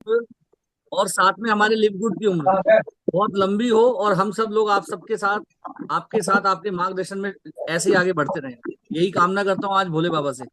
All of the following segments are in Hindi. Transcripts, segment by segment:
उम्र और साथ में हमारे लिव गुड की उम्र बहुत लंबी हो, और हम सब लोग आप सबके साथ, आपके साथ, आपके मार्गदर्शन में ऐसे ही आगे बढ़ते रहें। यही कामना करता हूँ आज भोले बाबा से।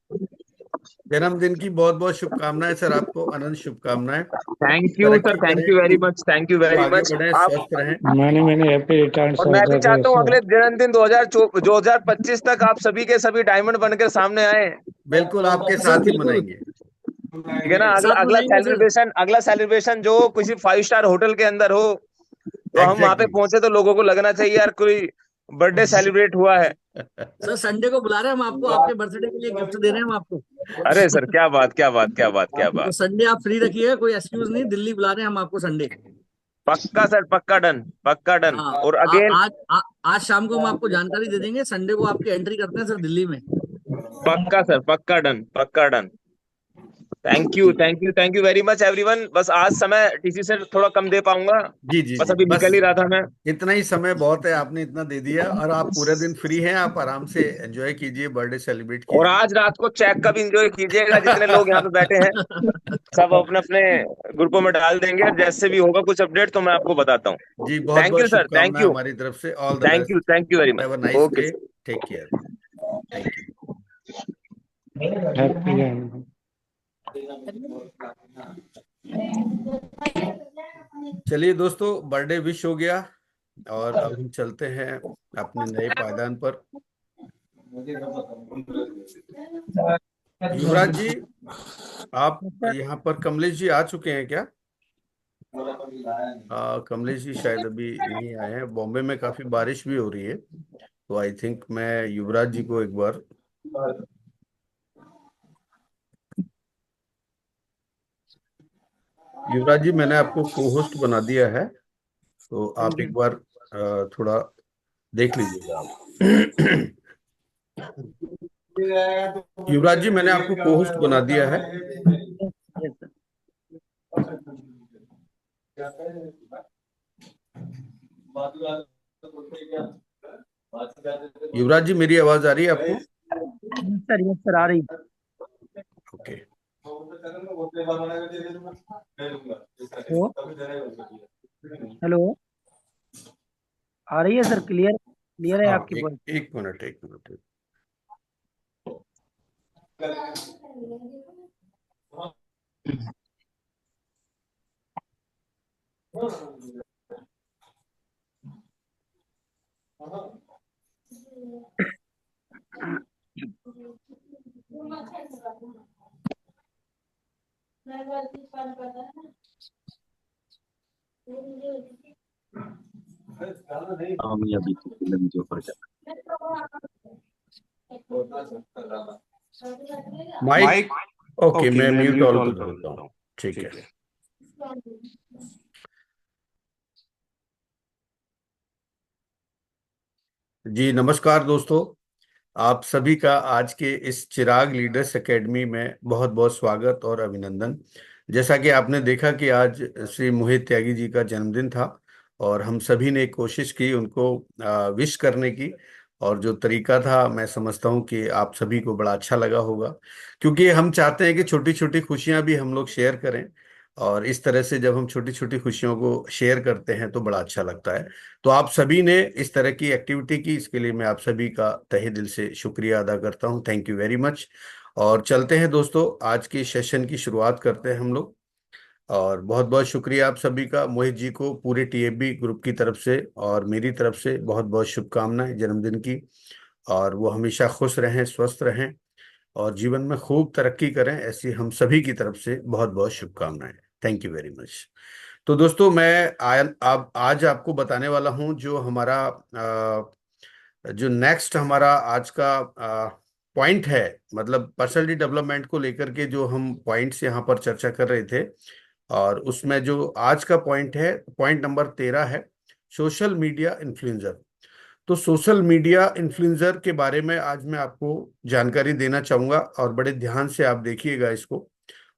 जन्मदिन की बहुत बहुत शुभकामनाएं सर, आपको अनंत शुभकामनाएं। थैंक यू सर, तरक्की थैंक करें, यू वेरी खूब मच, थैंक यू खूब वेरी आगे मच बढ़ें, आप। स्वस्थ रहें। मैंने हैप्पी रिटर्न और ऑफ मैं भी द डे चाहता हूँ सर। अगले जन्मदिन 2025 तक आप सभी के सभी डायमंड बनकर सामने आए। बिल्कुल आपके सर साथ ही बिल्कुल, मनाएंगे। ठीक है ना? अगला साथ अगला मनाएंगे सर। सेलिब्रेशन, अगला सेलिब्रेशन जो किसी 5 स्टार होटल के अंदर हो, तो हम वहां पे एग्जैक्टली। पहुंचे तो लोगों को लगना चाहिए यार कोई बर्थडे सेलिब्रेट हुआ है। सर संडे को बुला रहे हैं हम आपको, आपके बर्थडे के लिए गिफ्ट दे रहे हैं हम आपको। अरे सर, क्या बात, क्या बात, क्या बात, क्या तो बात। संडे आप फ्री रखिए, कोई एक्सक्यूज नहीं, दिल्ली बुला रहे हैं हम आपको संडे। पक्का सर, पक्का डन, पक्का डन। हाँ, और अगेन आज शाम को हम आपको जानकारी दे देंगे। संडे को आपकी एंट्री करते हैं सर दिल्ली में। पक्का सर, पक्का डन, पक्का डन। थैंक यू, जी thank you, thank you very much everyone. बस आज समय टीसी से थोड़ा कम दे पाऊंगा। जी जी बस जी, अभी बस निकल ही रहा था मैं। इतना ही समय बहुत है, आपने इतना दे दिया। और आप पूरे दिन फ्री हैं, आप आराम से एंजॉय कीजिए, बर्थडे सेलिब्रेट और कीजिए। आज रात को चेक का भी इंजॉय कीजिएगा, जितने लोग यहाँ पे बैठे हैं सब अपने अपने ग्रुपों में डाल देंगे, और जैसे भी होगा कुछ अपडेट तो मैं आपको बताता हूँ। जी, बहुत थैंक बहुत यू सर, थैंक शुभकामनाएं यू, हमारी तरफ से। All the thank you, best. Thank you very have a much. Nice okay day. Sir. Take care. Thank you. Happy जन्मदिन। चलिए दोस्तों, बर्थडे विश हो गया, और अब हम चलते हैं अपने नए पायदान पर। युवराज जी, आप यहाँ पर, कमलेश जी आ चुके हैं क्या? कमलेश जी शायद अभी नहीं आए हैं, बॉम्बे में काफी बारिश भी हो रही है, तो आई थिंक मैं युवराज जी को एक बार, युवराज जी मैंने आपको को होस्ट बना दिया है, तो आप एक बार थोड़ा देख लीजिएगा आप। युवराज जी, मैंने आपको को होस्ट बना दिया है। युवराज जी, मेरी आवाज आ रही है आपको? सर यस सर, आ रही। ओके। हेलो, हेलो, आ रही है सर? क्लियर क्लियर है हाँ, आपकी एक वॉइस? एक मिनट, एक मिनट। हाँ मैं अभी मुझे ऊपर माइक। ओके, ओके मैं मैं म्यूट म्यूट ऑल ऑल कर कर देता देता हूँ। हूँ। ठीक है। ठीक है। जी नमस्कार दोस्तों, आप सभी का आज के इस चिराग लीडर्स एकेडमी में बहुत बहुत स्वागत और अभिनंदन। जैसा कि आपने देखा कि आज श्री मोहित त्यागी जी का जन्मदिन था, और हम सभी ने कोशिश की उनको विश करने की, और जो तरीका था मैं समझता हूँ कि आप सभी को बड़ा अच्छा लगा होगा, क्योंकि हम चाहते हैं कि छोटी छोटी खुशियां भी हम लोग शेयर करें, और इस तरह से जब हम छोटी छोटी खुशियों को शेयर करते हैं तो बड़ा अच्छा लगता है। तो आप सभी ने इस तरह की एक्टिविटी की, इसके लिए मैं आप सभी का तहे दिल से शुक्रिया अदा करता हूं। Thank you very much. और चलते हैं दोस्तों, आज के सेशन की शुरुआत करते हैं हम लोग। और बहुत बहुत शुक्रिया आप सभी का, मोहित जी को पूरे टीएबी ग्रुप की तरफ से और मेरी तरफ से बहुत बहुत शुभकामनाएं जन्मदिन की। और वो हमेशा खुश रहें, स्वस्थ रहें, और जीवन में खूब तरक्की करें, ऐसी हम सभी की तरफ से बहुत बहुत शुभकामनाएं। Thank you very much. तो दोस्तों, मैं आज आपको बताने वाला हूं जो हमारा जो नेक्स्ट हमारा आज का पॉइंट है, मतलब पर्सनालिटी डेवलपमेंट को लेकर के जो हम पॉइंट्स यहाँ पर चर्चा कर रहे थे, और उसमें जो आज का पॉइंट है, पॉइंट नंबर 13 है, सोशल मीडिया इन्फ्लुएंसर। तो सोशल मीडिया इन्फ्लुएंसर के बारे में आज मैं आपको जानकारी देना चाहूंगा, और बड़े ध्यान से आप देखिएगा इसको।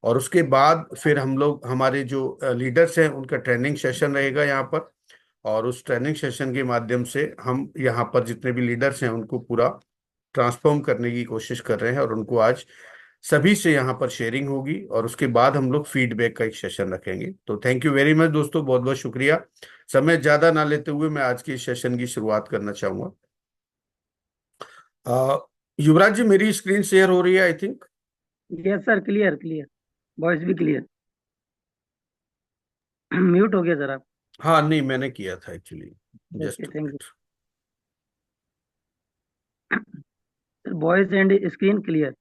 और उसके बाद फिर हम लोग, हमारे जो लीडर्स हैं, उनका ट्रेनिंग सेशन रहेगा यहाँ पर, और उस ट्रेनिंग सेशन के माध्यम से हम यहाँ पर जितने भी लीडर्स हैं उनको पूरा ट्रांसफॉर्म करने की कोशिश कर रहे हैं, और उनको आज सभी से यहाँ पर शेयरिंग होगी और उसके बाद हम लोग फीडबैक का एक सेशन रखेंगे। तो थैंक यू वेरी मच दोस्तों, बहुत बहुत शुक्रिया। समय ज्यादा ना लेते हुए मैं आज के इस सेशन की शुरुआत करना चाहूंगा। युवराज जी, मेरी स्क्रीन शेयर हो रही है I think. Yes sir, clear clear, voice भी क्लियर। म्यूट हो गया सर आप। हाँ नहीं, मैंने किया था actually, okay, just thank you sir. Voice and screen clear.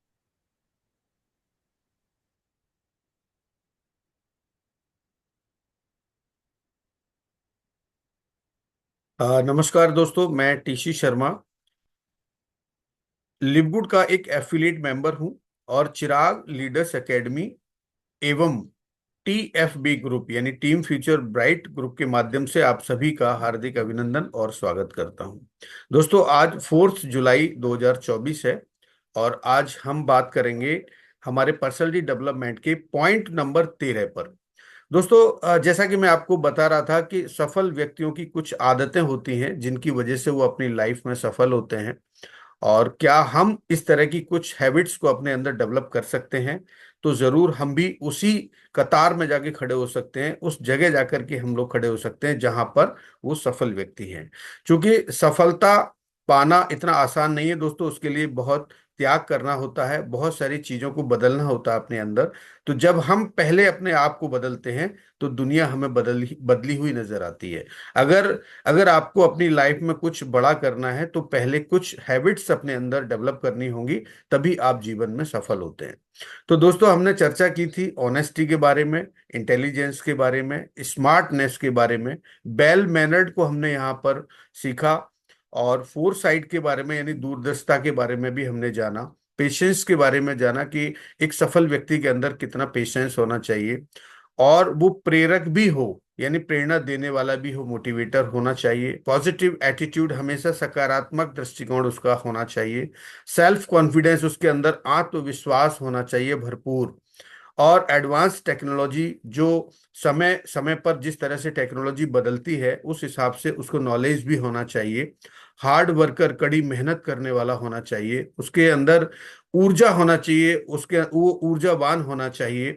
नमस्कार दोस्तों, मैं टीसी शर्मा लिवगुड का एक एफिलिएट मेंबर हूं और चिराग लीडर्स एकेडमी एवं टीएफबी ग्रुप यानी टीम फ्यूचर ब्राइट ग्रुप के माध्यम से आप सभी का हार्दिक अभिनंदन और स्वागत करता हूं। दोस्तों, आज 4 जुलाई 2024 है और आज हम बात करेंगे हमारे पर्सनालिटी डेवलपमेंट के पॉइंट नंबर 13 पर। दोस्तों, जैसा कि मैं आपको बता रहा था कि सफल व्यक्तियों की कुछ आदतें होती हैं जिनकी वजह से वो अपनी लाइफ में सफल होते हैं, और क्या हम इस तरह की कुछ हैबिट्स को अपने अंदर डेवलप कर सकते हैं, तो जरूर हम भी उसी कतार में जाके खड़े हो सकते हैं, उस जगह जाकर के हम लोग खड़े हो सकते हैं जहां पर वो सफल व्यक्ति हैं। क्योंकि सफलता पाना इतना आसान नहीं है दोस्तों, उसके लिए बहुत त्याग करना होता है, बहुत सारी चीजों को बदलना होता है अपने अंदर। तो जब हम पहले अपने आप को बदलते हैं तो दुनिया हमें बदली हुई नजर आती है। अगर अगर आपको अपनी लाइफ में कुछ बड़ा करना है तो पहले कुछ हैबिट्स अपने अंदर डेवलप करनी होंगी, तभी आप जीवन में सफल होते हैं। तो दोस्तों, हमने चर्चा की थी ऑनेस्टी के बारे में, इंटेलिजेंस के बारे में, स्मार्टनेस के बारे में, वेल मैनर्ड को हमने यहाँ पर सीखा, और फोर साइड के बारे में यानी दूरदर्शिता के बारे में भी हमने जाना, पेशेंस के बारे में जाना कि एक सफल व्यक्ति के अंदर कितना पेशेंस होना चाहिए, और वो प्रेरक भी हो यानी प्रेरणा देने वाला भी हो, मोटिवेटर होना चाहिए, पॉजिटिव एटीट्यूड, हमेशा सकारात्मक दृष्टिकोण उसका होना चाहिए, सेल्फ कॉन्फिडेंस, उसके अंदर आत्मविश्वास होना चाहिए भरपूर, और एडवांस टेक्नोलॉजी, जो समय समय पर जिस तरह से टेक्नोलॉजी बदलती है उस हिसाब से उसको नॉलेज भी होना चाहिए, हार्ड वर्कर, कड़ी मेहनत करने वाला होना चाहिए, उसके अंदर ऊर्जा होना चाहिए, उसके वो ऊर्जावान होना चाहिए,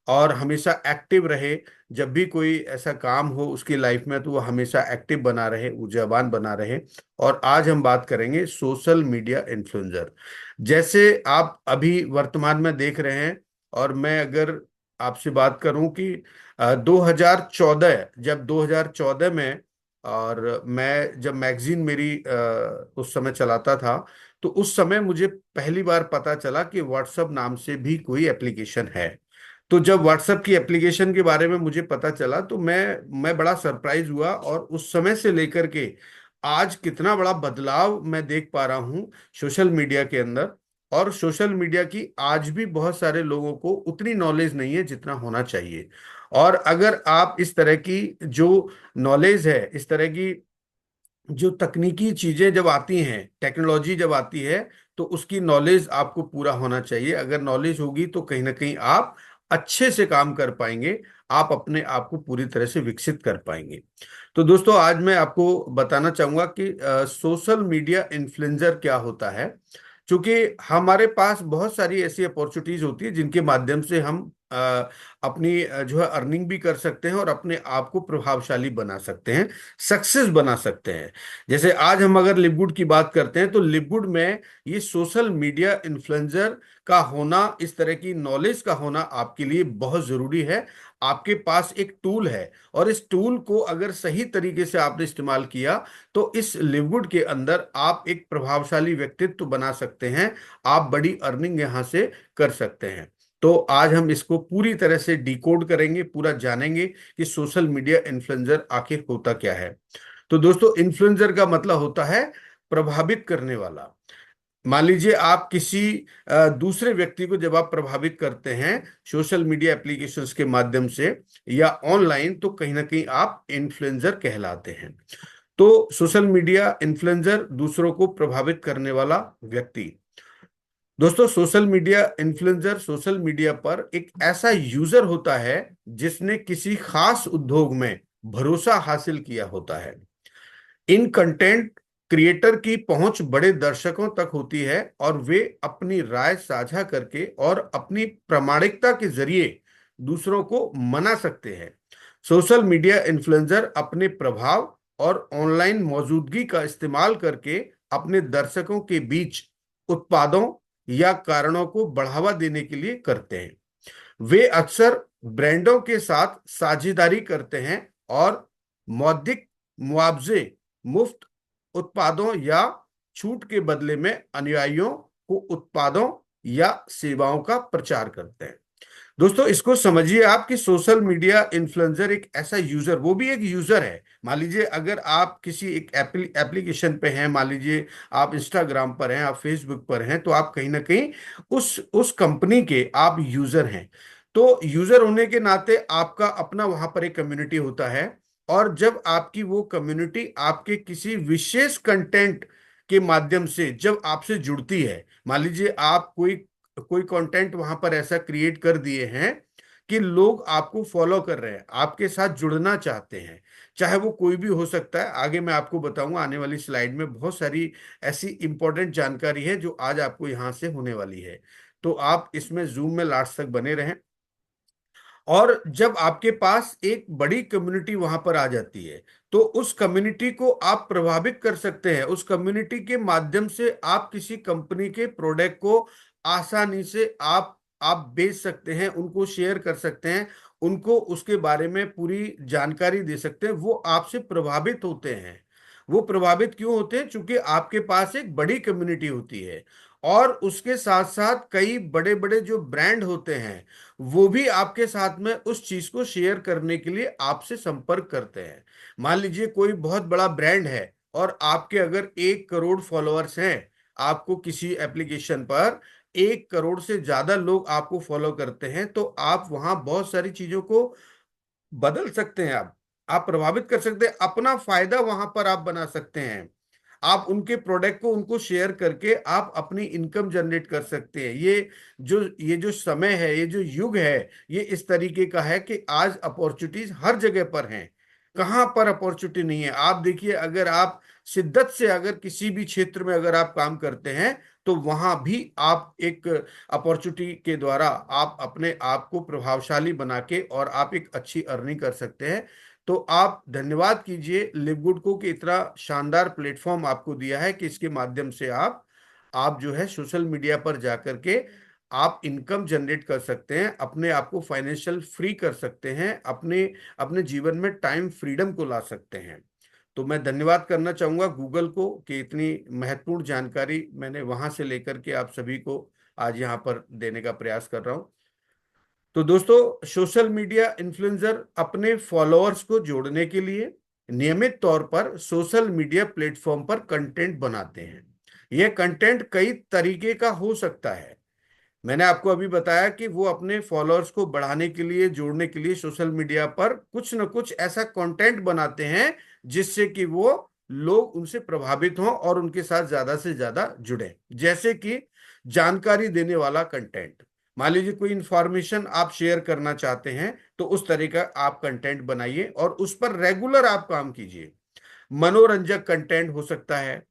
और हमेशा एक्टिव रहे। जब भी कोई ऐसा काम हो उसकी लाइफ में तो वो हमेशा एक्टिव बना रहे, ऊर्जावान बना रहे। और आज हम बात करेंगे सोशल मीडिया इन्फ्लुएंसर। जैसे आप अभी वर्तमान में देख रहे हैं, और मैं अगर आपसे बात करूं कि 2014, जब 2014 में, और मैं जब मैगजीन मेरी उस समय चलाता था, तो उस समय मुझे पहली बार पता चला कि व्हाट्सएप नाम से भी कोई एप्लीकेशन है। तो जब व्हाट्सएप की एप्लीकेशन के बारे में मुझे पता चला तो मैं बड़ा सरप्राइज हुआ, और उस समय से लेकर के आज कितना बड़ा बदलाव मैं देख पा रहा हूँ सोशल मीडिया के अंदर। और सोशल मीडिया की आज भी बहुत सारे लोगों को उतनी नॉलेज नहीं है जितना होना चाहिए। और अगर आप इस तरह की जो नॉलेज है, इस तरह की जो तकनीकी चीजें जब आती हैं, टेक्नोलॉजी जब आती है, तो उसकी नॉलेज आपको पूरा होना चाहिए। अगर नॉलेज होगी तो कहीं ना कहीं आप अच्छे से काम कर पाएंगे, आप अपने आप को पूरी तरह से विकसित कर पाएंगे। तो दोस्तों, आज मैं आपको बताना चाहूंगा कि सोशल मीडिया इन्फ्लुएंसर क्या होता है। क्योंकि हमारे पास बहुत सारी ऐसी अपॉर्चुनिटीज होती है जिनके माध्यम से हम अपनी जो है अर्निंग भी कर सकते हैं और अपने आप को प्रभावशाली बना सकते हैं, सक्सेस बना सकते हैं। जैसे आज हम अगर लिवगुड की बात करते हैं तो लिवगुड में ये सोशल मीडिया इन्फ्लुएंसर का होना, इस तरह की नॉलेज का होना आपके लिए बहुत जरूरी है। आपके पास एक टूल है, और इस टूल को अगर सही तरीके से आपने इस्तेमाल किया तो इस लिवगुड के अंदर आप एक प्रभावशाली व्यक्तित्व बना सकते हैं, आप बड़ी अर्निंग यहां से कर सकते हैं। तो आज हम इसको पूरी तरह से डिकोड करेंगे, पूरा जानेंगे कि सोशल मीडिया इन्फ्लुएंसर आखिर होता क्या है। तो दोस्तों, इन्फ्लुएंसर का मतलब होता है प्रभावित करने वाला। मान लीजिए आप किसी दूसरे व्यक्ति को जब आप प्रभावित करते हैं सोशल मीडिया एप्लीकेशंस के माध्यम से या ऑनलाइन, तो कहीं ना कहीं आप इन्फ्लुएंसर कहलाते हैं। तो सोशल मीडिया इन्फ्लुएंसर, दूसरों को प्रभावित करने वाला व्यक्ति। दोस्तों, social media influencer social media पर एक ऐसा यूजर होता है जिसने किसी खास उद्योग में भरोसा हासिल किया होता है। इन कंटेंट क्रिएटर की पहुंच बड़े दर्शकों तक होती है और वे अपनी राय साझा करके और अपनी प्रामाणिकता के जरिए दूसरों को मना सकते हैं। सोशल मीडिया इन्फ्लुएंसर अपने प्रभाव और ऑनलाइन मौजूदगी का इस्तेमाल करके अपने दर्शकों के बीच उत्पादों या कारणों को बढ़ावा देने के लिए करते हैं। वे अक्सर ब्रांडों के साथ साझेदारी करते हैं और मौद्रिक मुआवजे, मुफ्त उत्पादों या छूट के बदले में अनुयायियों को उत्पादों या सेवाओं का प्रचार करते हैं। दोस्तों, इसको समझिए आप कि सोशल मीडिया इन्फ्लुएंसर एक ऐसा यूजर, वो भी एक यूजर है। मान लीजिए अगर आप किसी एक एप्लीकेशन पे हैं, मान लीजिए आप इंस्टाग्राम पर हैं, आप फेसबुक पर हैं, तो आप कहीं ना कहीं उस कंपनी के आप यूजर हैं। तो यूजर होने के नाते आपका अपना वहां पर एक कम्युनिटी होता है, और जब आपकी वो कम्युनिटी आपके किसी विशेष कंटेंट के माध्यम से जब आपसे जुड़ती है, मान लीजिए आप कोई कोई कंटेंट वहां पर ऐसा क्रिएट कर दिए हैं कि लोग आपको फॉलो कर रहे हैं, आपके साथ जुड़ना चाहते हैं, चाहे वो कोई भी हो सकता है। आगे मैं आपको बताऊंगा, आने वाली स्लाइड में बहुत सारी ऐसी इंपॉर्टेंट जानकारी है जो आज आपको यहां से होने वाली है। तो आप इसमें जूम में लास्ट तक बने रहें। और जब आपके पास एक बड़ी कम्युनिटी वहां पर आ जाती है, तो उस कम्युनिटी को आप प्रभावित कर सकते हैं। उस कम्युनिटी के माध्यम से आप किसी कंपनी के प्रोडक्ट को आसानी से आप बेच सकते हैं, उनको शेयर कर सकते हैं, उनको उसके बारे में पूरी जानकारी दे सकते हैं। वो आपसे प्रभावित होते हैं। वो प्रभावित क्यों होते हैं? क्योंकि आपके पास एक बड़ी कम्युनिटी होती है, और उसके साथ साथ कई बड़े बड़े जो ब्रांड होते हैं वो भी आपके साथ में उस चीज को शेयर करने के लिए आपसे संपर्क करते हैं। मान लीजिए कोई बहुत बड़ा ब्रांड है और आपके अगर 1 करोड़ फॉलोअर्स हैं, आपको किसी एप्लीकेशन पर 1 करोड़ से ज्यादा लोग आपको फॉलो करते हैं, तो आप वहां बहुत सारी चीजों को बदल सकते हैं। आप प्रभावित कर सकते हैं, अपना फायदा वहां पर आप बना सकते हैं। आप उनके प्रोडक्ट को उनको शेयर करके आप अपनी इनकम जनरेट कर सकते हैं। ये जो समय है, ये जो युग है, ये इस तरीके का है कि आज अपॉर्चुनिटीज हर जगह पर हैं। कहाँ पर अपॉर्चुनिटी नहीं है? आप देखिए, अगर आप शिद्दत से अगर किसी भी क्षेत्र में अगर आप काम करते हैं, तो वहां भी आप एक अपॉर्चुनिटी के द्वारा आप अपने आप को प्रभावशाली बना के और आप एक अच्छी अर्निंग कर सकते हैं। तो आप धन्यवाद कीजिए लिवगुड को कि इतना शानदार प्लेटफॉर्म आपको दिया है कि इसके माध्यम से आप जो है सोशल मीडिया पर जाकर के आप इनकम जनरेट कर सकते हैं, अपने आप को फाइनेंशियल फ्री कर सकते हैं, अपने अपने जीवन में टाइम फ्रीडम को ला सकते हैं। तो मैं धन्यवाद करना चाहूंगा गूगल को कि इतनी महत्वपूर्ण जानकारी मैंने वहां से लेकर के आप सभी को आज यहाँ पर देने का प्रयास कर रहा हूं। तो दोस्तों, सोशल मीडिया इन्फ्लुएंसर अपने फॉलोअर्स को जोड़ने के लिए नियमित तौर पर सोशल मीडिया प्लेटफॉर्म पर कंटेंट बनाते हैं। यह कंटेंट कई तरीके का हो सकता है। मैंने आपको अभी बताया कि वो अपने फॉलोअर्स को बढ़ाने के लिए, जोड़ने के लिए सोशल मीडिया पर कुछ न कुछ ऐसा कंटेंट बनाते हैं जिससे कि वो लोग उनसे प्रभावित हों और उनके साथ ज्यादा से ज्यादा जुड़े। जैसे कि जानकारी देने वाला कंटेंट, मान लीजिए कोई इंफॉर्मेशन आप शेयर करना चाहते हैं, तो उस तरह का आप कंटेंट बनाइए और उस पर रेगुलर आप काम कीजिए। मनोरंजक कंटेंट हो सकता है,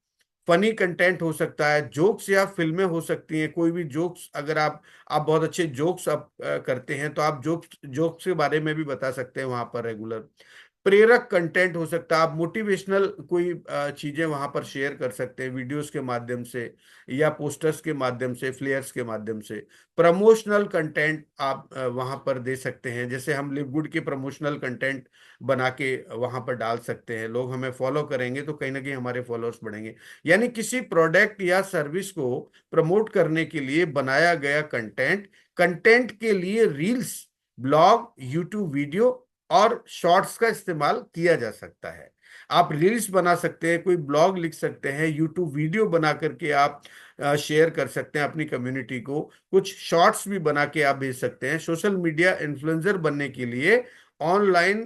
फनी कंटेंट हो सकता है, जोक्स या फिल्में हो सकती हैं। कोई भी जोक्स, अगर आप बहुत अच्छे जोक्स आप करते हैं, तो आप जोक्स के बारे में भी बता सकते हैं वहां पर रेगुलर। प्रेरक कंटेंट हो सकता है, आप मोटिवेशनल कोई चीजें वहां पर शेयर कर सकते हैं वीडियोस के माध्यम से या पोस्टर्स के माध्यम से, फ्लेयर्स के माध्यम से। प्रमोशनल कंटेंट आप वहां पर दे सकते हैं, जैसे हम लिवगुड के प्रमोशनल कंटेंट बना के वहां पर डाल सकते हैं। लोग हमें फॉलो करेंगे तो कहीं ना कहीं हमारे फॉलोअर्स बढ़ेंगे। यानी किसी प्रोडक्ट या सर्विस को प्रमोट करने के लिए बनाया गया कंटेंट, कंटेंट के लिए रील्स, ब्लॉग, यूट्यूब वीडियो और शॉर्ट्स का इस्तेमाल किया जा सकता है। आप रील्स बना सकते हैं, कोई ब्लॉग लिख सकते हैं, यूट्यूब वीडियो बना करके आप शेयर कर सकते हैं अपनी कम्युनिटी को, कुछ शॉर्ट्स भी बना के आप भेज सकते हैं। सोशल मीडिया इन्फ्लुएंसर बनने के लिए ऑनलाइन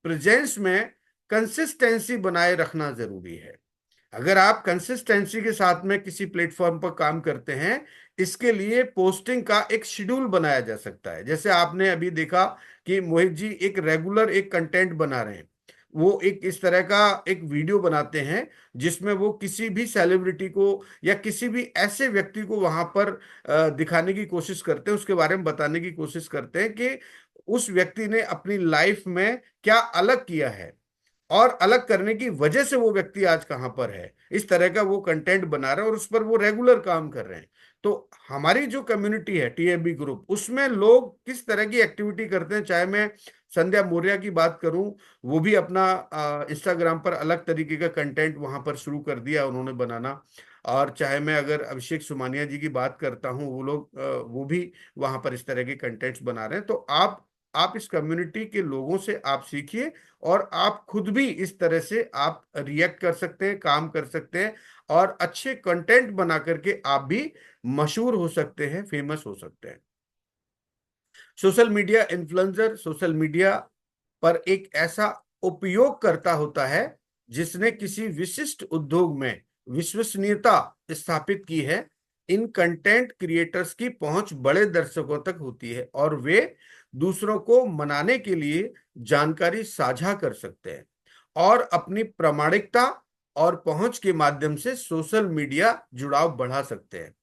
प्रेजेंस में कंसिस्टेंसी बनाए रखना जरूरी है। अगर आप कंसिस्टेंसी के साथ में किसी प्लेटफॉर्म पर काम करते हैं, इसके लिए पोस्टिंग का एक शेड्यूल बनाया जा सकता है। जैसे आपने अभी देखा कि मोहित जी एक रेगुलर एक कंटेंट बना रहे हैं, वो एक इस तरह का एक वीडियो बनाते हैं जिसमें वो किसी भी सेलिब्रिटी को या किसी भी ऐसे व्यक्ति को वहां पर दिखाने की कोशिश करते हैं, उसके बारे में बताने की कोशिश करते हैं कि उस व्यक्ति ने अपनी लाइफ में क्या अलग किया है और अलग करने की वजह से वो व्यक्ति आज कहां पर है। इस तरह का वो कंटेंट बना रहे हैं और उस पर वो रेगुलर काम कर रहे हैं। तो हमारी जो कम्युनिटी है टीएबी ग्रुप, उसमें लोग किस तरह की एक्टिविटी करते हैं, चाहे मैं संध्या मौर्य की बात करूं, वो भी अपना इंस्टाग्राम पर अलग तरीके का कंटेंट वहां पर शुरू कर दिया उन्होंने बनाना। और चाहे मैं अगर अभिषेक सुमानिया जी की बात करता हूं, वो लोग वो भी वहां पर इस तरह के कंटेंट्स बना रहे हैं। तो आप इस कम्युनिटी के लोगों से आप सीखिए और आप खुद भी इस तरह से आप रिएक्ट कर सकते हैं, काम कर सकते हैं और अच्छे कंटेंट बना करके आप भी मशहूर हो सकते हैं, फेमस हो सकते हैं। Social media influencer social media पर एक ऐसा उपयोगकर्ता होता है जिसने किसी विशिष्ट उद्योग में विश्वसनीयता स्थापित की है। इन कंटेंट क्रिएटर्स की पहुंच बड़े दर्शकों तक होती है और वे दूसरों को मनाने के लिए जानकारी साझा कर सकते हैं और अपनी प्रामाणिकता और पहुंच के माध्यम से सोशल मीडिया जुड़ाव बढ़ा सकते हैं।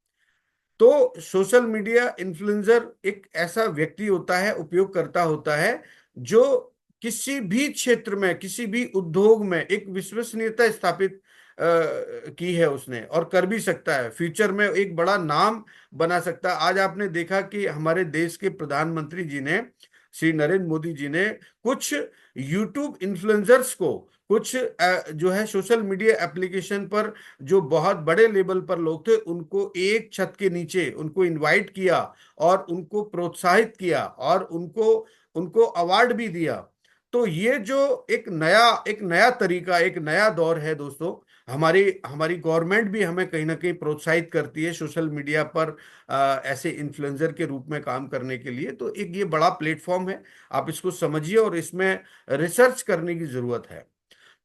तो सोशल मीडिया इन्फ्लुएंसर एक ऐसा व्यक्ति होता है, उपयोगकर्ता होता है, जो किसी भी क्षेत्र में, किसी भी उद्योग में एक विश्वसनीयता स्थापित की है उसने, और कर भी सकता है, फ्यूचर में एक बड़ा नाम बना सकता है। आज आपने देखा कि हमारे देश के प्रधानमंत्री जी ने, श्री नरेंद्र मोदी जी ने कुछ यूट्यूब इन्फ्लुएंसर्स को, कुछ जो है सोशल मीडिया एप्लीकेशन पर जो बहुत बड़े लेवल पर लोग थे, उनको एक छत के नीचे उनको इनवाइट किया और उनको प्रोत्साहित किया और उनको उनको अवार्ड भी दिया। तो ये जो एक नया तरीका, एक नया दौर है दोस्तों। हमारी हमारी गवर्नमेंट भी हमें कहीं ना कहीं प्रोत्साहित करती है सोशल मीडिया पर ऐसे इन्फ्लुएंसर के रूप में काम करने के लिए। तो एक ये बड़ा प्लेटफॉर्म है, आप इसको समझिए और इसमें रिसर्च करने की जरूरत है।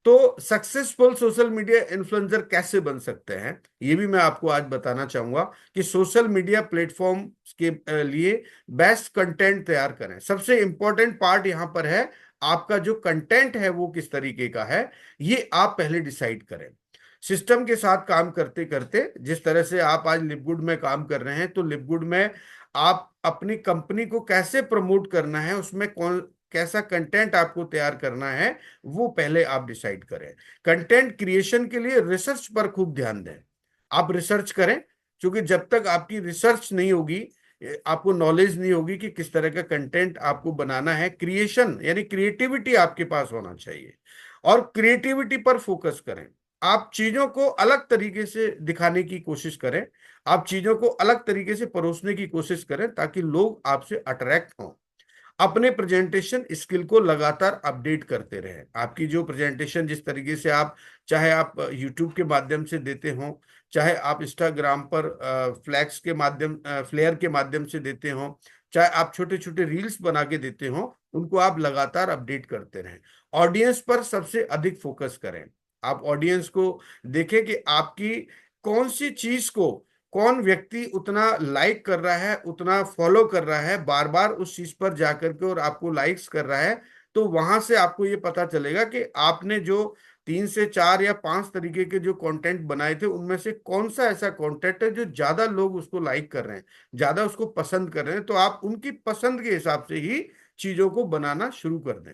तो सक्सेसफुल सोशल मीडिया इन्फ्लुएंसर कैसे बन सकते हैं, ये भी मैं आपको आज बताना चाहूंगा कि सोशल मीडिया प्लेटफॉर्म के लिए बेस्ट कंटेंट तैयार करें। सबसे इंपॉर्टेंट पार्ट यहां पर है, आपका जो कंटेंट है वो किस तरीके का है, ये आप पहले डिसाइड करें। सिस्टम के साथ काम करते करते, जिस तरह से आप आज लिपगुड में काम कर रहे हैं, तो लिपगुड में आप अपनी कंपनी को कैसे प्रमोट करना है, उसमें कौन कैसा कंटेंट आपको तैयार करना है, वो पहले आप डिसाइड करें। कंटेंट क्रिएशन के लिए रिसर्च पर खूब ध्यान दें। आप रिसर्च करें, क्योंकि जब तक आपकी रिसर्च नहीं होगी, आपको नॉलेज नहीं होगी कि किस तरह का कंटेंट आपको बनाना है। क्रिएशन यानी क्रिएटिविटी आपके पास होना चाहिए और क्रिएटिविटी पर फोकस करें। आप चीजों को अलग तरीके से दिखाने की कोशिश करें, आप चीजों को अलग तरीके से परोसने की कोशिश करें ताकि लोग आपसे अट्रैक्ट हों। अपने प्रेजेंटेशन स्किल को लगातार अपडेट करते रहें। आपकी जो प्रेजेंटेशन, जिस तरीके से आप, चाहे आप यूट्यूब के माध्यम से देते हो, चाहे आप इंस्टाग्राम पर फ्लेयर के माध्यम से देते हो, चाहे आप छोटे छोटे रील्स बना के देते हो, उनको आप लगातार अपडेट करते रहें। ऑडियंस पर सबसे अधिक फोकस करें। आप ऑडियंस को देखें कि आपकी कौन सी चीज को कौन व्यक्ति उतना लाइक कर रहा है, उतना फॉलो कर रहा है, बार बार उस चीज पर जाकर के और आपको लाइक्स कर रहा है। तो वहां से आपको ये पता चलेगा कि आपने जो 3 से 4 या 5 तरीके के जो कंटेंट बनाए थे, उनमें से कौन सा ऐसा कंटेंट है जो ज्यादा लोग उसको लाइक कर रहे हैं, ज्यादा उसको पसंद कर रहे हैं। तो आप उनकी पसंद के हिसाब से ही चीजों को बनाना शुरू कर दें।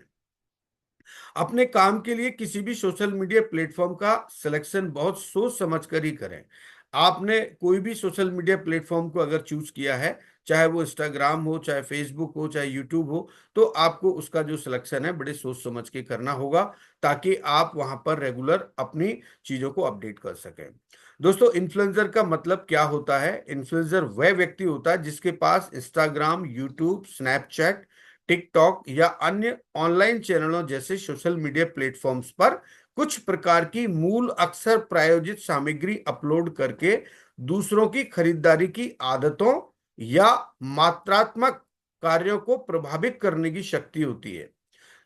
अपने काम के लिए किसी भी सोशल मीडिया प्लेटफॉर्म का सिलेक्शन बहुत सोच समझ कर ही करें। आपने कोई भी सोशल मीडिया प्लेटफॉर्म को अगर चूज किया है, चाहे वो इंस्टाग्राम हो, चाहे फेसबुक हो, चाहे यूट्यूब हो, तो आपको उसका जो सिलेक्शन है बड़े सोच समझ के करना होगा ताकि आप वहां पर रेगुलर अपनी चीजों को अपडेट कर सकें। दोस्तों, इन्फ्लुएंसर का मतलब क्या होता है? इन्फ्लुएंसर वह व्यक्ति होता है जिसके पास इंस्टाग्राम, यूट्यूब, स्नैपचैट, टिकटॉक या अन्य ऑनलाइन चैनलों जैसे सोशल मीडिया प्लेटफॉर्म्स पर कुछ प्रकार की मूल अक्सर प्रायोजित सामग्री अपलोड करके दूसरों की खरीदारी की आदतों या मात्रात्मक कार्यों को प्रभावित करने की शक्ति होती है।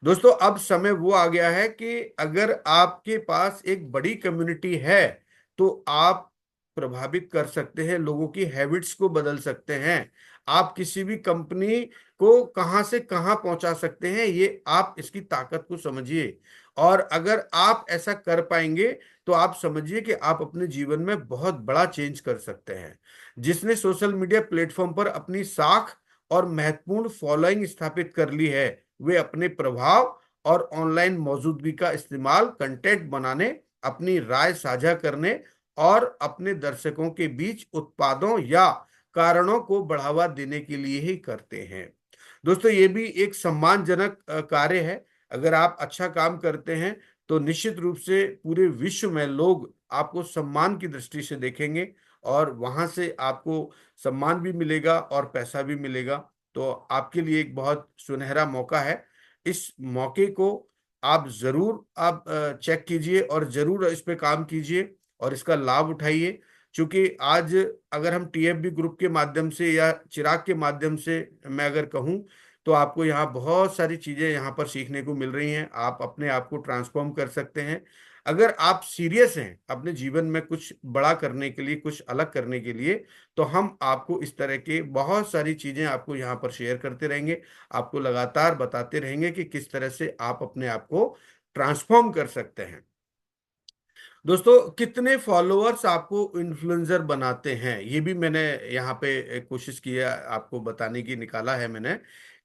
दोस्तों, अब समय वो आ गया है कि अगर आपके पास एक बड़ी कम्युनिटी है तो आप प्रभावित कर सकते हैं, लोगों की हैबिट्स को बदल सकते हैं। आप किसी भी कंपनी को कहां से कहां पहुंचा सकते हैं, ये आप इसकी ताकत को समझिए। और अगर आप ऐसा कर पाएंगे तो आप समझिए कि आप अपने जीवन में बहुत बड़ा चेंज कर सकते हैं। जिसने सोशल मीडिया प्लेटफॉर्म पर अपनी साख और महत्वपूर्ण फॉलोइंग स्थापित कर ली है, वे अपने प्रभाव और ऑनलाइन मौजूदगी का इस्तेमाल कंटेंट बनाने, अपनी राय साझा करने और अपने दर्शकों के बीच उत्पादों या कारणों को बढ़ावा देने के लिए ही करते हैं। दोस्तों, ये भी एक सम्मानजनक कार्य है। अगर आप अच्छा काम करते हैं तो निश्चित रूप से पूरे विश्व में लोग आपको सम्मान की दृष्टि से देखेंगे और वहां से आपको सम्मान भी मिलेगा और पैसा भी मिलेगा। तो आपके लिए एक बहुत सुनहरा मौका है। इस मौके को आप जरूर आप चेक कीजिए और जरूर इस पे काम कीजिए और इसका लाभ उठाइए। क्योंकि आज अगर हम टीएफबी ग्रुप के माध्यम से या चिराग के माध्यम से मैं अगर कहूँ तो आपको यहाँ बहुत सारी चीजें यहाँ पर सीखने को मिल रही हैं। आप अपने आप को ट्रांसफॉर्म कर सकते हैं। अगर आप सीरियस हैं अपने जीवन में कुछ बड़ा करने के लिए, कुछ अलग करने के लिए, तो हम आपको इस तरह के बहुत सारी चीजें आपको यहाँ पर शेयर करते रहेंगे। आपको लगातार बताते रहेंगे कि किस तरह से आप अपने आप को ट्रांसफॉर्म कर सकते हैं। दोस्तों, कितने फॉलोअर्स आपको इन्फ्लुएंसर बनाते हैं, ये भी मैंने यहाँ पे कोशिश की है आपको बताने की, निकाला है मैंने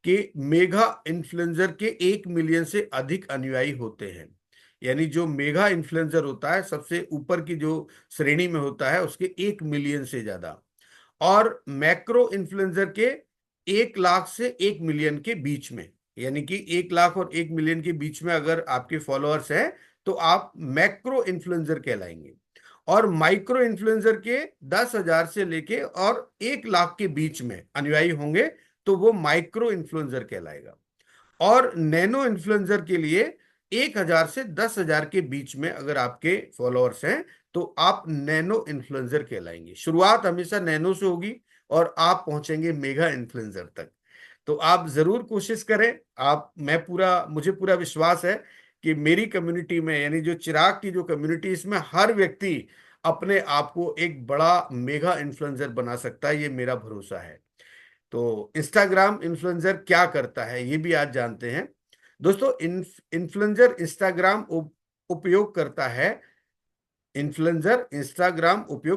कि मेगा इन्फ्लुएंसर के 1 मिलियन से अधिक अनुयायी होते हैं। यानी जो मेगा इन्फ्लुएंसर होता है, सबसे ऊपर की जो श्रेणी में होता है, उसके 1 मिलियन से ज्यादा। और मैक्रो इन्फ्लुएंसर के 1 लाख से 1 मिलियन के बीच में, यानी कि 1 लाख और 1 मिलियन के बीच में अगर आपके फॉलोअर्स हैं तो आप मैक्रो इन्फ्लुएंसर कहलाएंगे। और माइक्रो इन्फ्लुएंसर के 10,000 से लेके और 1 लाख के बीच में अनुयायी होंगे तो वो माइक्रो इन्फ्लुएंसर कहलाएगा। और नैनो इन्फ्लुएंसर के लिए 1,000 से 10,000 के बीच में अगर आपके फॉलोअर्स हैं तो आप नैनो इन्फ्लुएंसर कहलाएंगे। शुरुआत हमेशा नैनो से होगी और आप पहुंचेंगे मेगा इन्फ्लुएंसर तक। तो आप जरूर कोशिश करें। मुझे पूरा विश्वास है कि मेरी कम्युनिटी में, यानी जो चिराग की जो कम्युनिटी, इसमें हर व्यक्ति अपने आप को एक बड़ा मेगा इन्फ्लुएंसर बना सकता है, ये मेरा भरोसा है। तो इंस्टाग्राम इन्फ्लुएंसर क्या करता है, ये भी आज जानते हैं। दोस्तों, इन्फ्लुएंसर इंस्टाग्राम उपयोग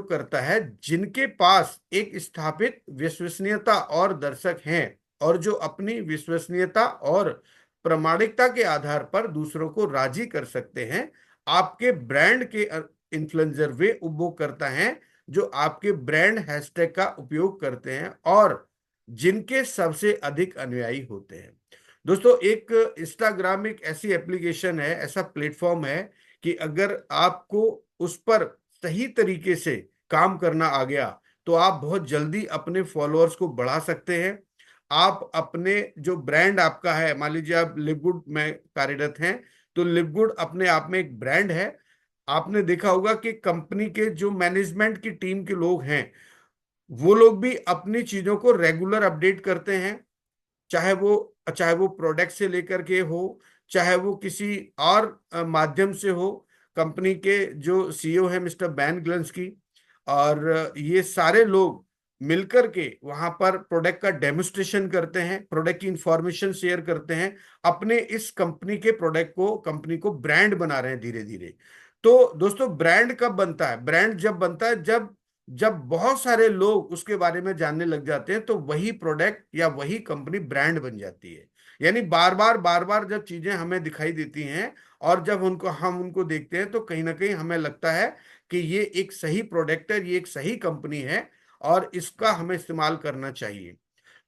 करता है जिनके पास एक स्थापित विश्वसनीयता और दर्शक हैं और जो अपनी विश्वसनीयता और प्रामाणिकता के आधार पर दूसरों को राजी कर सकते हैं। आपके ब्रांड के इन्फ्लुएंसर वे उपयोगकर्ता हैं जो आपके ब्रांड हैशटैग का उपयोग करते हैं और जिनके सबसे अधिक अनुयायी होते हैं। दोस्तों, एक इंस्टाग्राम एक ऐसी एप्लीकेशन है, ऐसा प्लेटफॉर्म है कि अगर आपको उस पर सही तरीके से काम करना आ गया तो आप बहुत जल्दी अपने फॉलोअर्स को बढ़ा सकते हैं। आप अपने जो ब्रांड आपका है, मान लीजिए आप लिवगुड में कार्यरत हैं, तो लिवगुड अपने आप में एक ब्रांड है। आपने देखा होगा कि कंपनी के जो मैनेजमेंट की टीम के लोग हैं, वो लोग भी अपनी चीजों को रेगुलर अपडेट करते हैं। चाहे वो प्रोडक्ट से लेकर के हो, चाहे वो किसी और माध्यम से हो। कंपनी के जो सीईओ है मिस्टर बैन ग्लंस्की, और ये सारे लोग मिलकर के वहां पर प्रोडक्ट का डेमोस्ट्रेशन करते हैं, प्रोडक्ट की इंफॉर्मेशन शेयर करते हैं, अपने इस कंपनी के प्रोडक्ट को, कंपनी को ब्रांड बना रहे हैं धीरे धीरे। तो दोस्तों, ब्रांड कब बनता है? ब्रांड जब बनता है जब जब बहुत सारे लोग उसके बारे में जानने लग जाते हैं, तो वही प्रोडक्ट या वही कंपनी ब्रांड बन जाती है। यानी बार बार जब चीजें हमें दिखाई देती हैं और जब हम उनको देखते हैं तो कहीं ना कहीं हमें लगता है कि ये एक सही प्रोडक्ट है, ये एक सही कंपनी है और इसका हमें इस्तेमाल करना चाहिए।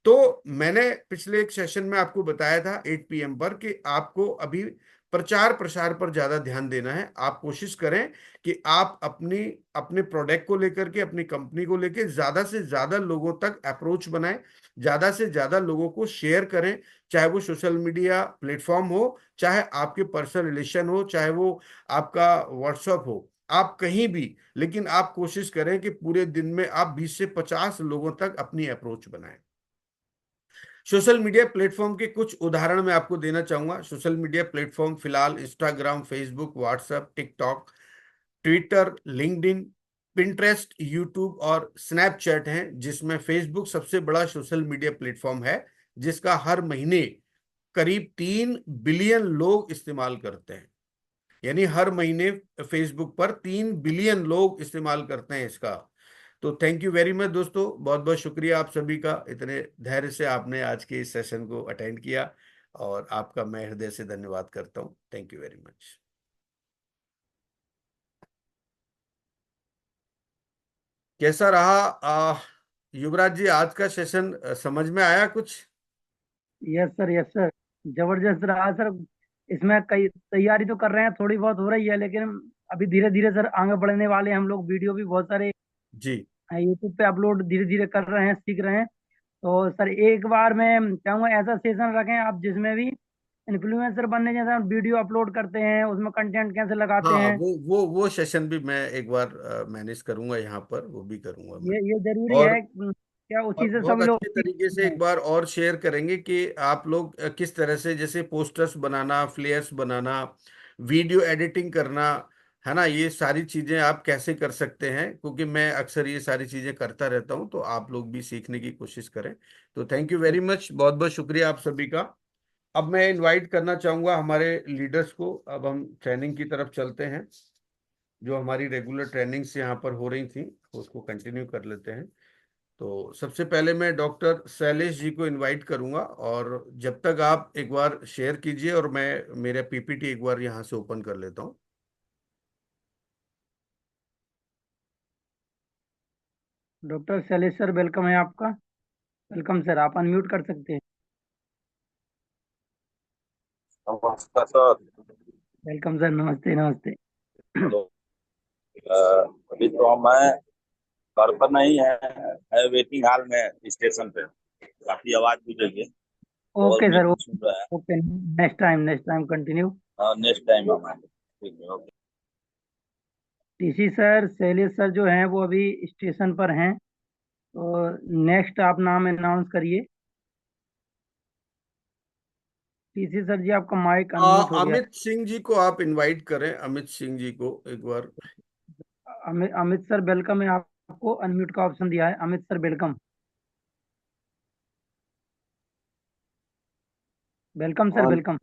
तो मैंने पिछले एक सेशन में आपको बताया था 8 PM पर कि आपको अभी प्रचार प्रसार पर ज्यादा ध्यान देना है। आप कोशिश करें कि आप अपने प्रोडक्ट को लेकर के, अपनी कंपनी को लेकर ज्यादा से ज्यादा लोगों तक अप्रोच बनाएं, ज्यादा से ज्यादा लोगों को शेयर करें। चाहे वो सोशल मीडिया प्लेटफॉर्म हो, चाहे आपके पर्सनल रिलेशन हो, चाहे वो आपका व्हाट्सएप हो, आप कहीं भी, लेकिन आप कोशिश करें कि पूरे दिन में आप 20 से 50 लोगों तक अपनी अप्रोच बनाएं। सोशल मीडिया प्लेटफॉर्म के कुछ उदाहरण मैं आपको देना चाहूंगा। सोशल मीडिया प्लेटफॉर्म फिलहाल Instagram, Facebook, WhatsApp, TikTok, Twitter, LinkedIn, Pinterest, YouTube और स्नैपचैट हैं, जिसमें फेसबुक सबसे बड़ा सोशल मीडिया प्लेटफॉर्म है, जिसका हर महीने करीब 3 बिलियन लोग इस्तेमाल करते हैं। यानी हर महीने फेसबुक पर 3 बिलियन लोग इस्तेमाल करते हैं इसका। तो थैंक यू वेरी मच दोस्तों, बहुत बहुत शुक्रिया आप सभी का, इतने धैर्य से आपने आज के इस सेशन को अटेंड किया, और आपका मैं हृदय से धन्यवाद करता हूँ। Thank you very much. कैसा रहा युवराज जी आज का सेशन? समझ में आया कुछ? यस सर, यस सर, जबरदस्त रहा सर। इसमें कई तैयारी तो कर रहे हैं, थोड़ी बहुत हो रही है, लेकिन अभी धीरे धीरे सर आगे बढ़ने वाले हैं हम लोग। वीडियो भी बहुत सारे जी यूट्यूब पे अपलोड धीरे धीरे कर रहे हैं, सीख रहे हैं। तो सर एक बार मैं चाहूंगा ऐसा सेशन रखें आप जिसमें भी इन्फ्लुएंसर बनने जैसा वीडियो अपलोड करते हैं, उसमें कंटेंट कैसे लगाते हाँ, हैं। वो सेशन भी मैं एक बार मैनेज करूंगा, यहाँ पर वो भी करूंगा मैं। ये जरूरी और है, क्या और उसी से बहुत सभी लोग अच्छे तरीके से सीखते एक हैं। बार और शेयर करेंगे कि आप लोग किस तरह से, जैसे पोस्टर्स बनाना, फ्लेयर्स बनाना, वीडियो एडिटिंग करना, है ना, ये सारी चीजें आप कैसे कर सकते हैं, क्योंकि मैं अक्सर ये सारी चीजें करता रहता हूं, तो आप लोग भी सीखने की कोशिश करें। तो थैंक यू वेरी मच, बहुत बहुत शुक्रिया आप सभी का। अब मैं इनवाइट करना चाहूंगा हमारे लीडर्स को। अब हम ट्रेनिंग की तरफ चलते हैं, जो हमारी रेगुलर ट्रेनिंग्स यहाँ पर हो रही थी उसको कंटिन्यू कर लेते हैं। तो सबसे पहले मैं डॉक्टर शैलेश जी को इनवाइट करूंगा, और जब तक आप एक बार शेयर कीजिए, और मैं मेरा पीपीटी एक बार यहाँ से ओपन कर लेता हूँ। डॉक्टर शैलेश सर, वेलकम है आपका। वेलकम सर, आप अनम्यूट कर सकते हैं। नमस्कार सर। वेलकम सर, नमस्ते नमस्ते। हेलो। अ, अभी तो मैं घर पर नहीं है वेटिंग हॉल में स्टेशन पे। काफी आवाज भी रही है, और ओके सर, म्यूजिक ओके। सुन रहा है। Okay, next time continue. Next time हमारे, ठीक है, okay. TC sir, Shailesh sir जो हैं वो अभी स्टेशन पर हैं, तो नेक्स्ट आप नाम अनाउंस करिए। टीसी सर जी, आपका माइक अनम्यूट हो गया। अमित सिंह जी को आप इनवाइट करें, अमित सिंह जी को एक बार। अमित सर वेलकम है, आपको अनम्यूट का ऑप्शन दिया है। Amit sir welcome. Welcome sir, welcome.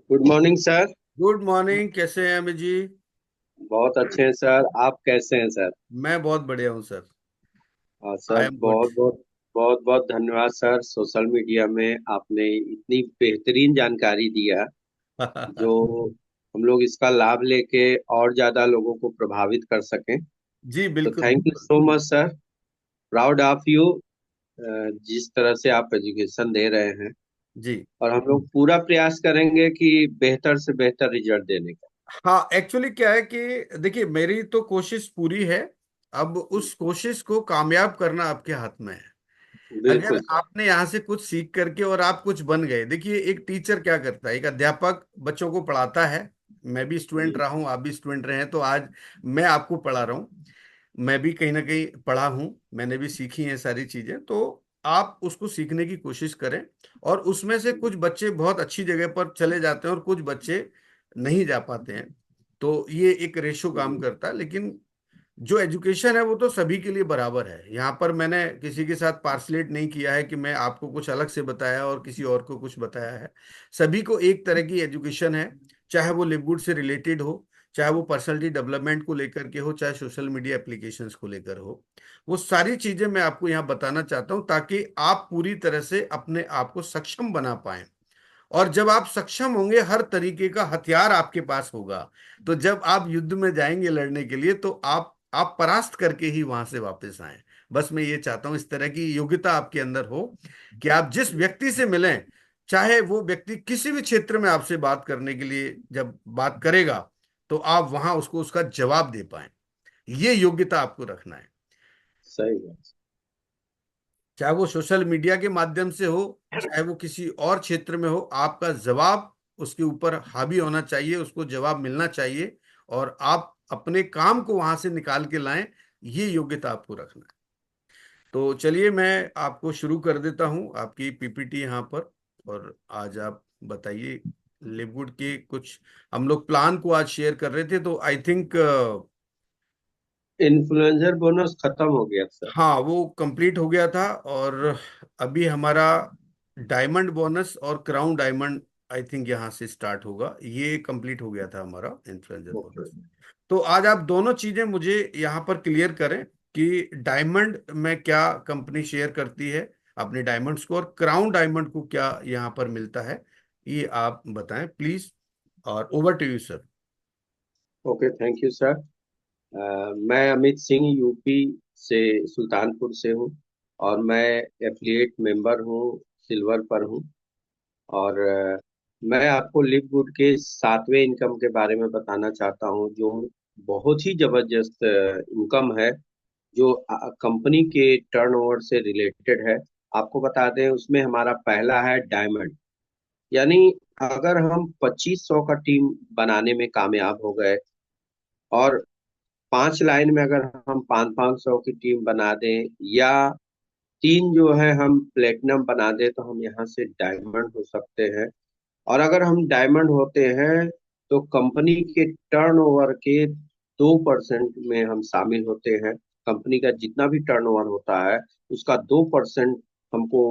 Good morning sir. Good morning, कैसे हैं अमित जी? बहुत अच्छे हैं सर, आप कैसे हैं सर? मैं बहुत बढ़िया हूँ सर। हाँ आई सर, एम गुड। बहुत बहुत धन्यवाद सर। सोशल मीडिया में आपने इतनी बेहतरीन जानकारी दिया, जो हम लोग इसका लाभ लेके और ज्यादा लोगों को प्रभावित कर सकें। जी तो बिल्कुल थैंक यू बिल्कुल। So much sir. Proud of you, जिस तरह से आप एजुकेशन दे रहे हैं। जी और हम लोग पूरा प्रयास करेंगे कि बेहतर से बेहतर रिजल्ट देने का। हाँ, एक्चुअली क्या है कि देखिए, मेरी तो कोशिश पूरी है। अब उस कोशिश को कामयाब करना आपके हाथ में है। अगर बिल्कुल सर। आपने यहाँ से कुछ सीख करके और आप कुछ बन गए, देखिए एक टीचर क्या करता है, एक अध्यापक बच्चों को पढ़ाता है। मैं भी स्टूडेंट जी। रहा हूँ, आप भी स्टूडेंट रहे हैं, तो आज मैं आपको पढ़ा रहा हूँ। मैं भी कहीं ना कहीं पढ़ा हूँ, मैंने भी सीखी हैं सारी चीजें। तो आप उसको सीखने की कोशिश करें, और उसमें से कुछ बच्चे बहुत अच्छी जगह पर चले जाते हैं और कुछ बच्चे नहीं जा पाते हैं। तो ये एक रेशो काम करता है, लेकिन जो एजुकेशन है वो तो सभी के लिए बराबर है। यहाँ पर मैंने किसी के साथ पार्सलेट नहीं किया है कि मैं आपको कुछ अलग से बताया और किसी और को कुछ बताया है। सभी को एक तरह की एजुकेशन है, चाहे वो लिवगुड से रिलेटेड हो, चाहे वो पर्सनालिटी डेवलपमेंट को लेकर के हो, चाहे सोशल मीडिया एप्लीकेशंस को लेकर हो। वो सारी चीजें मैं आपको यहाँ बताना चाहता हूँ, ताकि आप पूरी तरह से अपने आप को सक्षम बना पाए। और जब आप सक्षम होंगे, हर तरीके का हथियार आपके पास होगा, तो जब आप युद्ध में जाएंगे लड़ने के लिए, तो आप परास्त करके ही वहां से वापस आए। बस मैं ये चाहता हूं इस तरह की योग्यता आपके अंदर हो, कि आप जिस व्यक्ति से मिलें, चाहे वो व्यक्ति किसी भी क्षेत्र में आपसे बात करने के लिए जब बात करेगा, तो आप वहां उसको उसका जवाब दे पाए। ये योग्यता आपको रखना है। सही बात। चाहे वो सोशल मीडिया के माध्यम से हो, चाहे वो किसी और क्षेत्र में हो, आपका जवाब उसके ऊपर हावी होना चाहिए, उसको जवाब मिलना चाहिए, और आप अपने काम को वहां से निकाल के लाएं। ये योग्यता आपको रखना है। तो चलिए, मैं आपको शुरू कर देता हूं आपकी पीपीटी यहाँ पर। और आज आप बताइए, लिवगुड के कुछ हम लोग प्लान को आज शेयर कर रहे थे, तो आई थिंक इन्फ्लुएंसर बोनस खत्म हो गया सर। हाँ, वो कंप्लीट हो गया था। और अभी हमारा डायमंड बोनस और क्राउन डायमंड आई थिंक यहाँ से स्टार्ट होगा। ये कंप्लीट हो गया था हमारा इन्फ्लुएंसर ओके। बोनस। तो आज आप दोनों चीजें मुझे यहाँ पर क्लियर करें कि डायमंड में क्या कंपनी शेयर करती है अपने डायमंड्स को, और क्राउन डायमंड को क्या यहाँ पर मिलता है, ये आप बताएं प्लीज। और over to you sir. Okay, thank you sir. मैं अमित सिंह यूपी से, सुल्तानपुर से हूँ। और मैं एफिलिएट मेंबर हूँ, सिल्वर पर हूँ। और मैं आपको लिव गुड के 7वें इनकम के बारे में बताना चाहता हूँ, जो बहुत ही जबरदस्त इनकम है, जो कंपनी के टर्नओवर से रिलेटेड है। आपको बता दें, उसमें हमारा पहला है डायमंड। यानी अगर हम 2500 का टीम बनाने में कामयाब हो गए, और 5 लाइन में अगर हम 500 की टीम बना दें, या 3 जो है हम प्लेटिनम बना दें, तो हम यहाँ से डायमंड हो सकते हैं। और अगर हम डायमंड होते हैं, तो कंपनी के टर्नओवर के 2% में हम शामिल होते हैं। कंपनी का जितना भी टर्नओवर होता है, उसका 2% हमको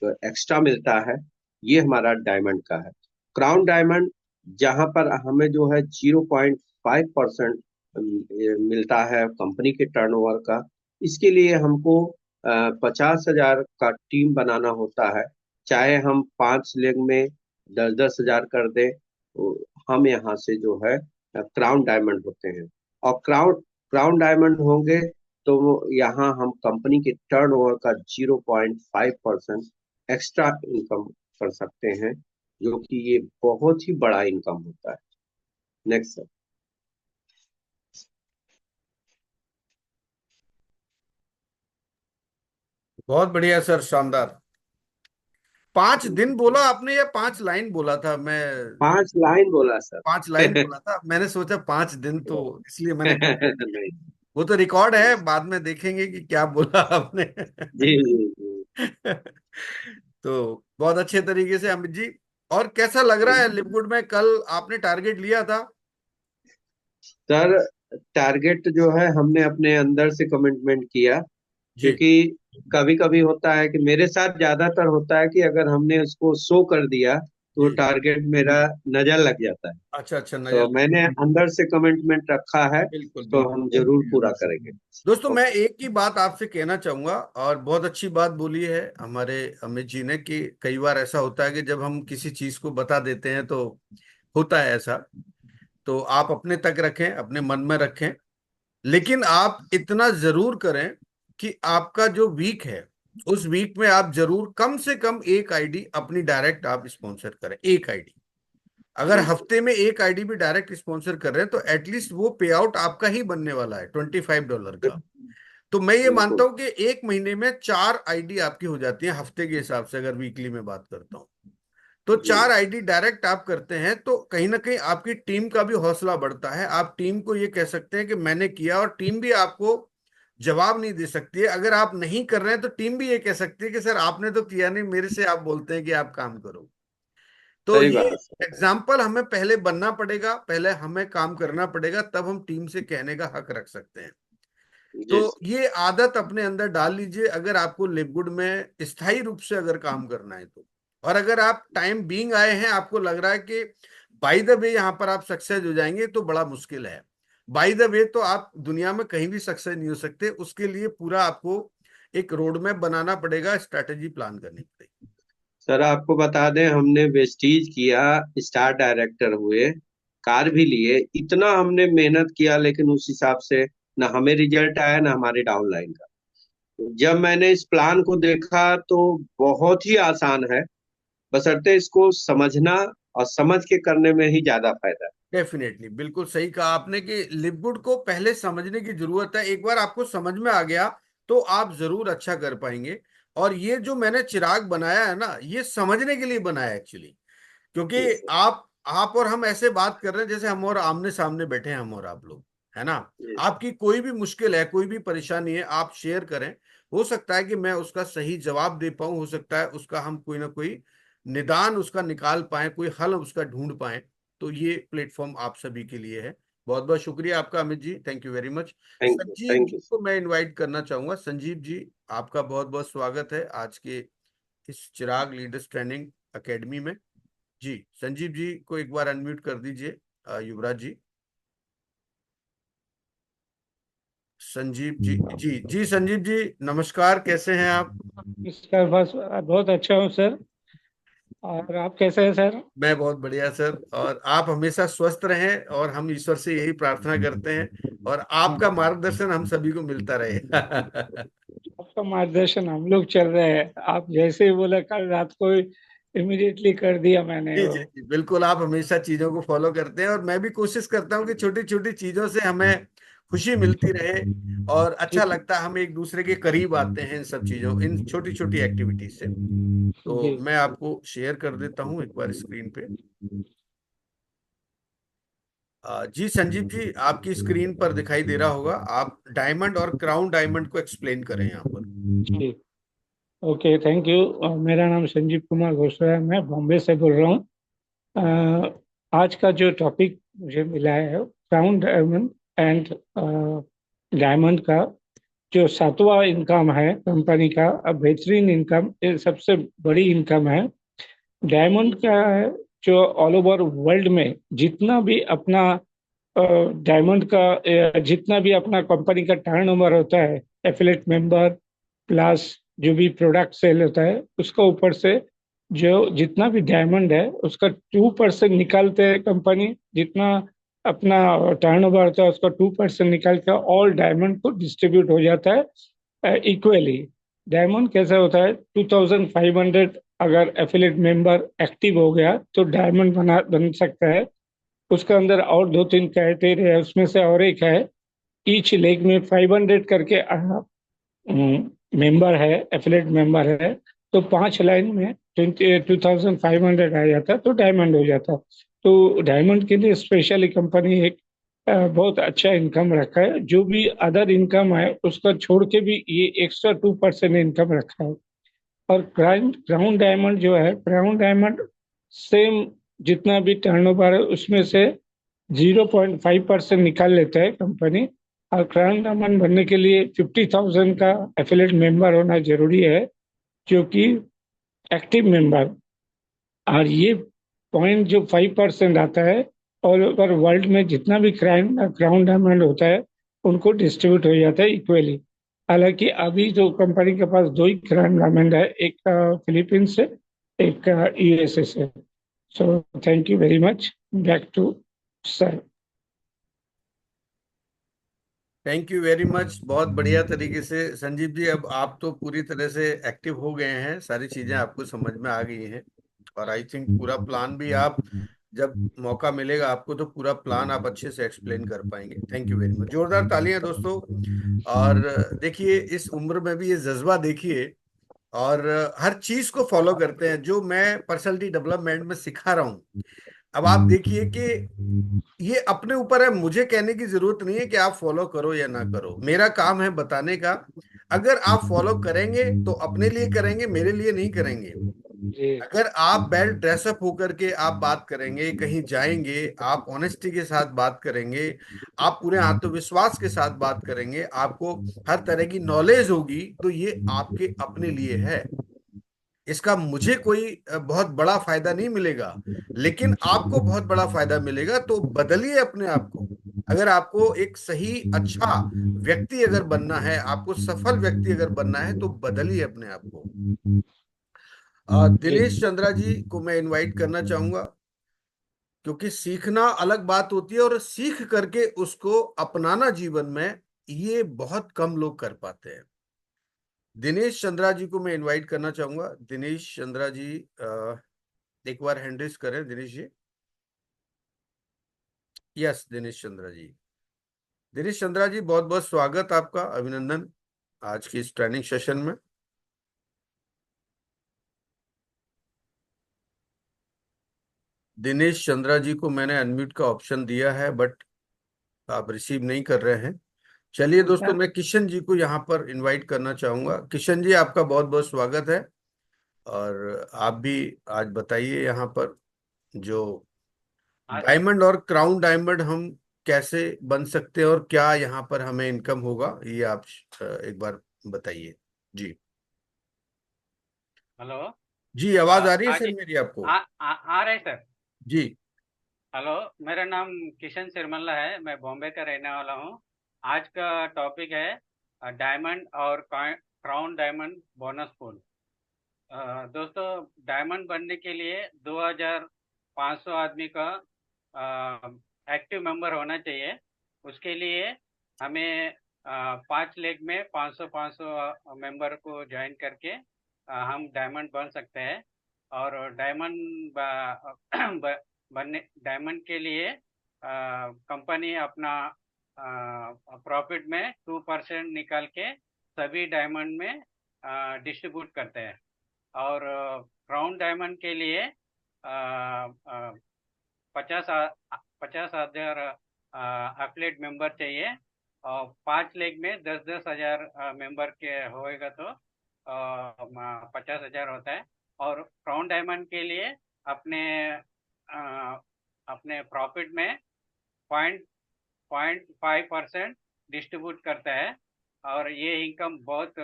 एक्स्ट्रा मिलता है। ये हमारा डायमंड का है। क्राउन डायमंड, जहां पर हमें जो है 0.5% मिलता है कंपनी के टर्नओवर का। इसके लिए हमको 50,000 का टीम बनाना होता है। चाहे हम 5 लेग में 10-10 हजार कर दे, तो हम यहाँ से जो है क्राउन डायमंड होते हैं। और क्राउन क्राउन डायमंड होंगे, तो यहाँ हम कंपनी के टर्नओवर का 0.5% एक्स्ट्रा इनकम कर सकते हैं, जो कि ये बहुत ही बड़ा इनकम होता है। Next sir. बहुत बढ़िया सर, शानदार। 5 दिन बोला आपने या 5 लाइन बोला था? मैं 5 लाइन बोला सर। 5 लाइन बोला था, मैंने सोचा 5 दिन, तो इसलिए मैंने कहा नहीं। वो तो रिकॉर्ड है, बाद में देखेंगे कि क्या बोला आपने। जी जी जी तो बहुत अच्छे तरीके से अमित जी। और कैसा लग रहा है लिपगुड में? कल आपने टारगेट लिया था। सर, टारगेट जो है हमने अपने अंदर से कमिटमेंट किया। जी क्योंकि कभी कभी होता है कि मेरे साथ ज्यादातर होता है कि अगर हमने उसको शो कर दिया, तो जी। टारगेट मेरा नजर लग जाता है। अच्छा अच्छा, तो नजर। मैंने अंदर से कमिटमेंट रखा है, बिल्कुल तो बिल्कुल। हम जरूर पूरा करेंगे। दोस्तों, मैं ओके। एक ही बात आपसे कहना चाहूंगा, और बहुत अच्छी बात बोली है हमारे अमित जी ने, कि कई बार ऐसा होता है कि जब हम किसी चीज को बता देते हैं तो होता है ऐसा। तो आप अपने तक रखें, अपने मन में रखें, लेकिन आप इतना जरूर करें कि आपका जो वीक है, उस वीक में आप जरूर कम से कम एक आईडी अपनी डायरेक्ट आप स्पॉन्सर करें। एक आईडी, अगर बिल्कुल। हफ्ते में एक आईडी भी डायरेक्ट स्पॉन्सर कर रहे हैं, तो एटलीस्ट वो पे आउट आपका ही बनने वाला है $25 का। तो मैं ये मानता बिल्कुल हूं कि एक महीने में 4 आईडी आपकी हो जाती है हफ्ते के हिसाब से, अगर वीकली में बात करता हूं। तो जी। 4 आईडी डायरेक्ट आप करते हैं, तो कहीं ना कहीं आपकी टीम का भी हौसला बढ़ता है। आप टीम को ये कह सकते हैं कि मैंने किया, और टीम भी आपको जवाब नहीं दे सकती है। अगर आप नहीं कर रहे हैं, तो टीम भी ये कह सकती है कि सर आपने तो किया नहीं, मेरे से आप बोलते हैं कि आप काम करो। तो सही ये बात सर। एग्जाम्पल हमें पहले बनना पड़ेगा, पहले हमें काम करना पड़ेगा, तब हम टीम से कहने का हक रख सकते हैं। तो जी सर। ये आदत अपने अंदर डाल लीजिए, अगर आपको लिवगुड में स्थायी रूप से अगर काम करना है तो। और अगर आप टाइम बीइंग आए हैं, आपको लग रहा है कि बाय द वे यहाँ पर आप सक्सेस हो जाएंगे, तो बड़ा मुश्किल है। बाय द वे तो आप दुनिया में कहीं भी सक्सेस नहीं हो सकते। उसके लिए पूरा आपको एक रोड मैप बनाना पड़ेगा, स्ट्रैटेजी प्लान करनी पड़ेगी। सर, आपको बता दें, हमने वेस्टीज किया, स्टार डायरेक्टर हुए, कार भी लिए, इतना हमने मेहनत किया, लेकिन उस हिसाब से ना हमें रिजल्ट आया, ना हमारे डाउनलाइन का। जब मैंने इस प्लान को देखा, तो बहुत ही आसान है, बशर्ते इसको समझना, और समझ के करने में ही ज्यादा फायदा है। डेफिनेटली, बिल्कुल सही कहा आपने कि लिवगुड को पहले समझने की जरूरत है। एक बार आपको समझ में आ गया, तो आप जरूर अच्छा कर पाएंगे। और ये जो मैंने चिराग बनाया है ना, ये समझने के लिए बनाया एक्चुअली। क्योंकि जी सर। आप और हम ऐसे बात कर रहे हैं जैसे हम और आमने सामने बैठे हैं, हम और आप लोग, है ना। जी सर। आपकी कोई भी मुश्किल है, कोई भी परेशानी है, आप शेयर करें। हो सकता है कि मैं उसका सही जवाब दे पाऊं, हो सकता है उसका हम कोई ना कोई निदान उसका निकाल पाए, कोई हल उसका ढूंढ पाए। तो ये प्लेटफॉर्म आप सभी के लिए है। बहुत बहुत शुक्रिया आपका Amit ji, thank you very much. Thank you, Sanjeev thank ji you. को मैं इनवाइट करना चाहूंगा। संजीव जी, आपका बहुत बहुत स्वागत है आज के इस चिराग लीडर्स ट्रेनिंग एकेडमी में। जी, संजीव जी को एक बार अनम्यूट कर दीजिए, युवराज जी। संजीव जी, जी जी, संजीव जी नमस्कार, कैसे हैं आप? नमस्कार, बस बहुत अच्छा हूँ सर। और आप कैसे हैं सर? मैं बहुत बढ़िया सर, और आप हमेशा स्वस्थ रहें और हम ईश्वर से यही प्रार्थना करते हैं, और आपका मार्गदर्शन हम सभी को मिलता रहे। आपका मार्गदर्शन हम लोग चल रहे हैं। आप जैसे ही बोले कल रात को इमीडिएटली कर दिया मैंने जी वो। जी जी, बिल्कुल, आप हमेशा चीजों को फॉलो करते हैं, और मैं भी कोशिश करता हूँ कि छोटी छोटी चीजों से हमें खुशी मिलती रहे और जी अच्छा लगता है, हम एक दूसरे के करीब आते हैं इन सब चीजों, इन छोटी छोटी एक्टिविटीज से। तो जी मैं आपको शेयर कर देता हूँ एक बार स्क्रीन पे। जी संजीव जी, आपकी स्क्रीन पर दिखाई दे रहा होगा, आप डायमंड और क्राउन डायमंड को एक्सप्लेन करें यहाँ पर। जी। Okay, thank you. मेरा नाम संजीव कुमार घोषा है, मैं बॉम्बे से बोल रहा हूँ। आज का जो टॉपिक मुझे मिला है, क्राउन डायमंड एंड डायमंड का जो सातवां इनकम है कंपनी का, बेहतरीन इनकम, ये सबसे बड़ी इनकम है। डायमंड क्या है, जो ऑल ओवर वर्ल्ड में जितना भी अपना डायमंड का जितना भी अपना कंपनी का टर्नओवर होता है, एफिलेट मेंबर प्लस जो भी प्रोडक्ट सेल होता है, उसका ऊपर से जो जितना भी डायमंड है उसका 2% निकालते हैं कंपनी। जितना अपना टर्नओवर होता है उसका 2% निकाल कर ऑल डायमंड को डिस्ट्रीब्यूट हो जाता है इक्वली। डायमंड कैसा होता है, 2500 अगर एफिलेट मेंबर एक्टिव हो गया तो डायमंड बन सकता है। उसके अंदर और दो तीन क्राइटेरिया है, उसमें से और एक है, ईच लेग में 500 करके मेंबर है, एफिलेट मेंबर है, तो 5 लाइन में 2500 आ जाता तो डायमंड हो जाता। तो डायमंड के लिए स्पेशली कंपनी एक बहुत अच्छा इनकम रखा है। जो भी अदर इनकम है उसका छोड़ के भी ये एक्स्ट्रा 2% इनकम रखा है। और क्राउन डायमंड जो है, क्राउन डायमंड सेम जितना भी टर्नओवर है उसमें से 0.5% निकाल लेता है कंपनी। और क्राउन डायमंड बनने के लिए 50,000 का एफिलेट मेंबर होना जरूरी है, जो कि एक्टिव मेंबर। और ये पॉइंट जो 5% आता है ऑल ओवर वर्ल्ड में जितना भी क्राउन डायमंड होता है उनको डिस्ट्रीब्यूट हो जाता है इक्वली। हालांकि अभी जो कंपनी के पास दो ही क्राउन डायमंड है, एक फिलीपींस से, एक यूएसए से। So thank you very much. Back to sir. Thank you very much, बहुत बढ़िया तरीके से संजीव जी, अब आप तो पूरी तरह से एक्टिव हो गए हैं, सारी चीजें आपको समझ में आ गई हैं, और आई थिंक पूरा प्लान भी आप, जब मौका मिलेगा आपको तो पूरा प्लान आप अच्छे से एक्सप्लेन कर पाएंगे। थैंक यू वेरी मच, जोरदार तालियां दोस्तों। और देखिए, इस उम्र में भी ये जज्बा देखिए, और हर चीज को फॉलो करते हैं जो मैं पर्सनालिटी डेवलपमेंट में सिखा रहा हूँ। अब आप देखिए कि ये अपने ऊपर है, मुझे कहने की जरूरत नहीं है कि आप फॉलो करो या ना करो, मेरा काम है बताने का। अगर आप फॉलो करेंगे तो अपने लिए करेंगे, मेरे लिए नहीं करेंगे। जी अगर आप वेल ड्रेसअप होकर के आप बात करेंगे, कहीं जाएंगे, आप ऑनेस्टी के साथ बात करेंगे, आप पूरे आत्मविश्वास के साथ बात करेंगे, आपको हर तरह की नॉलेज होगी, तो ये आपके अपने लिए है। इसका मुझे कोई बहुत बड़ा फायदा नहीं मिलेगा, लेकिन आपको बहुत बड़ा फायदा मिलेगा। तो बदलिए अपने आप को। अगर आपको एक सही अच्छा व्यक्ति अगर बनना है, आपको सफल व्यक्ति अगर बनना है, तो बदलिए अपने आप को। जी दिनेश चंद्रा जी को मैं इनवाइट करना चाहूंगा, क्योंकि सीखना अलग बात होती है और सीख करके उसको अपनाना जीवन में, ये बहुत कम लोग कर पाते हैं। दिनेश चंद्रा जी को मैं इनवाइट करना चाहूंगा। दिनेश चंद्रा जी, एक बार हैंड रेज करें दिनेश जी। यस, दिनेश चंद्रा जी। दिनेश चंद्रा जी, बहुत बहुत स्वागत आपका, अभिनंदन आज की इस ट्रेनिंग सेशन में। दिनेश चंद्रा जी को मैंने अनम्यूट का ऑप्शन दिया है, बट आप रिसीव नहीं कर रहे हैं। चलिए दोस्तों, मैं किशन जी को यहाँ पर इनवाइट करना चाहूंगा। किशन जी, आपका बहुत बहुत स्वागत है, और आप भी आज बताइए यहाँ पर जो डायमंड और क्राउन डायमंड हम कैसे बन सकते हैं और क्या यहाँ पर हमें इनकम होगा, ये आप एक बार बताइए। जी हेलो। जी, आवाज आ रही है हाँ सर जी। मेरी आपको? आ रहे सर। जी हेलो, मेरा नाम किशन सिरमल्ला है, मैं बॉम्बे का रहने वाला हूँ। आज का टॉपिक है डायमंड और क्राउन डायमंड बोनस पूल। दोस्तों, डायमंड बनने के लिए 2500 आदमी का एक्टिव मेंबर होना चाहिए। उसके लिए हमें 5 लेग में 500 मेंबर को ज्वाइन करके हम डायमंड बन सकते हैं। और डायमंड बनने डायमंड के लिए कंपनी अपना प्रॉफिट में 2% निकाल के सभी डायमंड में डिस्ट्रीब्यूट करते हैं। और क्राउन डायमंड के लिए 50,000 एफिलिएट मेंबर चाहिए। और 5 लेग में 10,000 मेंबर के होएगा तो 50,000 होता है। और क्राउन डायमंड के लिए अपने अपने प्रॉफिट में 0.5% डिस्ट्रीब्यूट करता है। और ये इनकम बहुत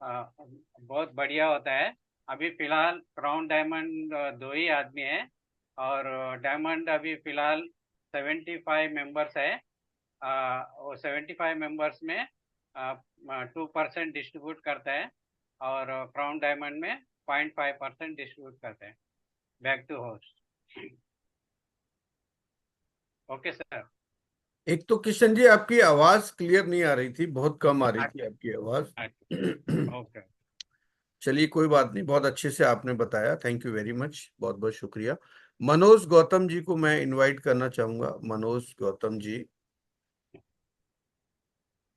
बहुत बढ़िया होता है। अभी फिलहाल क्राउन डायमंड 2 ही आदमी है। और डायमंड अभी फिलहाल 75 मेंबर्स है। वो 75 मेंबर्स में 2% डिस्ट्रीब्यूट करता है। और क्राउन डायमंड में 0.5% डिस्ट्रीब्यूट करते हैं। Back to host. Okay sir. एक तो किशन जी आपकी आवाज क्लियर नहीं आ रही थी, बहुत कम आ रही थी अच्छा आपकी आवाज। अच्छा। ओके। चलिए कोई बात नहीं, बहुत अच्छे से आपने बताया, थैंक यू वेरी मच, बहुत बहुत शुक्रिया। मनोज गौतम जी को मैं इनवाइट करना चाहूंगा। मनोज गौतम जी,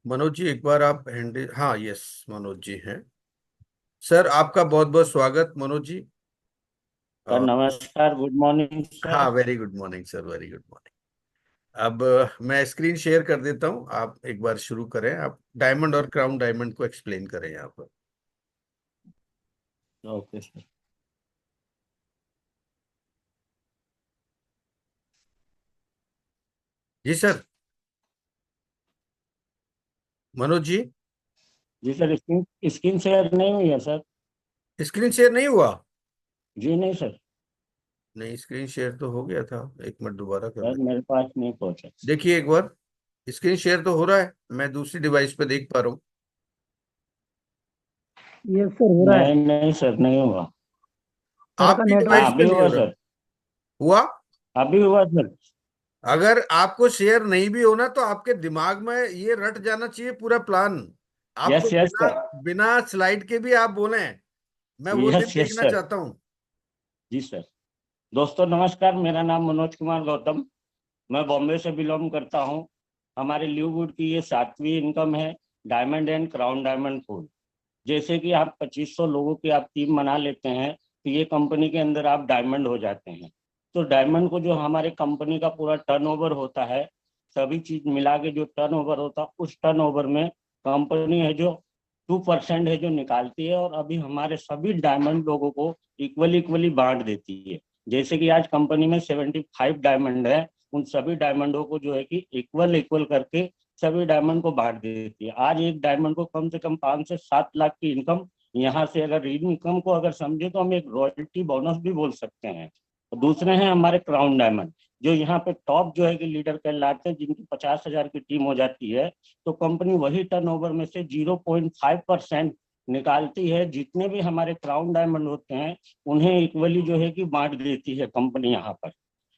मनोज जी एक बार आप हैंडल, हाँ यस मनोज जी हैं। सर आपका बहुत बहुत स्वागत मनोज जी। सर और नमस्कार, गुड मॉर्निंग हाँ, sir. Very good morning sir, very good morning. अब मैं स्क्रीन शेयर कर देता हूँ, आप एक बार शुरू करें, आप डायमंड और क्राउन डायमंड को एक्सप्लेन करें यहाँ पर। Okay sir. जी सर, मनोज जी। जी सर, स्क्रीन स्क्रीन शेयर नहीं हुई है सर। स्क्रीन शेयर नहीं हुआ? जी नहीं सर। नहीं, स्क्रीन शेयर तो हो गया था, एक मिनट दोबारा कर सर ले। मेरे पास नहीं पहुंचा। देखिए एक बार, स्क्रीन शेयर तो हो रहा है, मैं दूसरी डिवाइस पे देख पा रहा हूँ। ये सर हो रहा है। नहीं नहीं सर, नहीं हुआ। सर का आपकी नेटवर्क। डिवाइस हाँ पे अभी नहीं हो हुआ रहा? सर। हुआ? अभी हुआ सर। अगर आपको शेयर नहीं भी होना तो आपके दिमाग में ये रट जाना चाहिए पूरा प्लान। आपको यस यस बिना सर। बिना स्लाइड के भी आप बोले, मैं वो दिन यस यस देखना सर। चाहता हूँ। जी सर। दोस्तों नमस्कार, मेरा नाम मनोज कुमार गौतम, मैं बॉम्बे से बिलोंग करता हूँ। हमारे लीववुड की ये 7वीं इनकम है, diamond and crown diamond pool. जैसे कि आप 2500 लोगों की आप टीम बना लेते हैं तो ये कंपनी के अंदर आप डायमंड हो जाते हैं। तो डायमंड को जो हमारे कंपनी का पूरा टर्नओवर होता है, सभी चीज मिला के जो टर्नओवर होता है, उस टर्नओवर में कंपनी है जो 2% है जो निकालती है, और अभी हमारे सभी डायमंड लोगों को इक्वली इक्वली बांट देती है। जैसे कि आज कंपनी में 75 डायमंड है, उन सभी डायमंडों को जो है कि इक्वल इक्वल करके सभी डायमंड को बांट देती है। आज एक डायमंड को कम से कम 5 से 7 लाख की इनकम यहाँ से, अगर इनकम को अगर समझे तो हम एक रॉयल्टी बोनस भी बोल सकते हैं। और दूसरे हैं हमारे क्राउन डायमंड, जो यहाँ पे टॉप जो है कि लीडर कहलाते हैं, जिनकी 50,000 की टीम हो जाती है, तो कंपनी वही टर्नओवर में से 0.5% निकालती है। जितने भी हमारे क्राउन डायमंड होते हैं उन्हें इक्वली जो है कि बांट देती है कंपनी यहाँ पर।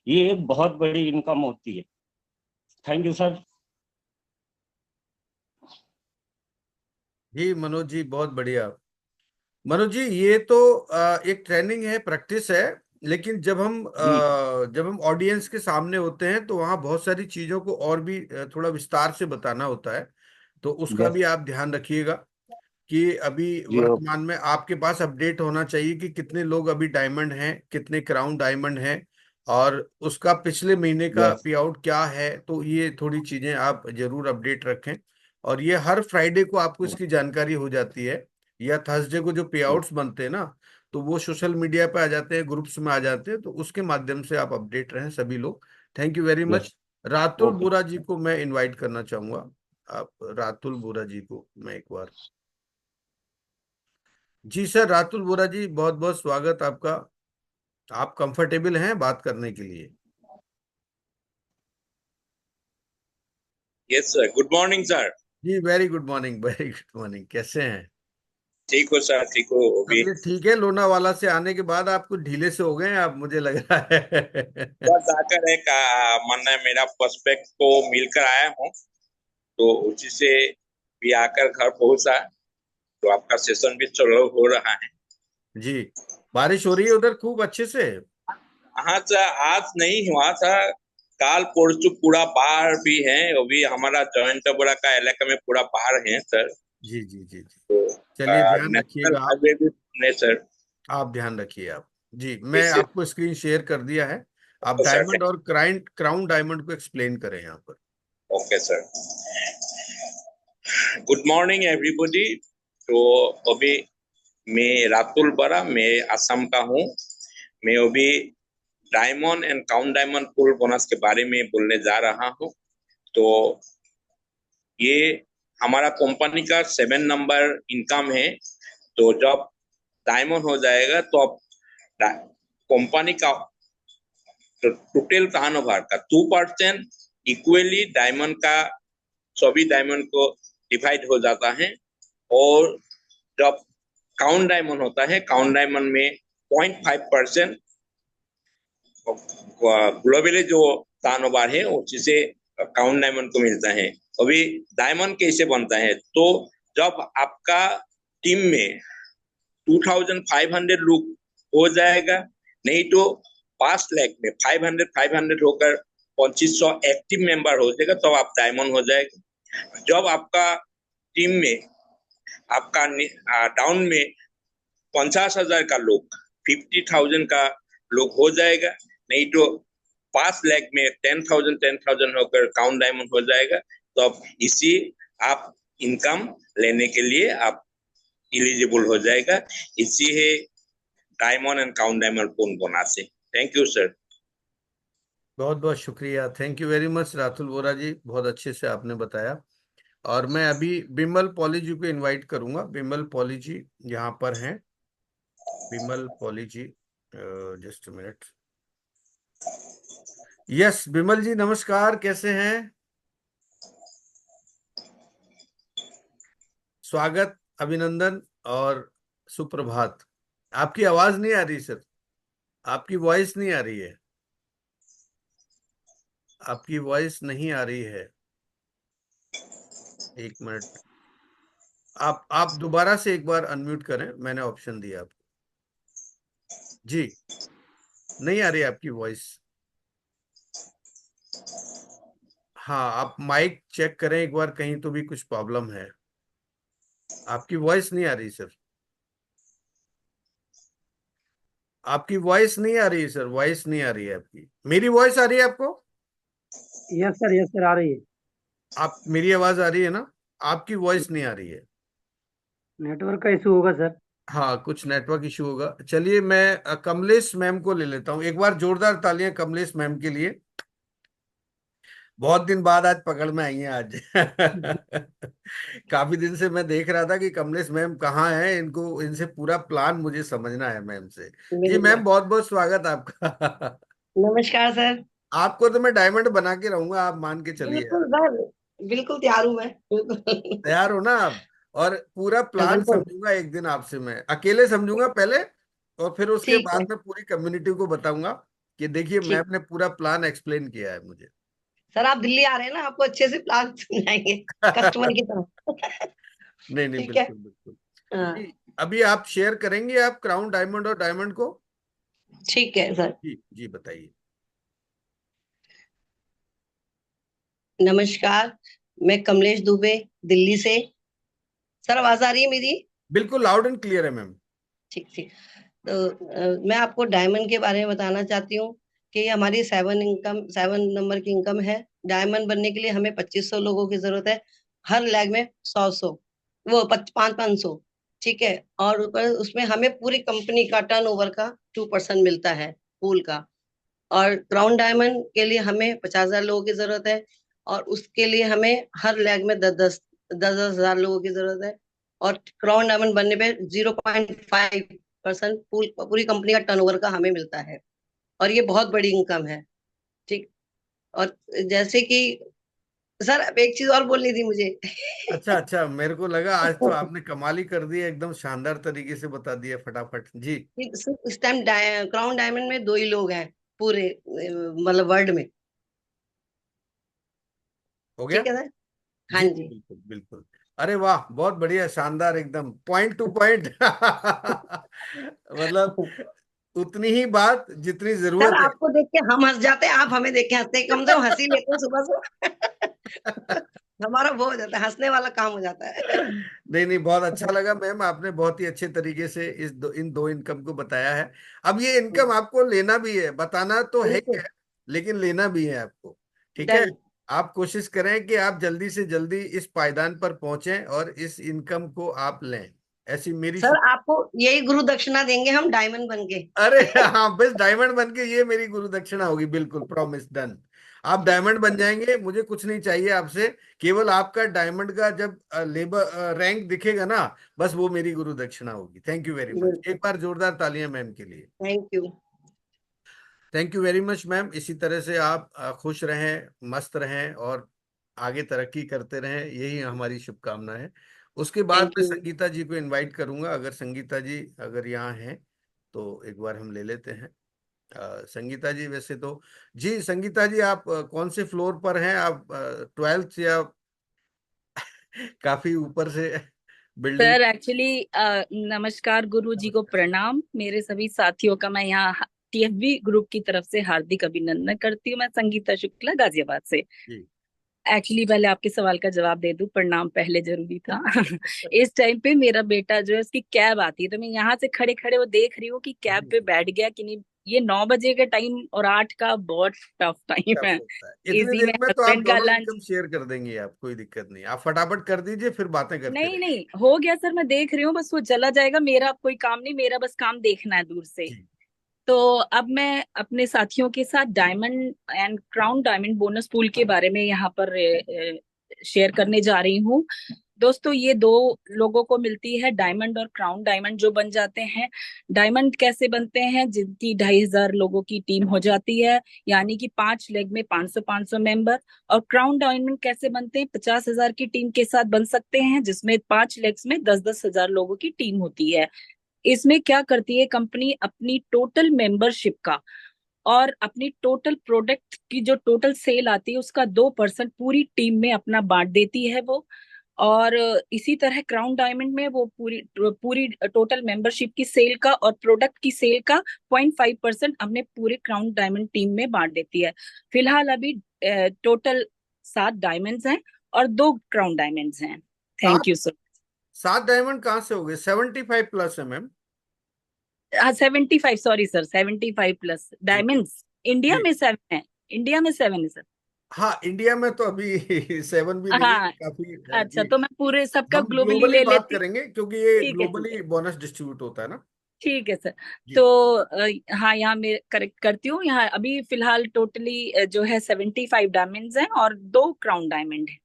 ये एक बहुत बड़ी इनकम होती है। Thank you sir. जी मनोज जी, बहुत बढ़िया। मनोज जी ये तो एक ट्रेनिंग है, प्रैक्टिस है, लेकिन जी जब हम ऑडियंस के सामने होते हैं तो वहाँ बहुत सारी चीजों को और भी थोड़ा विस्तार से बताना होता है, तो उसका यस। भी आप ध्यान रखिएगा कि अभी जी ओके। वर्तमान में आपके पास अपडेट होना चाहिए कि कितने लोग अभी डायमंड हैं, कितने क्राउन डायमंड हैं, और उसका पिछले महीने का यस पे आउट क्या है। तो ये थोड़ी चीजें आप जरूर अपडेट रखें, और ये हर फ्राइडे को आपको इसकी जानकारी हो जाती है, या थर्सडे को जो पे आउट्स बनते हैं ना, तो वो सोशल मीडिया पे आ जाते हैं, ग्रुप्स में आ जाते हैं, तो उसके माध्यम से आप अपडेट रहें सभी लोग। Thank you very yes. Much. Ratul okay. Bora ji को मैं इनवाइट करना चाहूंगा। आप रातुल बोरा जी को मैं एक बार। जी सर, रातुल बोरा जी, बहुत बहुत स्वागत आपका। आप कंफर्टेबल हैं बात करने के लिए? Yes sir, good morning sir. जी very good morning, very good morning. कैसे हैं? ठीक हो सर, ठीक हो अभी? तबीयत ठीक है? लोनावाला से आने के बाद आप कुछ ढीले से हो गए हैं आप, मुझे लग रहा है। बस आकर एक मन है मेरा पर्सपेक्ट को मिलकर आया हूँ, तो उसी से भी आकर घर पहुंचा, तो आपका सेशन भी चलो हो रहा है। जी, बारिश हो रही है उधर खूब अच्छे से? हाँ सर, आज नहीं हुआ था, काल परसों पूरा बाढ़ भी है। अभी हमारा जॉइंट बोरा का इलाका में पूरा बाढ़ है सर। जी जी जी जी। तो चलिए ध्यान नेशनल रखिएगा आप। हाईवे भी नहीं सर। आप ध्यान रखिए आप। जी, मैं इससे आपको स्क्रीन शेयर कर दिया है। आप ओके सर, डायमंड और क्राउन डायमंड को एक्सप्लेन करें यहाँ पर। Okay sir. Good morning everybody. तो अभी मैं रातुल बरा, मैं असम का हूँ। मैं अभी diamond and count diamond pool bonus के बारे में बोलने जा रहा हूँ। तो ये हमारा कंपनी का 7 नंबर इनकम है। तो जब डायमंड हो जाएगा तो अब कंपनी का टोटल टर्नओवर का 2% इक्वली डायमंड का सभी डायमंड को डिवाइड हो जाता है। और जब काउंट डायमंड होता है, काउंट डायमंड में 0.5% ग्लोबली जो टर्नओवर है उसी से काउंट डायमंड को मिलता है। अभी डायमंड कैसे बनता है? तो जब आपका टीम में 2500 लोग हो जाएगा, नहीं तो 5 लाख में 500 होकर 2500 एक्टिव मेंबर हो जाएगा, तो आप डायमंड हो जाएगा। जब आपका टीम में आपका डाउन में 50,000 का लोग, 50,000 का लोग हो जाएगा, नहीं तो 5 लाख में 10,000 होकर काउंट डायमंड हो जाएगा। तो अब इसी आप इनकम लेने के लिए आप एलिजिबल हो जाएगा। इसी है डायमंड एंड काउंट डायमंड पूर्ण बोनस से। Thank you sir. बहुत बहुत शुक्रिया, thank you very much Ratul Bora ji, बहुत अच्छे से आपने बताया। और मैं अभी बिमल पॉली जी को इनवाइट करूंगा। बिमल पॉली जी यहाँ पर हैं। बिमल पॉली जी, जस्ट मिनट। यस बिमल जी, नमस्कार, कैसे हैं? स्वागत, अभिनंदन और सुप्रभात। आपकी आवाज नहीं आ रही सर, आपकी वॉइस नहीं आ रही है, आपकी वॉइस नहीं आ रही है। एक मिनट, आप दोबारा से एक बार अनम्यूट करें, मैंने ऑप्शन दिया आपको। जी, नहीं आ रही आपकी वॉइस। हाँ, आप माइक चेक करें एक बार, कहीं तो भी कुछ प्रॉब्लम है। आपकी वॉइस नहीं आ रही सर, आपकी वॉइस नहीं आ रही है सर, वॉइस नहीं आ रही है आपकी। मेरी वॉइस आ रही है आपको? यस सर आ रही है। आप, मेरी आवाज आ रही है ना? आपकी वॉइस नहीं आ रही है। नेटवर्क का इशू होगा सर। हाँ, कुछ नेटवर्क इशू होगा। चलिए मैं कमलेश मैम को ले लेता हूँ। एक बार जोरदार तालियां कमलेश मैम के लिए। बहुत दिन बाद आज पकड़ में आई हैं आज। काफी दिन से मैं देख रहा था कि कमलेश मैम कहाँ हैं, इनको, इनसे पूरा प्लान मुझे समझना है मैम से। जी मैम, बहुत बहुत स्वागत आपका। नमस्कार सर। आपको तो मैं डायमंड बना के रहूंगा, आप मान के चलिए। बिल्कुल सर, बिल्कुल तैयार हूँ मैं, बिल्कुल। तैयार हो ना आप? और पूरा प्लान बिल्कुल समझूंगा एक दिन आपसे, मैं अकेले समझूंगा पहले, और फिर उसके ठीक है। बाद में पूरी कम्युनिटी को बताऊंगा कि देखिए ठीक मैम ने पूरा प्लान एक्सप्लेन किया है मुझे। सर, आप दिल्ली आ रहे हैं ना, आपको अच्छे से प्लान समझाएंगे कस्टमर की तरह। नहीं नहीं, ठीक है। बिल्कुल बिल्कुल। हाँ, जी, अभी आप शेयर करेंगे आप क्राउन डायमंड और डायमंड को? ठीक है सर। जी जी, बताइए। नमस्कार, मैं कमलेश दुबे, दिल्ली से। सर, आवाज आ रही है मेरी? बिल्कुल लाउड एंड क्लियर है मैम। ठीक ठीक। तो मैं आपको डायमंड के बारे में बताना चाहती हूँ कि ये हमारी 7 नंबर की इनकम है। डायमंड बनने के लिए हमें 2500 लोगों की जरूरत है। हर लैग में 100 वो 500। ठीक है। और ऊपर उसमें हमें पूरी कंपनी का टर्नओवर का 2% मिलता है पूल का। और क्राउन डायमंड के लिए हमें 50,000 लोगों की जरूरत है, और उसके लिए हमें हर लेग में 10,000 लोगों की जरूरत है। और क्राउन डायमंड बनने पे 0.5% पूरी कंपनी का टर्नओवर का हमें मिलता है, और ये बहुत बड़ी इनकम है। ठीक। और जैसे कि सर, अब एक चीज और बोलनी थी मुझे। अच्छा अच्छा, मेरे को लगा आज तो आपने कमाल ही कर दिया, एकदम शानदार तरीके से बता दिया फटाफट जी। इस टाइम क्राउन डायमंड में 2 ही लोग हैं पूरे मतलब वर्ल्ड में। हो गया। ठीक है सर। हाँ जी जी। बिल्कुल बिल्कुल। अरे वाह, बहुत बढ़िया, शानदार, एकदम पॉइंट टू पॉइंट। मतलब उतनी ही बात जितनी सर, जरूरत है। आपको देख के हम हंस जाते हैं, आप हमें देख के हंसते हैं, कम से कम हंसी लेते हैं सुबह सुबह। हमारा वो हो जाता है, हंसने वाला काम हो जाता है। नहीं नहीं, बहुत अच्छा लगा मैम, आपने बहुत ही अच्छे तरीके से इन दो इनकम को बताया है। अब ये इनकम आपको लेना भी है, बताना तो है ही बिल्कुल। है, लेकिन लेना भी है आपको। ठीक है। डन। आप कोशिश करें कि आप जल्दी से जल्दी इस पायदान पर पहुंचें और इस इनकम को आप लें, ऐसी मेरी सर, आपको यही गुरु दक्षिणा देंगे हम डायमंड बन के। अरे हाँ, बस डायमंड बन के ये मेरी गुरु दक्षिणा होगी, बिल्कुल प्रॉमिस, डन। आप डायमंड बन जाएंगे, मुझे कुछ नहीं चाहिए आपसे, केवल आपका डायमंड का जब लेबर रैंक दिखेगा ना, बस वो मेरी गुरु दक्षिणा होगी। थैंक यू वेरी मच, बिल्कुल। एक बार जोरदार तालियां मैम के लिए। Thank you. Thank you very much ma'am, इसी तरह से आप खुश रहें, मस्त रहें और आगे तरक्की करते रहें, यही हमारी शुभकामना है। उसके बाद थैंक मैं यू। संगीता जी को इनवाइट करूंगा, अगर संगीता जी अगर यहाँ हैं तो एक बार हम ले लेते हैं। संगीता जी, वैसे तो जी संगीता जी, आप कौन से फ्लोर पर हैं आप? 12th या काफी ऊपर से बिल्डिंग? सर एक्चुअली नमस्कार, गुरु जी को प्रणाम। मेरे सभी साथियों का मैं यहाँ टीएफबी ग्रुप की तरफ से हार्दिक अभिनंदन करती हूँ। मैं संगीता शुक्ला, गाजियाबाद से। जी। एक्चुअली पहले आपके सवाल का जवाब दे दूं, प्रणाम पहले जरूरी था। इस टाइम पे मेरा बेटा जो है उसकी कैब आती है, तो मैं यहाँ से खड़े खड़े वो देख रही हूँ कि कैब पे बैठ गया कि नहीं। ये 9 बजे का टाइम और 8 का बहुत टफ टाइम टफ है। होता है, इतनी इसी देर में में तो आप हस्बैंड का दोनों लंच। इनकम शेयर कर देंगे, आप कोई दिक्कत नहीं, आप फटाफट कर दीजिए, फिर बातें करते नहीं रहिए। नहीं, हो गया सर, मैं देख रही हूँ, बस वो चला जाएगा। मेरा अब कोई काम नहीं, मेरा बस काम देखना है दूर से। जी। तो अब मैं अपने साथियों के साथ diamond and crown diamond bonus pool के बारे में यहाँ पर शेयर करने जा रही हूँ। दोस्तों, ये दो लोगों को मिलती है डायमंड और क्राउन डायमंड, जो बन जाते हैं। डायमंड कैसे बनते हैं? जिनकी 2,500 लोगों की टीम हो जाती है, यानी कि 5 लेग में 500-500 मेंबर। और क्राउन डायमंड कैसे बनते हैं? 50,000 की टीम के साथ बन सकते हैं, जिसमें 5 लेग्स में 10-10 हजार लोगों की टीम होती है। इसमें क्या करती है कंपनी? अपनी टोटल मेंबरशिप का और अपनी टोटल प्रोडक्ट की जो टोटल सेल आती है उसका 2% पूरी टीम में अपना बांट देती है वो। और इसी तरह क्राउन डायमंड में वो पूरी पूरी टोटल मेंबरशिप की सेल का और प्रोडक्ट की सेल का 0.5% अपने पूरे क्राउन डायमंड टीम में बांट देती है। फिलहाल अभी टोटल 7 डायमंड्स हैं और 2 क्राउन डायमंड्स हैं। सात थैंक यू सर। 7 डायमंड कहाँ से हो गए? 75 प्लस है मैम। हाँ, 75, सॉरी सर, 75 प्लस जी डायमंड्स। इंडिया जी। में 7 है। इंडिया में 7 है सर। हाँ, इंडिया में तो अभी 7 भी नहीं है, हाँ। काफी अच्छा, जी। तो मैं पूरे सबका हम ग्लोबली ग्लोबली ले बात लेती हूँ। करेंगे, क्योंकि ये ठीक है, ठीक है। ग्लोबली बोनस डिस्ट्रीब्यूट होता है ना। ठीक है सर। जी। तो हाँ, यहाँ मैं करेक्ट करती हूँ। यहाँ अभी फिलहाल टोटली जो है 75 डायमंड्स हैं और 2 क्राउन डायमंड है,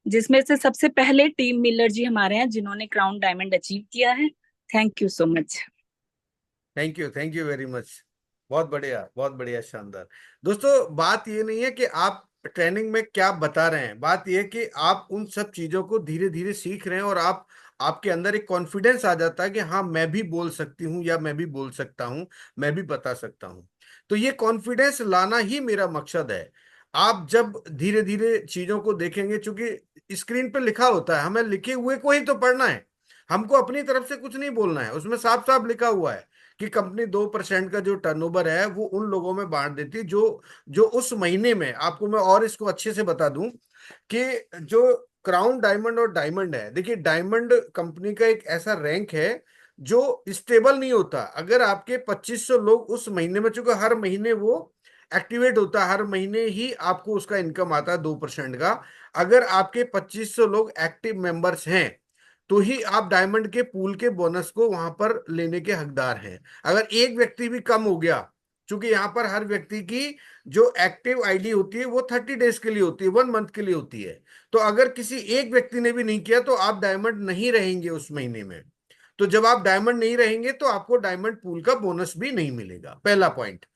जिसमें से सबसे पहले टीम मिलर जी हमारे हैं, जिन्होंने क्राउन डायमंड अचीव किया है। Thank you so much. Thank you very much. बहुत बढ़िया, शानदार। दोस्तों, बात ये नहीं है कि आप ट्रेनिंग में क्या बता रहे हैं, बात ये है कि आप उन सब चीजों को धीरे धीरे सीख रहे हैं, और आपके अंदर एक कॉन्फिडेंस आ जाता है कि हाँ, मैं भी बोल सकती हूँ, या मैं भी बोल सकता हूँ, मैं भी बता सकता हूँ। तो ये कॉन्फिडेंस लाना ही मेरा मकसद है। आप जब धीरे धीरे चीजों को देखेंगे, चूंकि स्क्रीन पे लिखा होता है, हमें लिखे हुए को ही तो पढ़ना है, हमको अपनी तरफ से कुछ नहीं बोलना है। उसमें साफ साफ लिखा हुआ है कि कंपनी 2% का जो टर्नओवर है वो उन लोगों में बांट देती है जो जो उस महीने में, आपको मैं और इसको अच्छे से बता दूं कि जो क्राउन डायमंड और डायमंड है, देखिए डायमंड कंपनी का एक ऐसा रैंक है जो स्टेबल नहीं होता। अगर आपके 2500 लोग उस महीने में, चूंकि हर महीने वो एक्टिवेट होता है, हर महीने ही आपको उसका इनकम आता है 2% का। अगर आपके 2500 लोग एक्टिव मेंबर्स हैं तो ही आप डायमंड के पूल के बोनस को वहां पर लेने के हकदार हैं। अगर एक व्यक्ति भी कम हो गया क्योंकि यहाँ पर हर व्यक्ति की जो एक्टिव आईडी होती है वो 30 डेज के लिए होती है, 1 मंथ के लिए होती है। तो अगर किसी एक व्यक्ति ने भी नहीं किया तो आप डायमंड नहीं रहेंगे उस महीने में। तो जब आप डायमंड नहीं रहेंगे तो आपको डायमंड पूल का बोनस भी नहीं मिलेगा, पहला पॉइंट।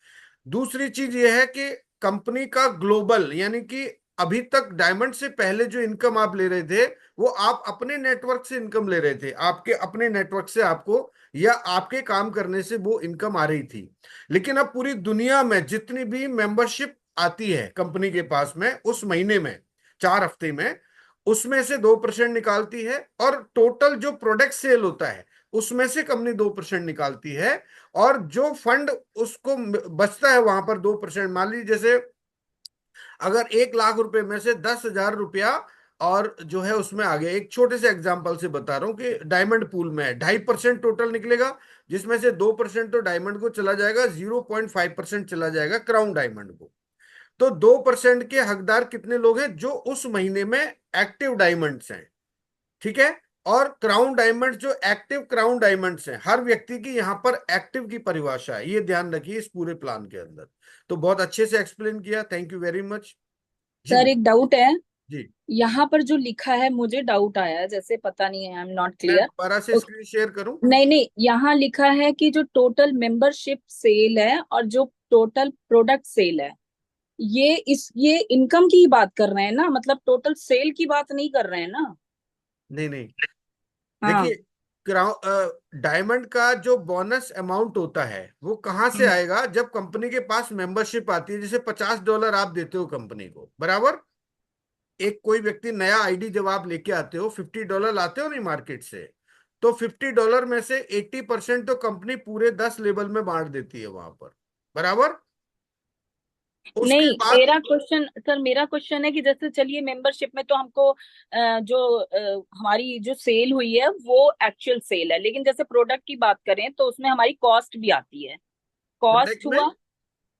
दूसरी चीज यह है कि कंपनी का ग्लोबल, यानी कि अभी तक डायमंड से पहले जो इनकम आप ले रहे थे वो आप अपने नेटवर्क से इनकम ले रहे थे, आपके अपने नेटवर्क से आपको या आपके काम करने से वो इनकम आ रही थी। लेकिन अब पूरी दुनिया में जितनी भी मेंबरशिप आती है कंपनी के पास में उस महीने में 4 हफ्ते में, उसमें से 2% निकालती है, और टोटल जो प्रोडक्ट सेल होता है उसमें से कंपनी 2% निकालती है, और जो फंड उसको बचता है वहां पर 2%। मान लीजिए जैसे अगर 1 लाख रुपए में से 10,000 रुपया और जो है उसमें आ गया, एक छोटे से एग्जांपल से बता रहा हूं कि डायमंड पूल में 2.5% टोटल निकलेगा, जिसमें से 2% तो डायमंड को चला जाएगा, 0.5% चला जाएगा क्राउन डायमंड को। तो 2% के हकदार कितने लोग हैं? जो उस महीने में एक्टिव डायमंड्स हैं, ठीक है। और क्राउन डायमंड, जो एक्टिव क्राउन डायमंड्स हैं, हर व्यक्ति की यहाँ पर एक्टिव की परिभाषा है, ये ध्यान रखिए इस पूरे प्लान के अंदर। तो बहुत अच्छे से एक्सप्लेन किया, thank you very much. Sir एक डाउट है जी, यहाँ पर जो लिखा है, मुझे डाउट आया है, जैसे पता नहीं है, आई एम नॉट मैं क्लियर। दोबारा से स्क्रीन शेयर करूं? नहीं नहीं, यहाँ लिखा है कि जो टोटल मेंबरशिप सेल है और जो टोटल प्रोडक्ट सेल है, ये इनकम की बात कर रहे हैं ना, मतलब टोटल सेल की बात नहीं कर रहे हैं ना? नहीं नहीं, हाँ। देखिए डायमंड का जो बोनस अमाउंट होता है वो कहाँ से आएगा? जब कंपनी के पास मेंबरशिप आती है, जैसे $50 आप देते हो कंपनी को, बराबर। एक कोई व्यक्ति नया आईडी जब आप लेके आते हो, $50 लाते हो नहीं मार्केट से, तो $50 में से 80% तो कंपनी पूरे 10 लेवल में बांट देती है वहां पर, बराबर। उसके नहीं, बाद मेरा क्वेश्चन है कि जैसे चलिए मेंबरशिप में तो हमको हमारी जो सेल हुई है वो एक्चुअल सेल है, लेकिन जैसे प्रोडक्ट की बात करें तो उसमें हमारी कॉस्ट भी आती है। प्रोडक्ट कॉस्ट में, हुआ,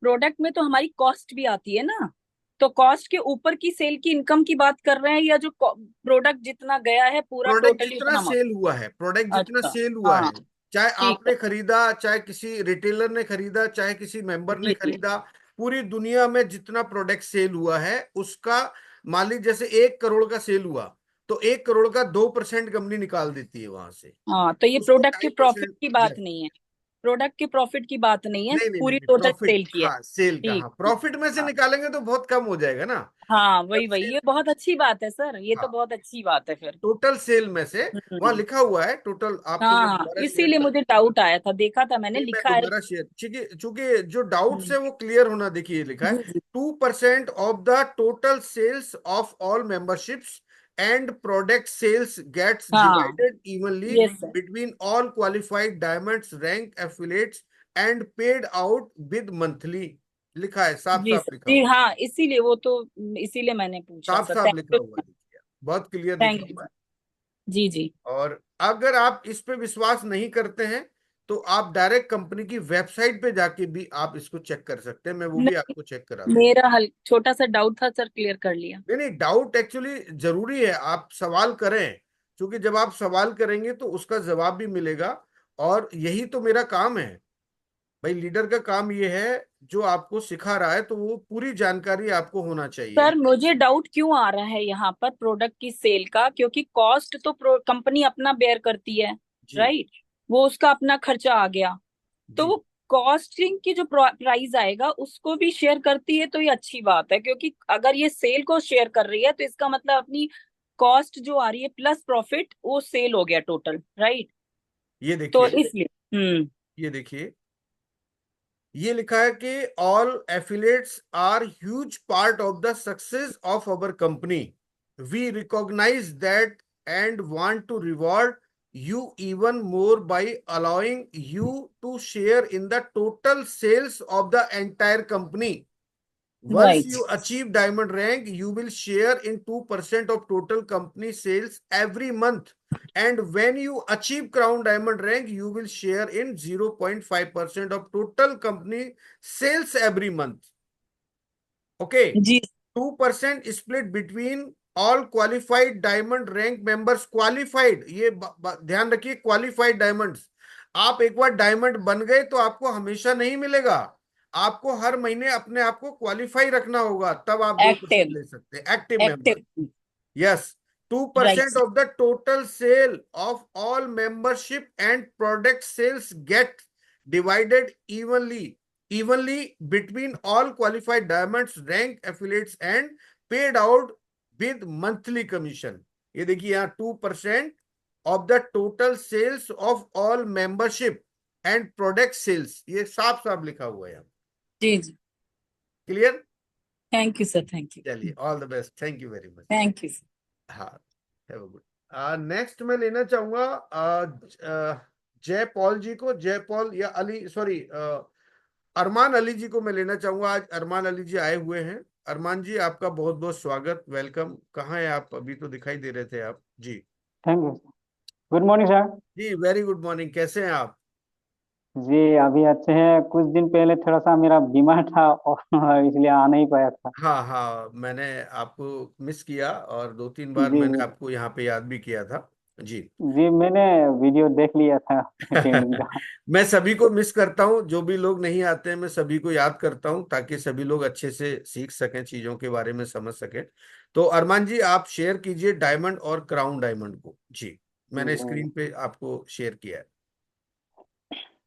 प्रोडक्ट में तो हमारी कॉस्ट भी आती है ना, तो कॉस्ट के ऊपर की सेल की इनकम की बात कर रहे हैं, या जो प्रोडक्ट जितना गया है पूरा प्रोडक्ट टोटली जितना उतना सेल हुआ है, प्रोडक्ट जितना अच्छा, सेल हुआ हाँ है, चाहे ठीक है। आपने खरीदा, चाहे किसी रिटेलर ने खरीदा, चाहे किसी मेंबर ने जी जी। खरीदा, पूरी दुनिया में जितना प्रोडक्ट सेल हुआ है उसका, मान लीजिए जैसे 1 करोड़ का सेल हुआ तो 1 करोड़ का 2% कंपनी निकाल देती है वहां से, हाँ, तो ये उसको प्रोडक्ट के ढाई प्रॉफिट परसेंट की बात नहीं है, प्रोडक्ट के प्रॉफिट की बात नहीं है, नहीं नहीं नहीं पूरी नहीं, टोटल प्रॉफिट, सेल की है। हाँ सेल का, ठीक हाँ ठीक। प्रॉफिट में से हाँ निकालेंगे तो बहुत कम हो जाएगा ना। हाँ, जब वही वही, सेल, ये बहुत अच्छी बात है सर, ये तो हाँ बहुत अच्छी बात है फिर। टोटल सेल में से वहां हम्म। लिखा हुआ है टोटल, आपको मैं हाँ, दोबारा शेयर इसीलिए कर, मुझे डाउट आया था, देखा था मैंने, नहीं मैं लिखा है। दोबारा शेयर, चूंकि चूंकि जो डाउट्स हम्म, है वो क्लियर होना, देखिए लिखा है जी जी 2% of the total sales of all memberships and product sales gets हाँ, divided evenly yes sir. Between all qualified diamonds rank affiliates and paid out with monthly, लिखा है, साफ जी साफ सर, लिखा जी हुआ, हाँ, इसीलिए वो तो, इसीलिए मैंने पूछा साफ सर, साफ थैंक लिखा यू। हुआ है, देखिए बहुत क्लियर थैंक लिखा यू हुआ है। सर। जी जी। और अगर आप इस पे विश्वास नहीं करते हैं तो आप डायरेक्ट कंपनी की वेबसाइट पे जाके भी आप इसको चेक कर सकते हैं, मैं वो भी नहीं, आपको चेक करा दूंगा। मेरा हल छोटा सा डाउट था सर, क्लियर कर लिया। नहीं नहीं, डाउट एक्चुअली जरूरी है, आप सवाल करें, क्योंकि जब आप सवाल करेंगे तो उसका जवाब भी मिलेगा, और यही तो मेरा काम है भाई, लीडर का काम ये है, जो आपको सिखा रहा है तो वो पूरी जानकारी आपको होना चाहिए। सर मुझे डाउट क्यों आ रहा है यहाँ पर प्रोडक्ट की सेल का, क्योंकि कॉस्ट तो कंपनी अपना बेयर करती है, जी राइट, वो उसका अपना खर्चा आ गया, तो जी, वो कॉस्टिंग की जो प्राइस आएगा उसको भी शेयर करती है, तो ये अच्छी बात है, क्योंकि अगर ये सेल को शेयर कर रही है तो इसका मतलब अपनी कॉस्ट जो आ रही है प्लस प्रॉफिट वो सेल हो गया टोटल, राइट, ये तो देखिए, इसलिए ये देखिए, ये लिखा है कि all affiliates are huge part of the success of our company, we recognize that and want to reward you even more by allowing you to share in the total sales of the entire company. Once right. you achieve diamond rank, you will share in 2% of total company sales every month. And when you achieve crown diamond rank, you will share in 0.5% of total company sales every month. Okay. जी 2% split between all qualified diamond rank members. Qualified, ये ध्यान रखिए, क्वालिफाइड डायमंड्स, आप एक बार डायमंड बन गए तो आपको हमेशा नहीं मिलेगा, आपको हर महीने अपने आप को क्वालिफाई रखना होगा, तब आप 2% एक्टिव ले सकते हैं। Active member, active yes. 2% right of the total sale of all membership and product sales get divided evenly between all qualified diamonds, rank affiliates and paid out with monthly commission। ये देखिए यहाँ 2% of the total sales of all membership and product sales, ये साफ साफ लिखा हुआ है यहाँ। जी जी clear? Thank you sir thank you चलिए, all the best, thank you very much. Thank you हाँ, हैव अ गुड। नेक्स्ट मैं लेना चाहूंगा जय पॉल जी को, जय पॉल या अली, सॉरी अरमान अली जी को मैं लेना चाहूंगा। आज अरमान अली जी आए हुए हैं। अरमान जी, आपका बहुत बहुत स्वागत, वेलकम। कहाँ हैं आप? अभी तो दिखाई दे रहे थे आप जी। Thank you. Good morning sir. जी वेरी गुड मॉर्निंग, कैसे हैं आप? जी अभी अच्छे हैं। कुछ दिन पहले थोड़ा सा मेरा बीमार था और इसलिए आ नहीं पाया था। हाँ हाँ, मैंने आपको मिस किया और 2-3 बार जी मैंने जी आपको यहाँ पे याद भी किया था जी। जी मैंने वीडियो देख लिया था ट्रेनिंग का। मैं सभी को मिस करता हूँ, जो भी लोग नहीं आते हैं मैं सभी को याद करता हूँ, ताकि सभी लोग अच्छे से सीख सकें, चीजों के बारे में समझ सकें। तो अरमान जी, आप शेयर कीजिए डायमंड और क्राउन डायमंड को जी। मैंने स्क्रीन पे आपको शेयर किया है।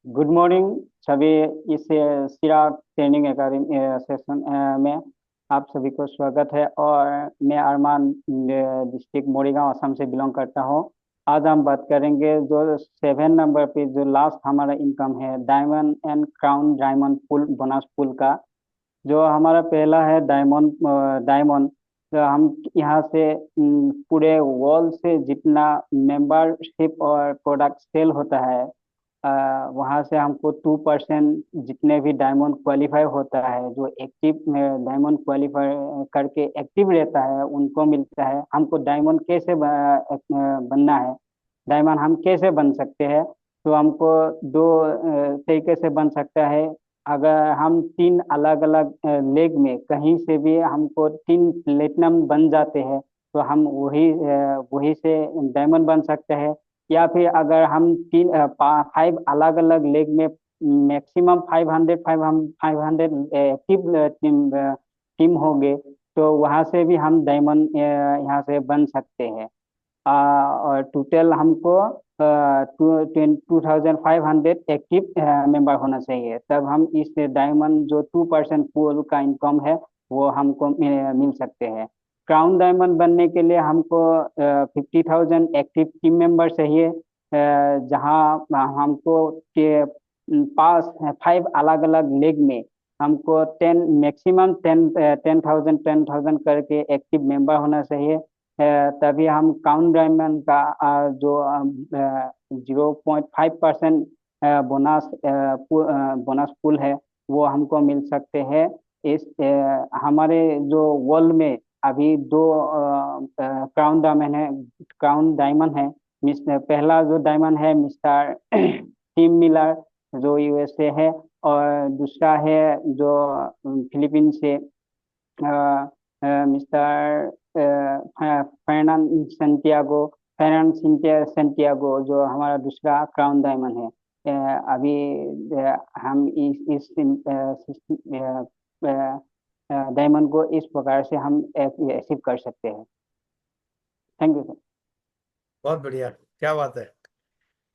गुड मॉर्निंग सभी। इस चिराग ट्रेनिंग एकेडमी सेशन में आप सभी को स्वागत है। और मैं अरमान डिस्ट्रिक्ट मोरीगांव असम से बिलोंग करता हूँ। आज हम बात करेंगे जो 7 नंबर पे जो लास्ट हमारा इनकम है, diamond and crown diamond pool bonus pool का। जो हमारा पहला है डायमंड। तो हम यहाँ से पूरे वर्ल्ड से जितना मेंबरशिप और प्रोडक्ट सेल होता है, वहाँ से हमको 2% जितने भी डायमंड क्वालिफाई होता है, जो एक्टिव डायमंड क्वालिफाई करके एक्टिव रहता है, उनको मिलता है। हमको डायमंड कैसे बनना है, डायमंड हम कैसे बन सकते हैं, तो हमको 2 तरीके से बन सकता है। अगर हम 3 अलग अलग लेग में कहीं से भी हमको 3 प्लेटिनम बन जाते हैं, तो हम वही से डायमंड बन सकते हैं। या फिर अगर हम 5 अलग अलग लेग में मैक्सिमम 500 एक्टिव टीम होंगे, तो वहाँ से भी हम डायमंड यहाँ से बन सकते हैं। और टोटल हमको 2500 एक्टिव मेंबर होना चाहिए, तब हम इस डायमंड जो 2% पूल का इनकम है वो हमको मिल सकते हैं। क्राउन डायमंड बनने के लिए हमको 50,000 एक्टिव टीम मेंबर चाहिए, जहां हमको 5 अलग अलग लेग में हमको 10 मैक्सिमम 10,000 करके एक्टिव मेंबर होना चाहिए। तभी हम क्राउन डायमंड का जो 0.5% बोनस पुल है वो हमको मिल सकते हैं। इस हमारे जो वर्ल्ड में अभी 2 क्राउन डायमंड है। पहला जो डायमंड है मिस्टर टिम मिलर जो यूएसए है, और दूसरा है जो फिलीपींस से मिस्टर फर्नांड सेंटियागो जो हमारा दूसरा क्राउन डायमंड है। अभी हम इस डायमंड को इस प्रकार से हम अचीव कर सकते हैं। Thank you sir. बहुत बढ़िया, क्या बात है।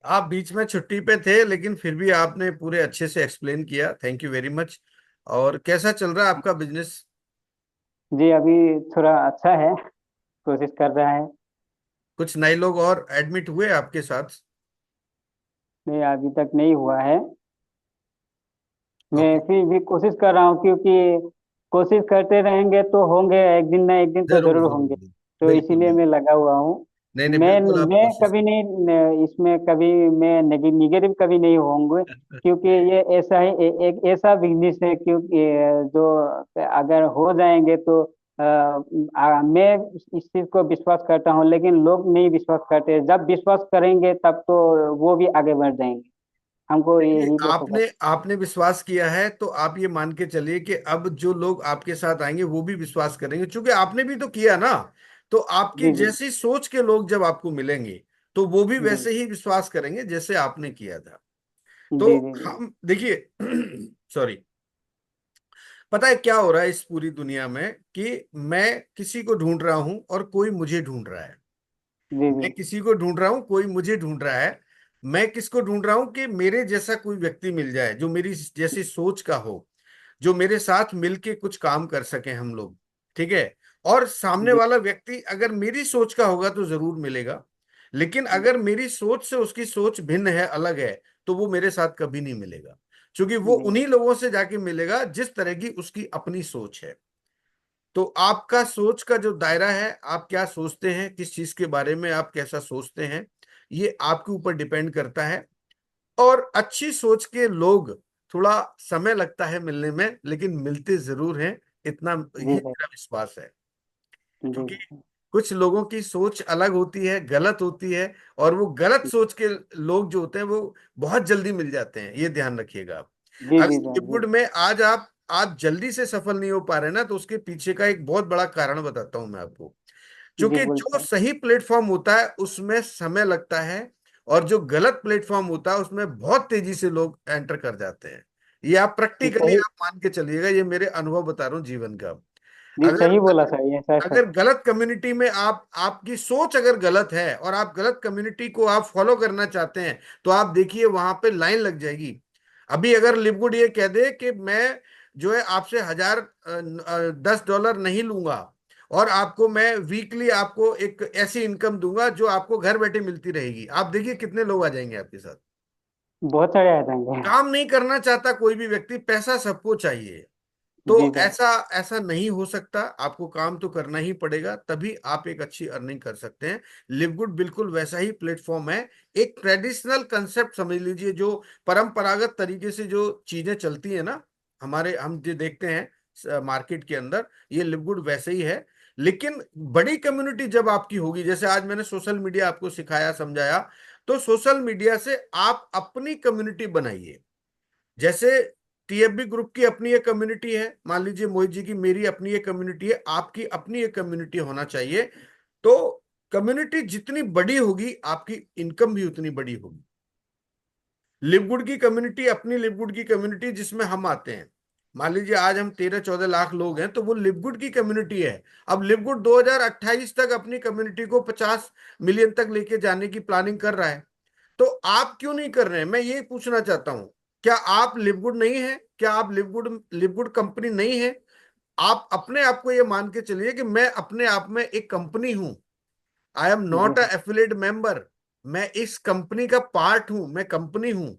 आप बीच में छुट्टी पे थे, लेकिन फिर भी आपने पूरे अच्छे से एक्सप्लेन किया, थैंक यू वेरी मच। और कैसा चल रहा है आपका बिजनेस? जी अभी थोड़ा अच्छा है, कोशिश कर रहा है। कुछ नए लोग और एडमिट हुए आपके साथ? नहीं, अभी तक नहीं हुआ है। मैं फिर भी कोशिश कर रहा हूँ, क्योंकि कोशिश करते रहेंगे तो होंगे, एक दिन ना एक दिन तो जरूर होंगे। तो बिल्कुल इसीलिए मैं लगा हुआ हूँ। नहीं नहीं, मैं बिल्कुल आप मैं कोशिश कभी नहीं इसमें कभी मैं निगेटिव कभी नहीं होंगे, क्योंकि ये ऐसा ही एक ऐसा बिजनेस है, क्योंकि जो अगर हो जाएंगे तो मैं इस चीज को विश्वास करता हूँ, लेकिन लोग नहीं विश्वास करते। जब विश्वास करेंगे तब तो वो भी आगे बढ़ जाएंगे। हमको यही तो आपने विश्वास किया है, तो आप ये मान के चलिए कि अब जो लोग आपके साथ आएंगे वो भी विश्वास करेंगे, क्योंकि आपने भी तो किया ना। तो आपकी जी जी जैसी सोच के लोग जब आपको मिलेंगे तो वो भी जी वैसे ही विश्वास करेंगे जैसे आपने किया था। जी तो जी जी हम देखिए सॉरी, पता है क्या हो रहा है इस पूरी दुनिया में कि मैं किसी को ढूंढ रहा हूं और कोई मुझे ढूंढ रहा है। जी मैं किसी को ढूंढ रहा हूं, कोई मुझे ढूंढ रहा है। मैं किसको ढूंढ रहा हूं कि मेरे जैसा कोई व्यक्ति मिल जाए जो मेरी जैसी सोच का हो, जो मेरे साथ मिलके कुछ काम कर सके हम लोग। ठीक है। और सामने जी वाला व्यक्ति अगर मेरी सोच का होगा तो जरूर मिलेगा, लेकिन अगर मेरी सोच से उसकी सोच भिन्न है, अलग है, तो वो मेरे साथ कभी नहीं मिलेगा, क्योंकि वो जी उन्हीं लोगों से जाके मिलेगा जिस तरह की उसकी अपनी सोच है। तो आपका सोच का जो दायरा है, आप क्या सोचते हैं, किस चीज के बारे में आप कैसा सोचते हैं, ये आपके ऊपर डिपेंड करता है। और अच्छी सोच के लोग, थोड़ा समय लगता है मिलने में, लेकिन मिलते जरूर हैं, इतना ही जी सर। मेरा विश्वास है। जी क्योंकि कुछ लोगों की सोच अलग होती है, गलत होती है, और वो गलत सोच के लोग जो होते हैं वो बहुत जल्दी मिल जाते हैं, ये ध्यान रखिएगा आप। जी अगर जी सर। लिवगुड में आज आप जल्दी से सफल नहीं हो पा रहे ना, तो उसके पीछे का एक बहुत बड़ा कारण बताता हूं मैं आपको। जी क्योंकि बोल जो सर। सही प्लेटफॉर्म होता है उसमें समय लगता है, और जो गलत प्लेटफॉर्म होता है उसमें बहुत तेजी से लोग एंटर कर जाते हैं। ये आप जी प्रैक्टिकली सही। आप मान के चलिएगा, ये मेरे अनुभव बता रहा हूँ जीवन का। जी अगर सही बोला सर, ये सर सर। अगर गलत कम्युनिटी में आपकी सोच अगर गलत है और आप गलत कम्युनिटी को आप फॉलो करना चाहते हैं, तो आप देखिए वहां पे लाइन लग जाएगी। अभी अगर लिवगुड ये कह दे कि मैं जो है आपसे 10 डॉलर नहीं लूंगा, और आपको मैं वीकली आपको एक ऐसी इनकम दूंगा जो आपको घर बैठे मिलती रहेगी, आप देखिए कितने लोग आ जाएंगे आपके साथ। बहुत सारे आ जाएंगे। काम नहीं करना चाहता कोई भी व्यक्ति, पैसा सबको चाहिए। तो जी सर। ऐसा ऐसा नहीं हो सकता, आपको काम तो करना ही पड़ेगा, तभी आप एक अच्छी अर्निंग कर सकते हैं। लिवगुड बिल्कुल वैसा ही प्लेटफॉर्म है। एक ट्रेडिशनल कंसेप्ट समझ लीजिए, जो परंपरागत तरीके से जो चीजें चलती है ना, हम जो देखते हैं मार्केट के अंदर, ये लिवगुड वैसे ही है। लेकिन बड़ी कम्युनिटी जब आपकी होगी, जैसे आज मैंने सोशल मीडिया आपको सिखाया, समझाया, तो सोशल मीडिया से आप अपनी कम्युनिटी बनाइए। जैसे टीएफबी ग्रुप की अपनी एक कम्युनिटी है, मान लीजिए मोहित जी की मेरी अपनी एक कम्युनिटी है, आपकी अपनी एक कम्युनिटी होना चाहिए। तो कम्युनिटी जितनी बड़ी होगी, आपकी इनकम भी उतनी बड़ी होगी। लिवगुड की कम्युनिटी, अपनी लिवगुड की कम्युनिटी जिसमें हम आते हैं, मान लीजिए आज हम 13-14 लाख लोग हैं, तो वो लिवगुड की कम्युनिटी है। अब लिवगुड 2028 तक अपनी कम्युनिटी को 50 मिलियन तक लेके जाने की प्लानिंग कर रहा है। तो आप क्यों नहीं कर रहे हैं, मैं ये पूछना चाहता हूं। क्या आप लिवगुड नहीं है? क्या आप लिवगुड लिवगुड कंपनी नहीं है? आप अपने आप को ये मान के चलिए कि मैं अपने आप में एक कंपनी हूं। आई एम जी नॉट अ एफिलिएट मेंबर। मैं इस कंपनी का पार्ट हूं, मैं कंपनी हूं।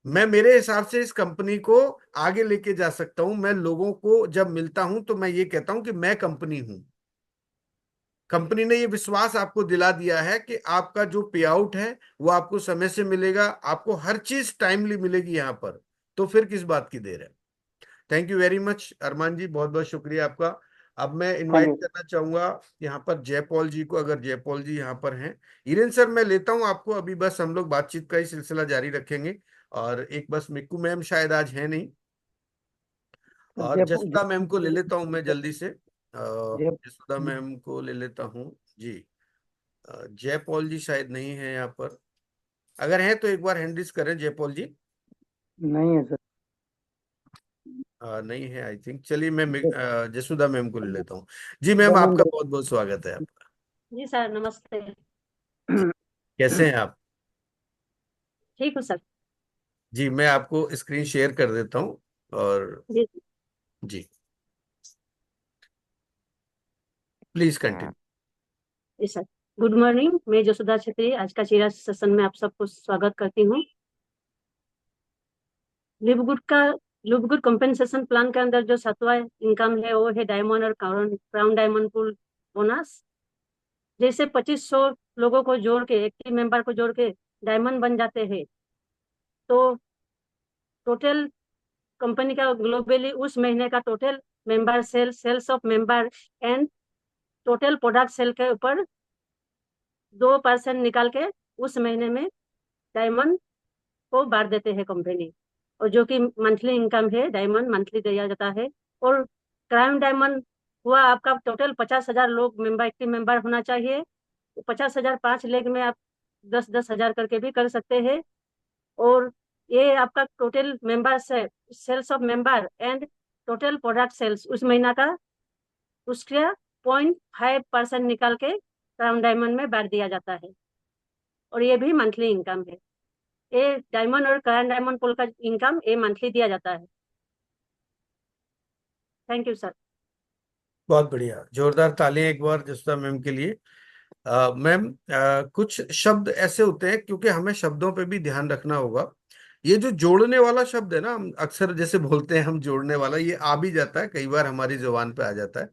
मैं मेरे हिसाब से इस कंपनी को आगे लेके जा सकता हूं। मैं लोगों को जब मिलता हूं तो मैं ये कहता हूं कि मैं कंपनी हूं। कंपनी ने ये विश्वास आपको दिला दिया है कि आपका जो पे आउट है वो आपको समय से मिलेगा, आपको हर चीज टाइमली मिलेगी यहाँ पर। तो फिर किस बात की देर है? थैंक यू वेरी मच अरमान जी, बहुत बहुत शुक्रिया आपका। अब मैं थैंक इनवाइट यू। करना चाहूंगा यहाँ पर जयपॉल जी को, अगर जयपॉल जी यहाँ पर हैं। हिरेन सर मैं लेता हूँ आपको अभी, बस हम लोग बातचीत का ही सिलसिला जारी रखेंगे। और एक बस मिक्कू मैम शायद आज है नहीं, और जयपुर जसुदा मैम को ले लेता हूँ मैं जल्दी से। जय जसुदा मैम को ले लेता हूँ जी। जयपॉल जी शायद नहीं है यहाँ पर, अगर है तो एक बार हैंड रेज करें जयपॉल जी। नहीं है सर। नहीं है आई थिंक। चलिए मैं जसुदा मैम को ले लेता हूँ। जी मैम, आपका बहुत बहुत स्वागत है आपका। जी सर, नमस्ते। कैसे हैं आप? ठीक हूँ सर। जी मैं आपको स्क्रीन शेयर कर देता हूँ। और जी जी प्लीज कंटिन्यू। जी सर। गुड मॉर्निंग, मैं जसुदा छेत्री आज का चिरा सेशन में आप सबको स्वागत करती हूँ। लिवगुड कंपेंसेशन प्लान के अंदर जो 7वां इनकम है वो है डायमंड और क्राउन डायमंड पूल बोनस। जैसे 2500 लोगों को जोड़ के, एक्टिव मेंबर को जोड़ के डायमंड बन जाते हैं, तो टोटल कंपनी का ग्लोबली उस महीने का total member sales of member and total product sale के ऊपर 2% निकाल के उस महीने में डायमंड को बांट देते हैं कंपनी, और जो कि मंथली इनकम है, डायमंड मंथली दिया जाता है। और क्राउन डायमंड हुआ आपका टोटल 50,000 लोग मेंबर, एक्टिव मेंबर होना चाहिए। 50,000 5 लेग में आप 10-10 हजार करके भी कर सकते हैं। और ये आपका टोटल मेंबर्स है, sales of member and total product sales उस महीना का उसका 0.5% निकाल के क्राउन डायमंड में बांट दिया जाता है, और ये भी मंथली इनकम है। ये डायमंड और क्राउन डायमंड पूल का इनकम ये मंथली दिया जाता है। Thank you sir. बहुत बढ़िया, जोरदार तालियां एक बार जसदा मैम के लिए। मैम, कुछ शब्द ऐसे होते हैं, क्योंकि हमें शब्दों पे भी ध्यान रखना होगा। ये जो जोड़ने वाला शब्द है ना, हम अक्सर जैसे बोलते हैं हम जोड़ने वाला, ये आ भी जाता है कई बार, हमारी जुबान पे आ जाता है।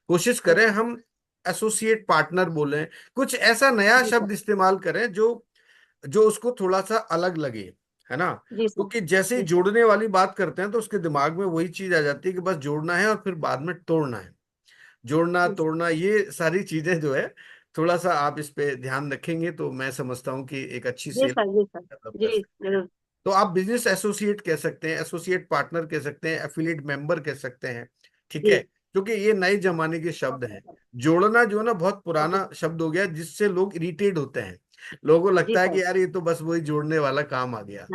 कोशिश करें हम एसोसिएट पार्टनर बोलें, कुछ ऐसा नया शब्द इस्तेमाल करें जो जो उसको थोड़ा सा अलग लगे, है ना। क्योंकि जैसे ही जोड़ने वाली बात करते हैं तो उसके दिमाग में वही चीज आ जाती है कि बस जोड़ना है और फिर बाद में तोड़ना है। जोड़ना तोड़ना ये सारी चीजें जो है, थोड़ा सा आप इस पे ध्यान रखेंगे तो मैं समझता हूँ कि एक अच्छी जी सेल सर, जी सर, जी जरूर। तो आप बिजनेस एसोसिएट कह सकते हैं, एसोसिएट पार्टनर कह सकते हैं, एफिलिएट मेंबर कह सकते हैं, ठीक है। क्योंकि ये नए जमाने के शब्द हैं। जोड़ना जो है ना बहुत पुराना शब्द हो गया, जिससे लोग इरिटेट होते हैं। लोगों को लगता है कि यार ये तो बस वही जोड़ने वाला काम आ गया।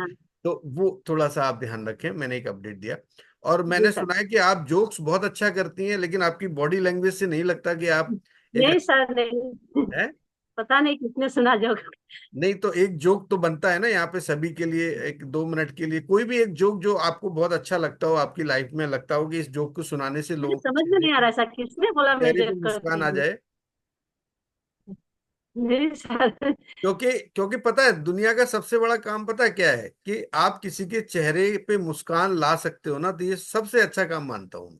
तो वो थोड़ा सा आप ध्यान रखें, मैंने एक अपडेट दिया। और मैंने सुना है कि आप जोक्स बहुत अच्छा करती हैं, लेकिन आपकी बॉडी लैंग्वेज से नहीं लगता कि आप नहीं सर, नहीं है? पता नहीं किसने सुना जोक। नहीं तो एक जोक तो बनता है ना यहाँ पे सभी के लिए, एक 2 मिनट के लिए कोई भी एक जोक जो आपको बहुत अच्छा लगता हो, आपकी लाइफ में लगता हो कि इस जोक को सुनाने से मुझे लोगों के समझ में नहीं आ रहा है सर, किसने बोला मैं चेहरे पे जोक मुस्कान करती आ हूँ। जाए। नहीं सर। क्योंकि क्योंकि पता है दुनिया का सबसे बड़ा काम पता है क्या है, कि आप किसी के चेहरे पे मुस्कान ला सकते हो ना, तो ये सबसे अच्छा काम मानता हूँ मैं।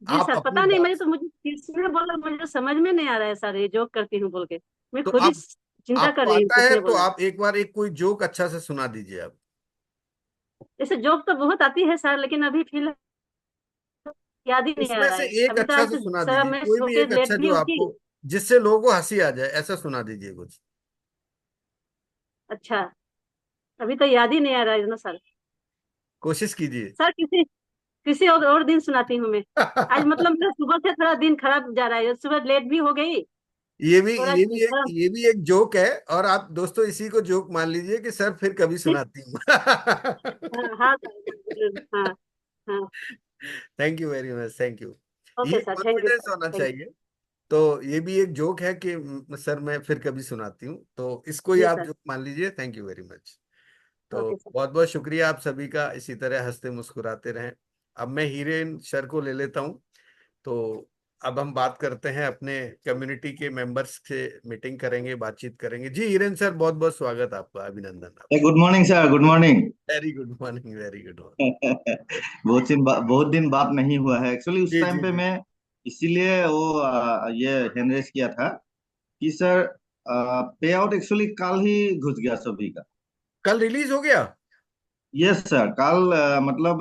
जी आप सर, अपनी पता नहीं बात, मुझे किसने बोला, मुझे समझ में नहीं आ रहा है सर ये जोक करती हूँ बोल के। मैं तो खुद ही आप चिंता कर आपको रही हूँ आता है किसने तो बोला। आप एक बार एक कोई जोक अच्छा से सुना दीजिए आप। ऐसे जोक तो बहुत आती है सर, लेकिन अभी फिलहाल याद ही नहीं आ उसमें रहा से है। एक अभी तो अच्छा आज से सुना सर दीजिए, मैं कोई सो भी के एक लेट अच्छा भी जो उठी। आपको, जिससे लोगों को हंसी आ जाए, ऐसा सुना दीजिए कुछ। अच्छा, अभी तो याद ही नहीं आ रहा है ना सर। कोशिश कीजिए। सर किसी किसी और दिन सुनाती हूँ मैं। आज मतलब मेरा सुबह से थोड़ा दिन खराब जा रहा है, सुबह लेट भी हो गई। ये भी थोड़ा ये भी एक ये भी एक जोक है, और आप दोस्तों इसी को जोक मान लीजिए कि सर फिर कभी सुनाती हूँ। हाँ हाँ सर, हाँ हाँ। Thank you very much, thank you. ये okay sir, thank you confidence sir, होना थैंक चाहिए। तो ये भी एक जोक है कि सर मैं फिर कभी सुनाती हूँ, तो इसको ही यू। जी आप सर। जोक मान लीजिए। Thank you very much. तो ओके सर। बहुत बहुत शुक्रिया आप सभी का, इसी तरह हंसते मुस्कुराते रहें। अब मैं हीरेन सर को ले लेता हूँ। तो अब हम बात करते हैं अपने कम्युनिटी के मेंबर्स से, मीटिंग करेंगे, बातचीत करेंगे। जी हीरेन सर, बहुत बहुत स्वागत आपका, अभिनंदन आप। Good morning sir, good morning. Very good morning, very good morning. बहुत दिन बात नहीं हुआ है एक्चुअली। उस जी टाइम जी पे जी। मैं इसीलिए वो ये हैंड रेस किया था कि सर पे आउट एक्चुअली कल ही घुस गया सभी का। कल रिलीज हो गया? यस सर, कल मतलब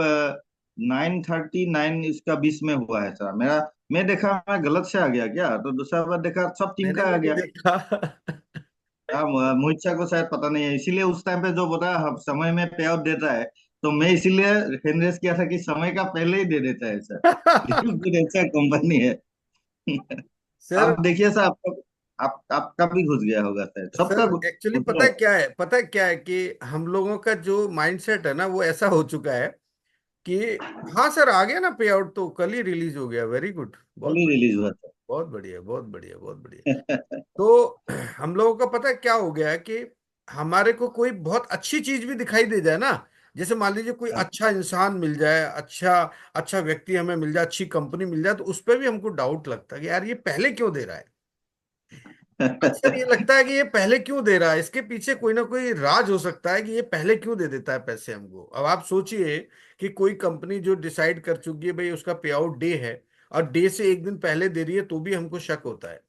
9:39 इसका 20 में हुआ है सर। मैं देखा मैं गलत से आ गया क्या, तो दूसरा बार देखा सब टीम मैंने का आ भी नहीं गया। देखा। हाँ, मोहित शाह को शायद पता नहीं है, इसीलिए उस टाइम पे जो बताया हम समय में पे आउट देता है, तो मैं इसीलिए रेफरेंस किया था कि समय का पहले ही दे देता है सर। लिक्विड ऐसा कंपनी है। सर आप देखिए सर, आपका भी घुस गया होगा सर, सबका सर एक्चुअली घुस पता रहा है है। क्या है, पता है क्या है कि हम लोगों का जो माइंडसेट है ना, वो ऐसा हो चुका है कि हाँ सर आ गया ना पे आउट, तो कल ही रिलीज हो गया। वेरी गुड, कल बहुत ही बढ़िया, रिलीज हुआ बहुत बढ़िया, बहुत बढ़िया, बहुत बढ़िया। था। तो हम लोगों का पता है क्या हो गया है कि हमारे को कोई बहुत अच्छी चीज भी दिखाई दे जाए ना, जैसे मान लीजिए कोई अच्छा इंसान मिल जाए, अच्छा अच्छा व्यक्ति हमें मिल जाए, अच्छी कंपनी मिल जाए, तो उस पर भी हमको डाउट लगता है कि यार ये पहले क्यों दे रहा है। अक्सर ये लगता है कि ये पहले क्यों दे रहा है, इसके पीछे कोई ना कोई राज हो सकता है कि ये पहले क्यों दे देता है पैसे हमको। अब आप सोचिए कि कोई कंपनी जो डिसाइड कर चुकी है भाई उसका पे आउट डे है, और डे से एक दिन पहले दे रही है, तो भी हमको शक होता है।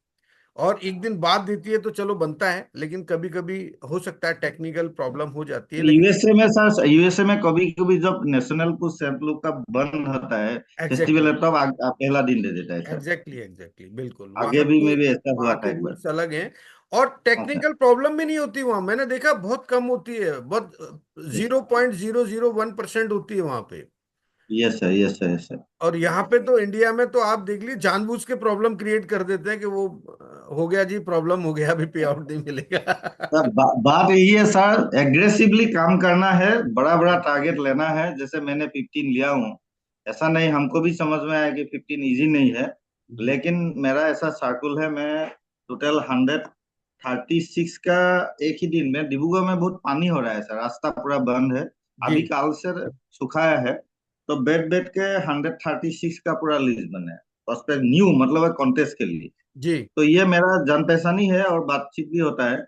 और एक दिन बाद देती है तो चलो बनता है, लेकिन कभी कभी हो सकता है टेक्निकल प्रॉब्लम हो जाती है, लेकिन यूएसए में सर, यूएसए में कभी कभी जब नेशनल कुछ सब लोग का बंद होता है, फेस्टिवल एग्जैक्टली है, तब पहला दिन दे देता है सर। एग्जैक्टली एग्जैक्टली बिल्कुल, आगे भी में भी ऐसा वहाँ हुआ था के एक बार। रूल्स अलग हैं। और हाँ सर। टेक्निकल प्रॉब्लम भी नहीं होती वहां, मैंने देखा बहुत कम होती है, बहुत 0.001% होती है वहां पे। Yes sir, yes sir, yes sir. और यहाँ पे तो इंडिया में तो आप देख लीजिए जानबूझ के प्रॉब्लम क्रिएट कर देते हैं कि वो हो गया जी, प्रॉब्लम हो गया, अभी पे आउट नहीं मिलेगा। सर बात यही है सर, एग्रेसिवली काम करना है, बड़ा बड़ा टारगेट लेना है। जैसे मैंने 15 लिया हूँ, ऐसा नहीं, हमको भी समझ में आया कि 15 इजी नहीं है, लेकिन मेरा ऐसा सर्कुल है, मैं टोटल 136 का एक ही दिन में। डिब्रूगढ़ में बहुत पानी हो रहा है सर, रास्ता पूरा बंद है, अभी काल से सुखाया है, तो बैठ बैठ के 136 का पूरा लिस्ट बना है, प्रोस्पेक्ट न्यू मतलब है कॉन्टेस्ट के लिए जी। तो ये मेरा जान पहचानी है और बातचीत भी होता है।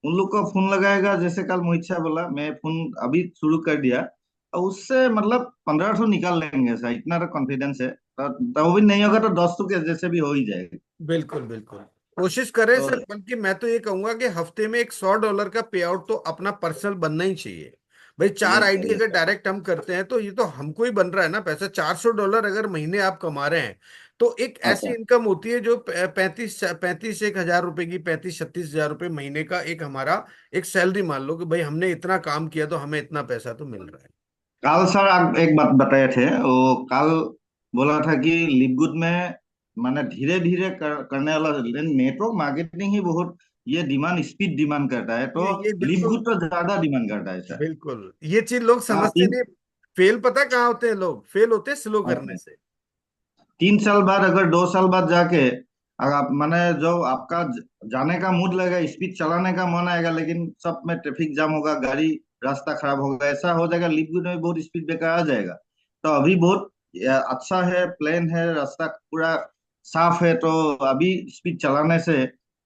उन लोग को फोन लगाएगा, जैसे कल मोहित शाह बोला, मैं फोन अभी शुरू कर दिया, और उससे मतलब 1500 निकाल लेंगे सर, इतना तो कॉन्फिडेंस है। तो वो भी नहीं होगा तो 10 तो जैसे भी हो ही जाएगा। बिल्कुल बिल्कुल, कोशिश करें तो सर। बल्कि मैं तो ये कहूंगा कि हफ्ते में एक $100 का पे आउट तो अपना पर्सनल बनना ही चाहिए भाई। 4 यस आईडी सर, अगर डायरेक्ट हम करते हैं तो ये तो हमको ही बन रहा है ना पैसा। $400 अगर महीने आप कमा रहे हैं तो एक हाँ ऐसी सर। इनकम होती है जो 35 एक हजार रुपए की, 35-36 हजार रुपए महीने का एक हमारा एक सैलरी मान लो कि भाई हमने इतना काम किया तो हमें इतना पैसा तो मिल रहा है। कल सर आप एक बात बताए थे, वो कल बोला था कि लिपगुड में माने धीरे धीरे करने वाला, नेटवर्क मार्केटिंग ही बहुत ये डिमांड, स्पीड डिमांड करता है, तो ये बिल्कुल लिपगुड तो ज्यादा डिमांड करता है सर। बिल्कुल, ये चीज लोग हाँ, समझते नहीं। फेल पता कहाँ होते हैं लोग? फेल होते हैं स्लो करने से। 3 साल बाद, अगर 2 साल बाद जाके अगर आप माने जो आपका जाने का मूड लगेगा, स्पीड चलाने का मन आएगा, लेकिन सब में ट्रैफिक जाम होगा, गाड़ी रास्ता खराब होगा, ऐसा हो जाएगा, लिपगुड में बहुत स्पीड ब्रेकर आ जाएगा। तो अभी बहुत अच्छा है, प्लेन है, रास्ता पूरा साफ है, तो अभी स्पीड चलाने से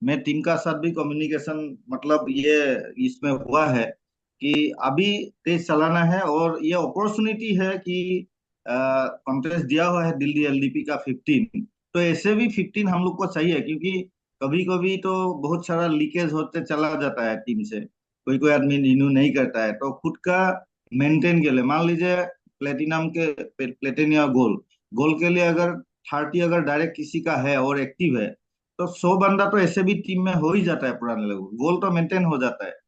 मैं टीम का साथ भी कम्युनिकेशन मतलब ये इसमें हुआ है कि अभी तेज चलाना है, और ये अपॉर्चुनिटी है कि कॉन्टेस्ट दिया हुआ है दिल्ली एलडीपी का 15, तो ऐसे भी 15 हम लोग को चाहिए, क्योंकि कभी कभी तो बहुत सारा लीकेज होते चला जाता है टीम से, कोई कोई आदमी रिन्यू नहीं करता है, तो खुद का मेंटेन के लिए मान लीजिए प्लेटिनम के प्लेटिनियम गोल गोल के लिए अगर 30 अगर डायरेक्ट किसी का है और एक्टिव है, तो 100 बंदा तो ऐसे भी टीम में हो ही जाता है, पुराने लोग गोल तो मेंटेन हो जाता है।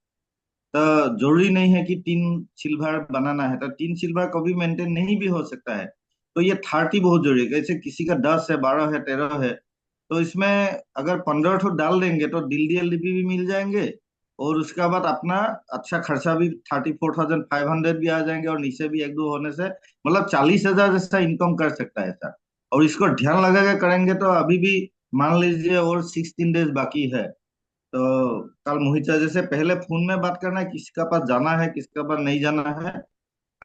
तो जरूरी नहीं है कि 3 सिल्वर बनाना है, तो 3 सिल्वर कभी मेंटेन नहीं भी हो सकता है, तो ये 30 बहुत जरूरी है। जैसे किसी का 10 है, 12 है, 13 है, तो इसमें अगर 15 ठो डाल देंगे तो दिल्ली एलडीपी भी मिल जाएंगे, और उसके बाद अपना अच्छा खर्चा भी 34,500 भी आ जाएंगे, और नीचे भी एक दो होने से मतलब 40,000 जैसा इनकम कर सकता है सर। और इसको ध्यान लगा के करेंगे तो अभी भी मान लीजिए और 16 डेज बाकी है, तो कल मोहित सर जैसे पहले फोन में बात करना है, किसका पास जाना है, किसका पास नहीं जाना है,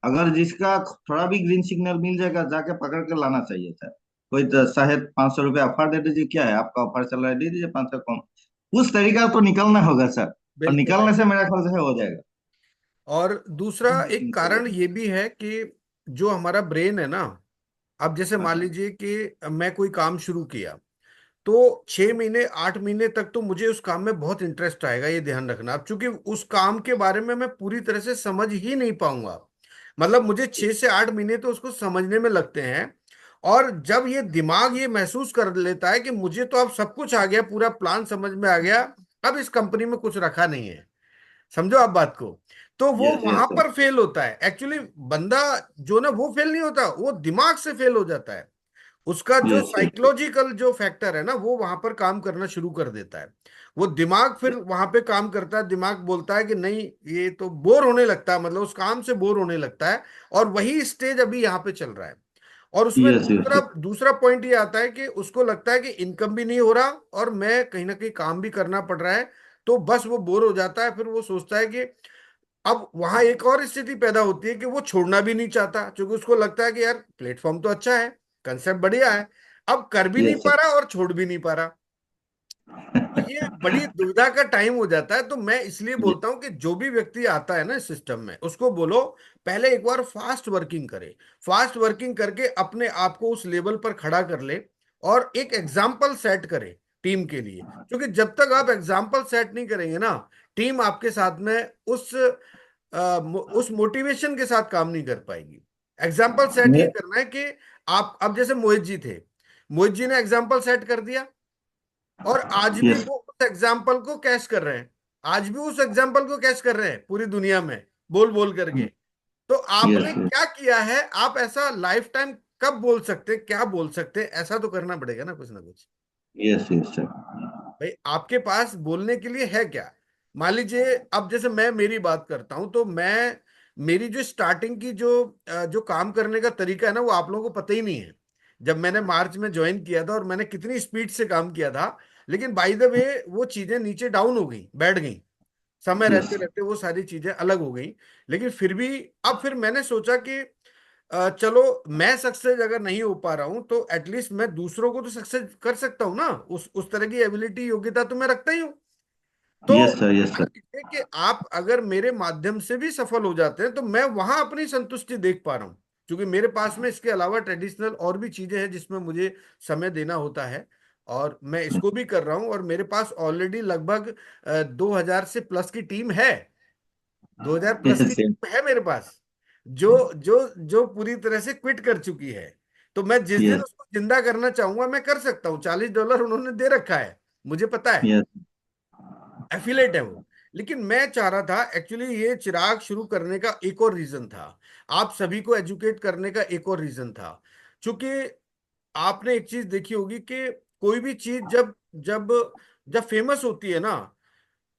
अगर जिसका थोड़ा भी ग्रीन सिग्नल मिल जाएगा जाके पकड़ के लाना चाहिए सर। कोई तो शायद 500 रुपया ऑफर दे दीजिए, क्या है आपका ऑफर चल रहा है, दे दीजिए 500 कम, उस तरीका तो निकलना होगा सर, और बिल्कुल। निकलने से मेरा ख्याल से हो जाएगा। और दूसरा एक कारण ये भी है कि जो हमारा ब्रेन है ना, अब जैसे मान लीजिए कि मैं कोई काम शुरू किया तो 6 महीने 8 महीने तक तो मुझे उस काम में बहुत इंटरेस्ट आएगा, ये ध्यान रखना। अब चूंकि उस काम के बारे में मैं पूरी तरह से समझ ही नहीं पाऊंगा, मतलब मुझे 6 से 8 महीने तो उसको समझने में लगते हैं। और जब ये दिमाग ये महसूस कर लेता है कि मुझे तो अब सब कुछ आ गया, पूरा प्लान समझ में आ गया, अब इस कंपनी में कुछ रखा नहीं है, समझो आप बात को, तो वो यस वहां यस सर। पर फेल होता है। एक्चुअली बंदा जो ना वो फेल नहीं होता, वो दिमाग से फेल हो जाता है। उसका जो यस यस साइकोलॉजिकल जो फैक्टर है ना वो वहां पर काम करना शुरू कर देता है। वो दिमाग फिर वहां पे काम करता है, दिमाग बोलता है कि नहीं ये तो बोर होने लगता है, मतलब उस काम से बोर होने लगता है। और वही स्टेज अभी यहाँ पे चल रहा है। और उसमें यस यस दूसरा दूसरा पॉइंट ये आता है कि उसको लगता है कि इनकम भी नहीं हो रहा और मैं कहीं ना कहीं काम भी करना पड़ रहा है, तो बस वो बोर हो जाता है। फिर वो सोचता है कि अब वहां एक और स्थिति पैदा होती है कि वो छोड़ना भी नहीं चाहता, क्योंकि उसको लगता है कि यार प्लेटफॉर्म तो अच्छा है, कंसेप्ट बढ़िया है, अब कर भी नहीं यस पा सर। रहा और छोड़ भी नहीं पा रहा। तो ये बड़ी दुविधा का टाइम हो जाता है। तो मैं इसलिए बोलता हूं कि जो भी व्यक्ति आता है ना इस सिस्टम में, उसको बोलो पहले एक बार फास्ट वर्किंग करे, फास्ट वर्किंग करके अपने आप को उस लेवल पर खड़ा कर ले और एक एग्जाम्पल सेट करे टीम के लिए। क्योंकि जब तक आप एग्जाम्पल सेट नहीं करेंगे ना, टीम आपके साथ में उस मोटिवेशन के साथ काम नहीं कर पाएगी। एग्जाम्पल सेट ये मैं करना है कि आप अब जैसे मोहित जी थे, मोहित जी ने एग्जाम्पल सेट कर दिया और आज भी यस वो उस एग्जाम्पल को कैश कर रहे हैं, आज भी उस एग्जाम्पल को कैश कर रहे हैं पूरी दुनिया में बोल बोल करके। तो यस आपने यस क्या किया है, आप ऐसा लाइफ टाइम कब बोल सकते हैं, क्या बोल सकते हैं, ऐसा तो करना पड़ेगा ना कुछ ना कुछ। Yes yes sir. भाई आपके पास बोलने के लिए है क्या? मान लीजिए अब जैसे मैं मेरी बात करता हूं तो मैं मेरी जो स्टार्टिंग की जो काम करने का तरीका है ना, वो आप लोगों को पता ही नहीं है। जब मैंने मार्च में ज्वाइन किया था और मैंने कितनी स्पीड से काम किया था, लेकिन बाय द वे वो चीजें नीचे डाउन हो गई, बैठ गई, समय रहते यस रहते वो सारी चीजें अलग हो गई। लेकिन फिर भी अब फिर मैंने सोचा कि चलो मैं सक्सेस अगर नहीं हो पा रहा हूं तो एटलीस्ट मैं दूसरों को तो सक्सेस कर सकता हूं ना, उस तरह की एबिलिटी योग्यता तो मैं रखता ही हूँ। तो यस सर, यस सर। ये कि आप अगर मेरे माध्यम से भी सफल हो जाते हैं तो मैं वहां अपनी संतुष्टि देख पा रहा हूँ, क्योंकि मेरे पास में इसके अलावा ट्रेडिशनल और भी चीजें हैं जिसमें मुझे समय देना होता है, और मैं इसको भी कर रहा हूँ। और मेरे पास ऑलरेडी लगभग 2000 से प्लस की टीम है, 2000 प्लस की यस टीम है मेरे पास, जो जो जो पूरी तरह से क्विट कर चुकी है। तो मैं जिस दिन यस उसको जिंदा करना चाहूंगा मैं कर सकता हूँ। $40 उन्होंने दे रखा है, मुझे पता है, यस एफिलेट है वो। लेकिन मैं चाह रहा था एक्चुअली, ये चिराग शुरू करने का एक और रीजन था, आप सभी को एजुकेट करने का एक और रीजन था। क्योंकि आपने एक चीज देखी होगी कि कोई भी चीज जब जब जब फेमस होती है ना,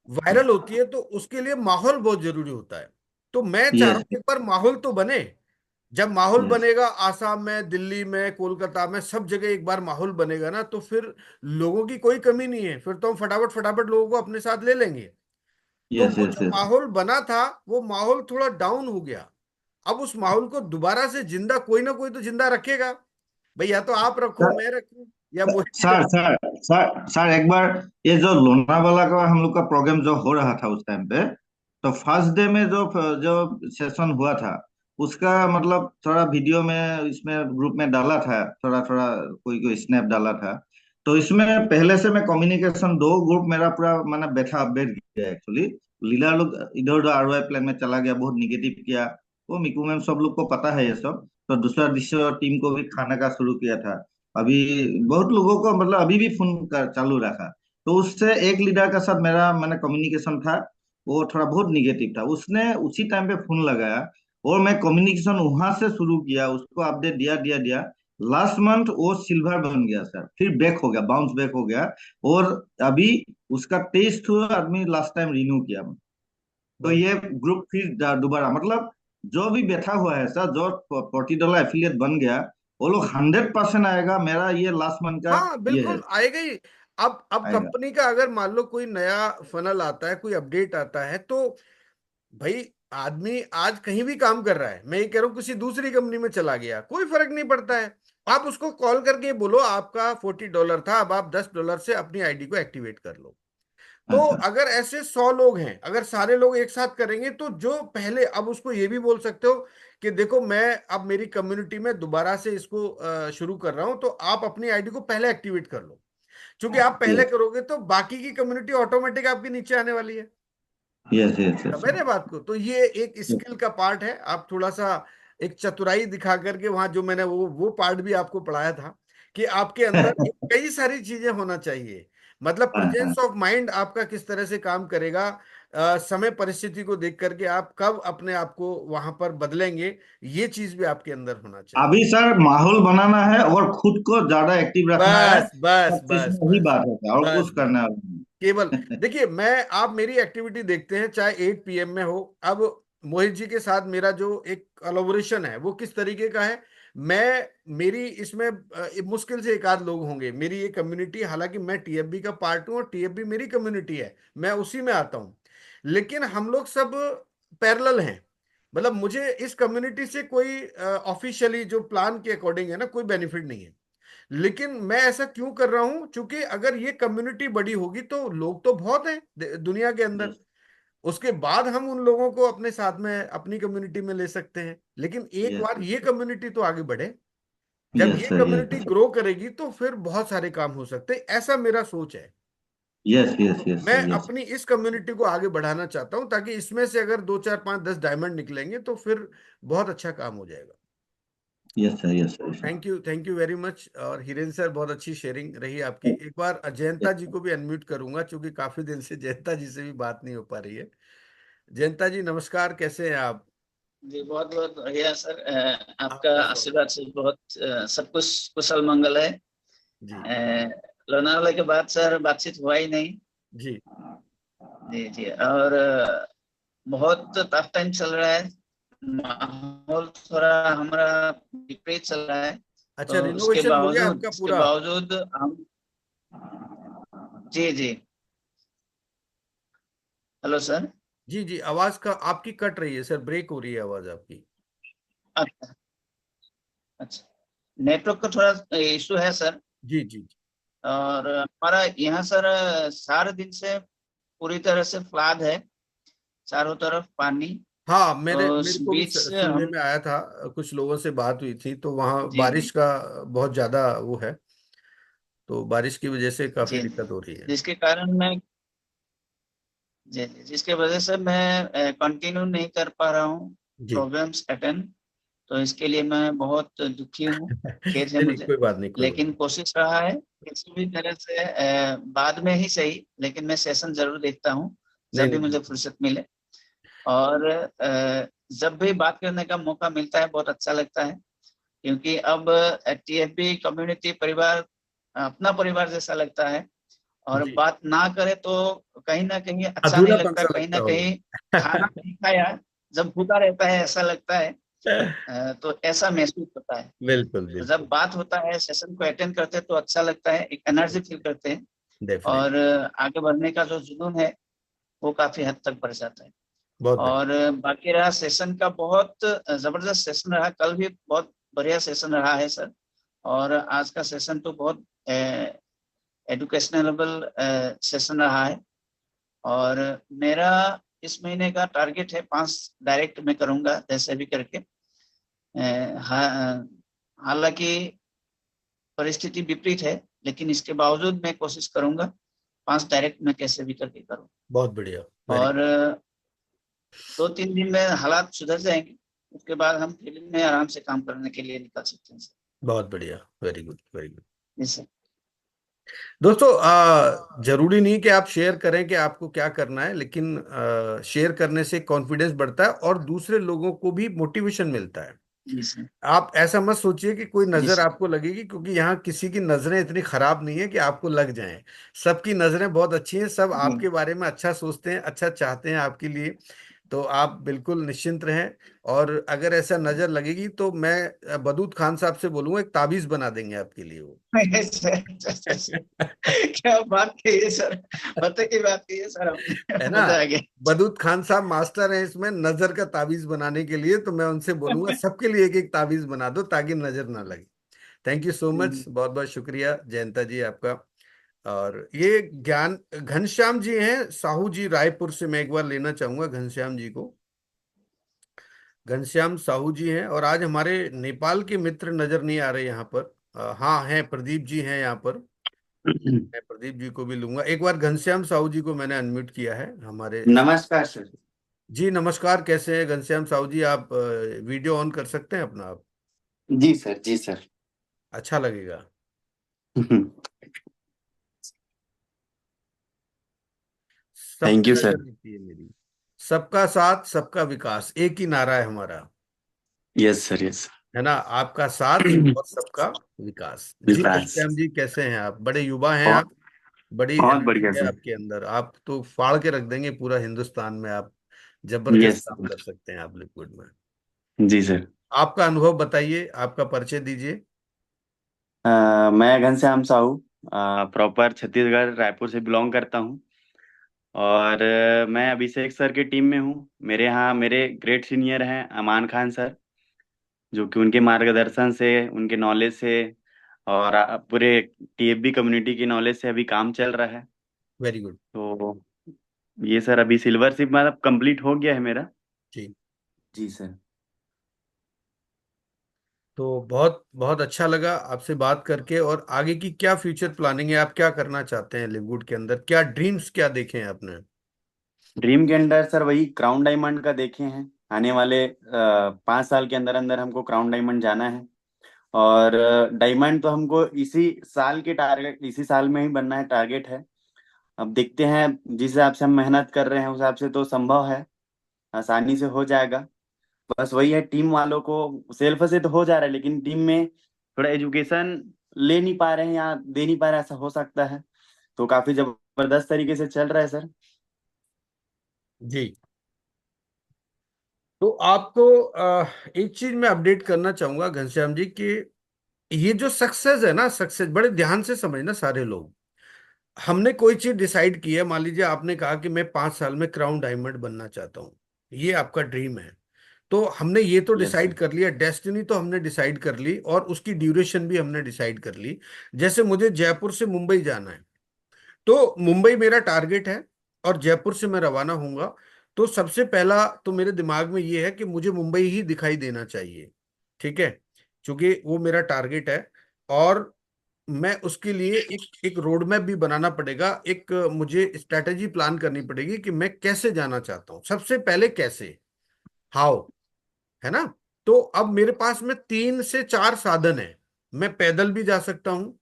वायरल होती है, तो उसके लिए माहौल बहुत जरूरी होता है। तो मैं चाह रहा यस हूं एक बार माहौल तो बने। जब माहौल यस बनेगा, आसाम में, दिल्ली में, कोलकाता में, सब जगह एक बार माहौल बनेगा ना, तो फिर लोगों की कोई कमी नहीं है, फिर तो हम फटाफट फटाफट लोगों को अपने साथ ले लेंगे। तो यस वो यस जो यस माहौल बना था, वो माहौल थोड़ा डाउन हो गया। अब उस माहौल को दोबारा से जिंदा कोई ना कोई तो जिंदा रखेगा भाई, या तो आप रखो, मैं रखूं, या मोहित जी सर रखो। सर सर सर एक बार ये जो लोनावाला का हम लोग का प्रोग्राम जो हो रहा था उस टाइम पे, तो फर्स्ट डे में जो जो सेशन हुआ था उसका मतलब थोड़ा वीडियो में इसमें ग्रुप में डाला था, थोड़ा थोड़ा कोई कोई स्नैप डाला था। तो इसमें पहले से मैं कम्युनिकेशन दो ग्रुप मेरा पूरा मैंने बैठा अपडेट किया एक्चुअली। लीडर लोग इधर उधर ROI प्लान में चला गया, बहुत निगेटिव किया। वो मिकू मैम सब लोग को पता है ये सब। तो दूसरा दूसरा टीम को भी खाने का शुरू किया था। अभी बहुत लोगों को मतलब अभी भी फोन कर चालू रखा। तो उससे एक लीडर के साथ मेरा मैंने कम्युनिकेशन था, वो थोड़ा बहुत निगेटिव था, उसने उसी टाइम पे फोन लगाया और मैं कम्युनिकेशन वहां से शुरू किया, उसको अपडेट दिया दिया दिया। लास्ट मंथ वो सिल्वर बन गया सर, फिर बैक हो गया, बाउंस बैक हो गया। और अभी उसका 23 आदमी लास्ट टाइम रिन्यू किया। तो ये ग्रुप फिर दोबारा मतलब जो भी बैठा हुआ है सर, जो $40 एफिलिएट बन गया, वो लोग 100% आएगा। मेरा ये लास्ट मंथ का हाँ ये है, बिल्कुल आएगा ही। अब आएगा। कंपनी का अगर मान लो कोई नया फनल आता है, कोई अपडेट आता है, तो भाई आदमी आज कहीं भी काम कर रहा है, मैं ये कह रहा हूँ किसी दूसरी कंपनी में चला गया, कोई फर्क नहीं पड़ता है। आप उसको कॉल करके बोलो आपका $40 था, अब आप $10 से अपनी आईडी को एक्टिवेट कर लो। तो अच्छा अगर ऐसे 100 लोग हैं, अगर सारे लोग एक साथ करेंगे, तो जो पहले, अब उसको ये भी बोल सकते हो कि देखो मैं अब मेरी कम्युनिटी में दोबारा से इसको शुरू कर रहा हूं, तो आप अपनी आईडी को पहले एक्टिवेट कर लो। क्योंकि आप पहले यस करोगे तो बाकी की कम्युनिटी ऑटोमेटिक आपके नीचे आने वाली है। यस यस यस समझ रहे बात को? तो ये एक स्किल का पार्ट है। आप थोड़ा सा एक चतुराई दिखा करके वहां, जो मैंने वो पार्ट भी आपको पढ़ाया था कि आपके अंदर कई सारी चीजें होना चाहिए। मतलब हाँ हाँ प्रेजेंस ऑफ माइंड आपका किस तरह से काम करेगा, समय परिस्थिति को देख करके आप कब अपने आप को वहां पर बदलेंगे, ये चीज भी आपके अंदर होना चाहिए। अभी सर माहौल बनाना है और खुद को ज्यादा एक्टिव रखना है। बस बस सबसे बस इसमें वही बस बात है और बस कुछ बस करना केवल है। देखिए, मैं आप मेरी एक्टिविटी देखते हैं, चाहे 8 PM में हो। अब मोहित जी के साथ मेरा जो एक कोलैबोरेशन है वो किस तरीके का है, मैं मेरी इसमें मुश्किल से एक आध लोग होंगे मेरी ये कम्युनिटी, हालांकि मैं TFB का पार्ट हूँ और TFB मेरी कम्युनिटी है, मैं उसी में आता हूँ। लेकिन हम लोग सब पैरेलल हैं। मतलब मुझे इस कम्युनिटी से कोई ऑफिशियली जो प्लान के अकॉर्डिंग है ना, कोई बेनिफिट नहीं है। लेकिन मैं ऐसा क्यों कर रहा हूं, क्योंकि अगर ये कम्युनिटी बड़ी होगी तो लोग तो बहुत हैं दुनिया के अंदर, उसके बाद हम उन लोगों को अपने साथ में अपनी कम्युनिटी में ले सकते हैं। लेकिन एक यस बार ये कम्युनिटी तो आगे बढ़े, जब यस ये सर, कम्युनिटी यस ग्रो करेगी तो फिर बहुत सारे काम हो सकते हैं, ऐसा मेरा सोच है। यस यस यस मैं सर, यस अपनी इस कम्युनिटी को आगे बढ़ाना चाहता हूं, ताकि इसमें से अगर 2 4 5 10 डायमंड निकलेंगे तो फिर बहुत अच्छा काम हो जाएगा। Yes sir, yes sir. Thank you very much. और हिरेन सर, बहुत अच्छी शेयरिंग रही आपकी। एक बार जयंता जी को भी अनम्यूट करूंगा, क्योंकि काफी दिन से जयंता जी से भी बात नहीं हो पा रही है। जयंता जी नमस्कार, कैसे हैं आप? जी बहुत बहुत बढ़िया सर। आपका आपका स्वागत। आशीर्वाद से बहुत सब कुछ कुशल मंगल है। जी लोनावाला के बाद सर बातचीत हुआ ही नहीं। जी जी जी। और बहुत टफ टाइम चल रहा है माहौल थोड़ा हमारा विपरीत चल रहा है, अच्छा, तो रिनोवेशन हो गया आपका उसके पूरा? बावजूद हम, जी जी, हेलो सर। जी जी, आवाज का आपकी कट रही है सर, ब्रेक हो रही है आवाज आपकी। अच्छा अच्छा, नेटवर्क का थोड़ा इशू है सर। जी जी जी। और हमारा यहाँ सर 4 दिन से पूरी तरह से फ्लड है, चारों तरफ पानी। हाँ, तो मेरे उस को भी बीच सुनने हम, में आया था, कुछ लोगों से बात हुई थी तो वहाँ जी बारिश जी का बहुत ज्यादा वो है, तो बारिश की वजह से काफी जी, दिक्कत हो रही है। जिसके कारण मैं, जी जी, जिसके वजह से मैं कंटिन्यू नहीं कर पा रहा हूँ जी। Programmes attend. तो इसके लिए मैं बहुत दुखी हूँ, खेद है नहीं नहीं, मुझे। कोई बात नहीं, कोई बात लेकिन कोशिश रहा है किसी भी तरह से, बाद में ही सही, लेकिन मैं सेशन जरूर देखता हूँ नहीं। जब भी नहीं मुझे नहीं, फुर्सत मिले। और जब भी बात करने का मौका मिलता है बहुत अच्छा लगता है, क्योंकि अब टीएफबी कम्युनिटी परिवार अपना परिवार जैसा लगता है। और जी, बात ना करे तो कहीं ना कहीं अच्छा नहीं अधूरापन लगता, सा कहीं लगता ना कहीं खाना होगा। नहीं खाया जब भूखा रहता है ऐसा लगता है। तो ऐसा महसूस होता है। बिल्कुल तो जब बिल्कुल। बात होता है, सेशन को अटेंड करते हैं तो अच्छा लगता है, एक एनर्जी फील करते हैं। डेफिनेट। और आगे बढ़ने का जो जुनून है वो काफी हद तक बढ़ जाता है। बहुत बढ़िया। और बाकी रहा सेशन का, बहुत जबरदस्त सेशन रहा, कल भी बहुत बढ़िया सेशन रहा है सर। और आज का सेशन तो बहुत एजुकेशनल सेशन रहा है। और मेरा इस महीने का टारगेट है 5 डायरेक्ट में करूंगा जैसे भी करके। हालांकि परिस्थिति विपरीत है, लेकिन इसके बावजूद मैं कोशिश करूंगा 5 डायरेक्ट में कैसे भी करके करूं। बहुत बढ़िया, वेरी। और 2-3 दिन में हालात सुधर जाएंगे, उसके बाद हम फील्ड में आराम से काम करने के लिए निकल सकते हैं सर। बहुत बढ़िया, वेरी गुड वेरी गुड। जी सर। दोस्तों, जरूरी नहीं कि आप शेयर करें कि आपको क्या करना है, लेकिन शेयर करने से कॉन्फिडेंस बढ़ता है और दूसरे लोगों को भी मोटिवेशन मिलता है। जी सर। आप ऐसा मत सोचिए कि कोई जी नजर सर। आपको लगेगी, क्योंकि यहाँ किसी की नजरें इतनी खराब नहीं है कि आपको लग जाएं। सबकी नजरें बहुत अच्छी हैं, सब जी आपके बारे में अच्छा सोचते हैं, अच्छा चाहते हैं आपके लिए। तो आप बिल्कुल निश्चिंत रहें। और अगर ऐसा नजर लगेगी तो मैं बदूत खान साहब से बोलूंगा, एक ताबीज बना देंगे आपके लिए वो। क्या बात कही है सर, पते की बात कही है सर आपने, है ना? मजा आ गया। बदूत खान साहब मास्टर हैं इसमें नजर का ताबीज बनाने के लिए, तो मैं उनसे बोलूंगा सबके लिए एक एक ताबीज बना दो ताकि नजर ना लगे। थैंक यू सो मच, बहुत बहुत शुक्रिया जयंता जी आपका। और ये ज्ञान घनश्याम जी हैं, साहू जी रायपुर से, मैं एक बार लेना चाहूंगा घनश्याम जी को। घनश्याम साहू जी हैं, और आज हमारे नेपाल के मित्र नजर नहीं आ रहे यहाँ पर। हाँ हैं, प्रदीप जी हैं यहाँ पर। मैं प्रदीप जी को भी लूंगा एक बार। घनश्याम साहू जी को मैंने अनम्यूट किया है हमारे। नमस्कार सर। जी नमस्कार, कैसे हैं घनश्याम साहू जी आप? वीडियो ऑन कर सकते हैं अपना आप? जी सर, जी सर। अच्छा लगेगा। सब थैंक पे यू नजर सर। रहती है मेरी। सबका साथ सबका विकास, एक ही नारा है हमारा, यस सर, यस। है ना? आपका साथ और सबका विकास। जी विकास। घनश्याम जी, कैसे हैं आप? बड़े युवा हैं बहुत आप, बड़ी बहुत बढ़िया एनर्जी है सर। आपके अंदर, आप तो फाड़ के रख देंगे पूरा हिंदुस्तान में। आप जबरदस्त यस काम कर सकते हैं आप लिक्विड में। जी सर। आपका अनुभव बताइए, आपका परिचय दीजिए। मैं घनश्याम साहू, प्रॉपर छत्तीसगढ़ रायपुर से बिलोंग करता हूँ। और मैं अभिषेक सर की टीम में हूँ। मेरे यहाँ मेरे ग्रेट सीनियर हैं अमान खान सर, जो कि उनके मार्गदर्शन से, उनके नॉलेज से और पूरे टीएफबी कम्युनिटी की नॉलेज से अभी काम चल रहा है। Very good. तो ये सर अभी सिल्वर शिप मतलब कंप्लीट हो गया है मेरा। जी। जी सर। तो बहुत बहुत अच्छा लगा आपसे बात करके। और आगे की क्या फ्यूचर प्लानिंग है, आप क्या करना चाहते हैं लिववुड के अंदर? क्या ड्रीम्स क्या देखे हैं आपने? ड्रीम के अंदर सर वही क्राउन डायमंड का देखे हैं। आने वाले 5 साल के अंदर अंदर हमको क्राउन डायमंड जाना है। और डायमंड तो हमको इसी साल में ही बनना है, टारगेट है। अब देखते हैं, जिस हिसाब से हम मेहनत कर रहे हैं उस हिसाब से तो संभव है, आसानी से हो जाएगा। बस वही है, टीम वालों को सेल्फ से तो हो जा रहा है, लेकिन टीम में थोड़ा एजुकेशन ले नहीं पा रहे हैं या दे नहीं पा रहे हैं, ऐसा हो सकता है। तो काफी जबरदस्त तरीके से चल रहा है सर। जी। तो आपको एक चीज मैं अपडेट करना चाहूंगा घनश्याम जी कि ये जो सक्सेस है ना, सक्सेस बड़े ध्यान से समझना सारे लोग। हमने कोई चीज डिसाइड की है, मान लीजिए आपने कहा कि मैं 5 साल में क्राउन डायमंड बनना चाहता हूँ, ये आपका ड्रीम है। तो हमने ये तो यस डिसाइड सर। कर लिया, डेस्टिनी तो हमने डिसाइड कर ली और उसकी ड्यूरेशन भी हमने डिसाइड कर ली। जैसे मुझे जयपुर से मुंबई जाना है, तो मुंबई मेरा टारगेट है और जयपुर से मैं रवाना होऊंगा। तो सबसे पहला तो मेरे दिमाग में ये है कि मुझे मुंबई ही दिखाई देना चाहिए, ठीक है, क्योंकि वो मेरा टारगेट है। और मैं उसके लिए एक एक रोड मैप भी बनाना पड़ेगा, एक मुझे स्ट्रेटेजी प्लान करनी पड़ेगी कि मैं कैसे जाना चाहता हूँ। सबसे पहले कैसे, हाउ, है ना। तो अब मेरे पास में 3 से 4 साधन है। मैं पैदल भी जा सकता हूँ,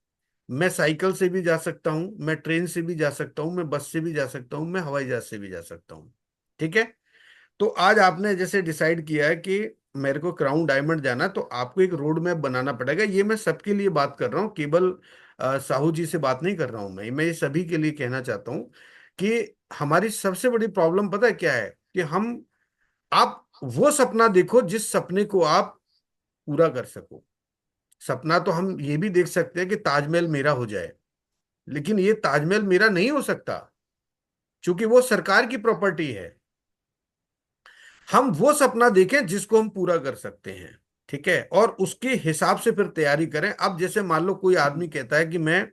मैं साइकिल से भी जा सकता हूँ, मैं ट्रेन से भी जा सकता हूँ, मैं बस से भी जा सकता हूँ, मैं हवाई जहाज से भी जा सकता हूँ, ठीक है। तो आज आपने जैसे डिसाइड किया है कि मेरे को क्राउन डायमंड जाना है, तो आपको एक रोड मैप बनाना पड़ेगा। ये मैं सबके लिए बात कर रहा हूँ, केवल साहू जी से बात नहीं कर रहा हूँ। मैं ये सभी के लिए कहना चाहता हूँ कि हमारी सबसे बड़ी प्रॉब्लम पता है क्या है, कि आप वो सपना देखो जिस सपने को आप पूरा कर सको। सपना तो हम ये भी देख सकते हैं कि ताजमहल मेरा हो जाए, लेकिन ये ताजमहल मेरा नहीं हो सकता, क्योंकि वो सरकार की प्रॉपर्टी है। हम वो सपना देखें जिसको हम पूरा कर सकते हैं, ठीक है, और उसके हिसाब से फिर तैयारी करें। अब जैसे मान लो कोई आदमी कहता है कि मैं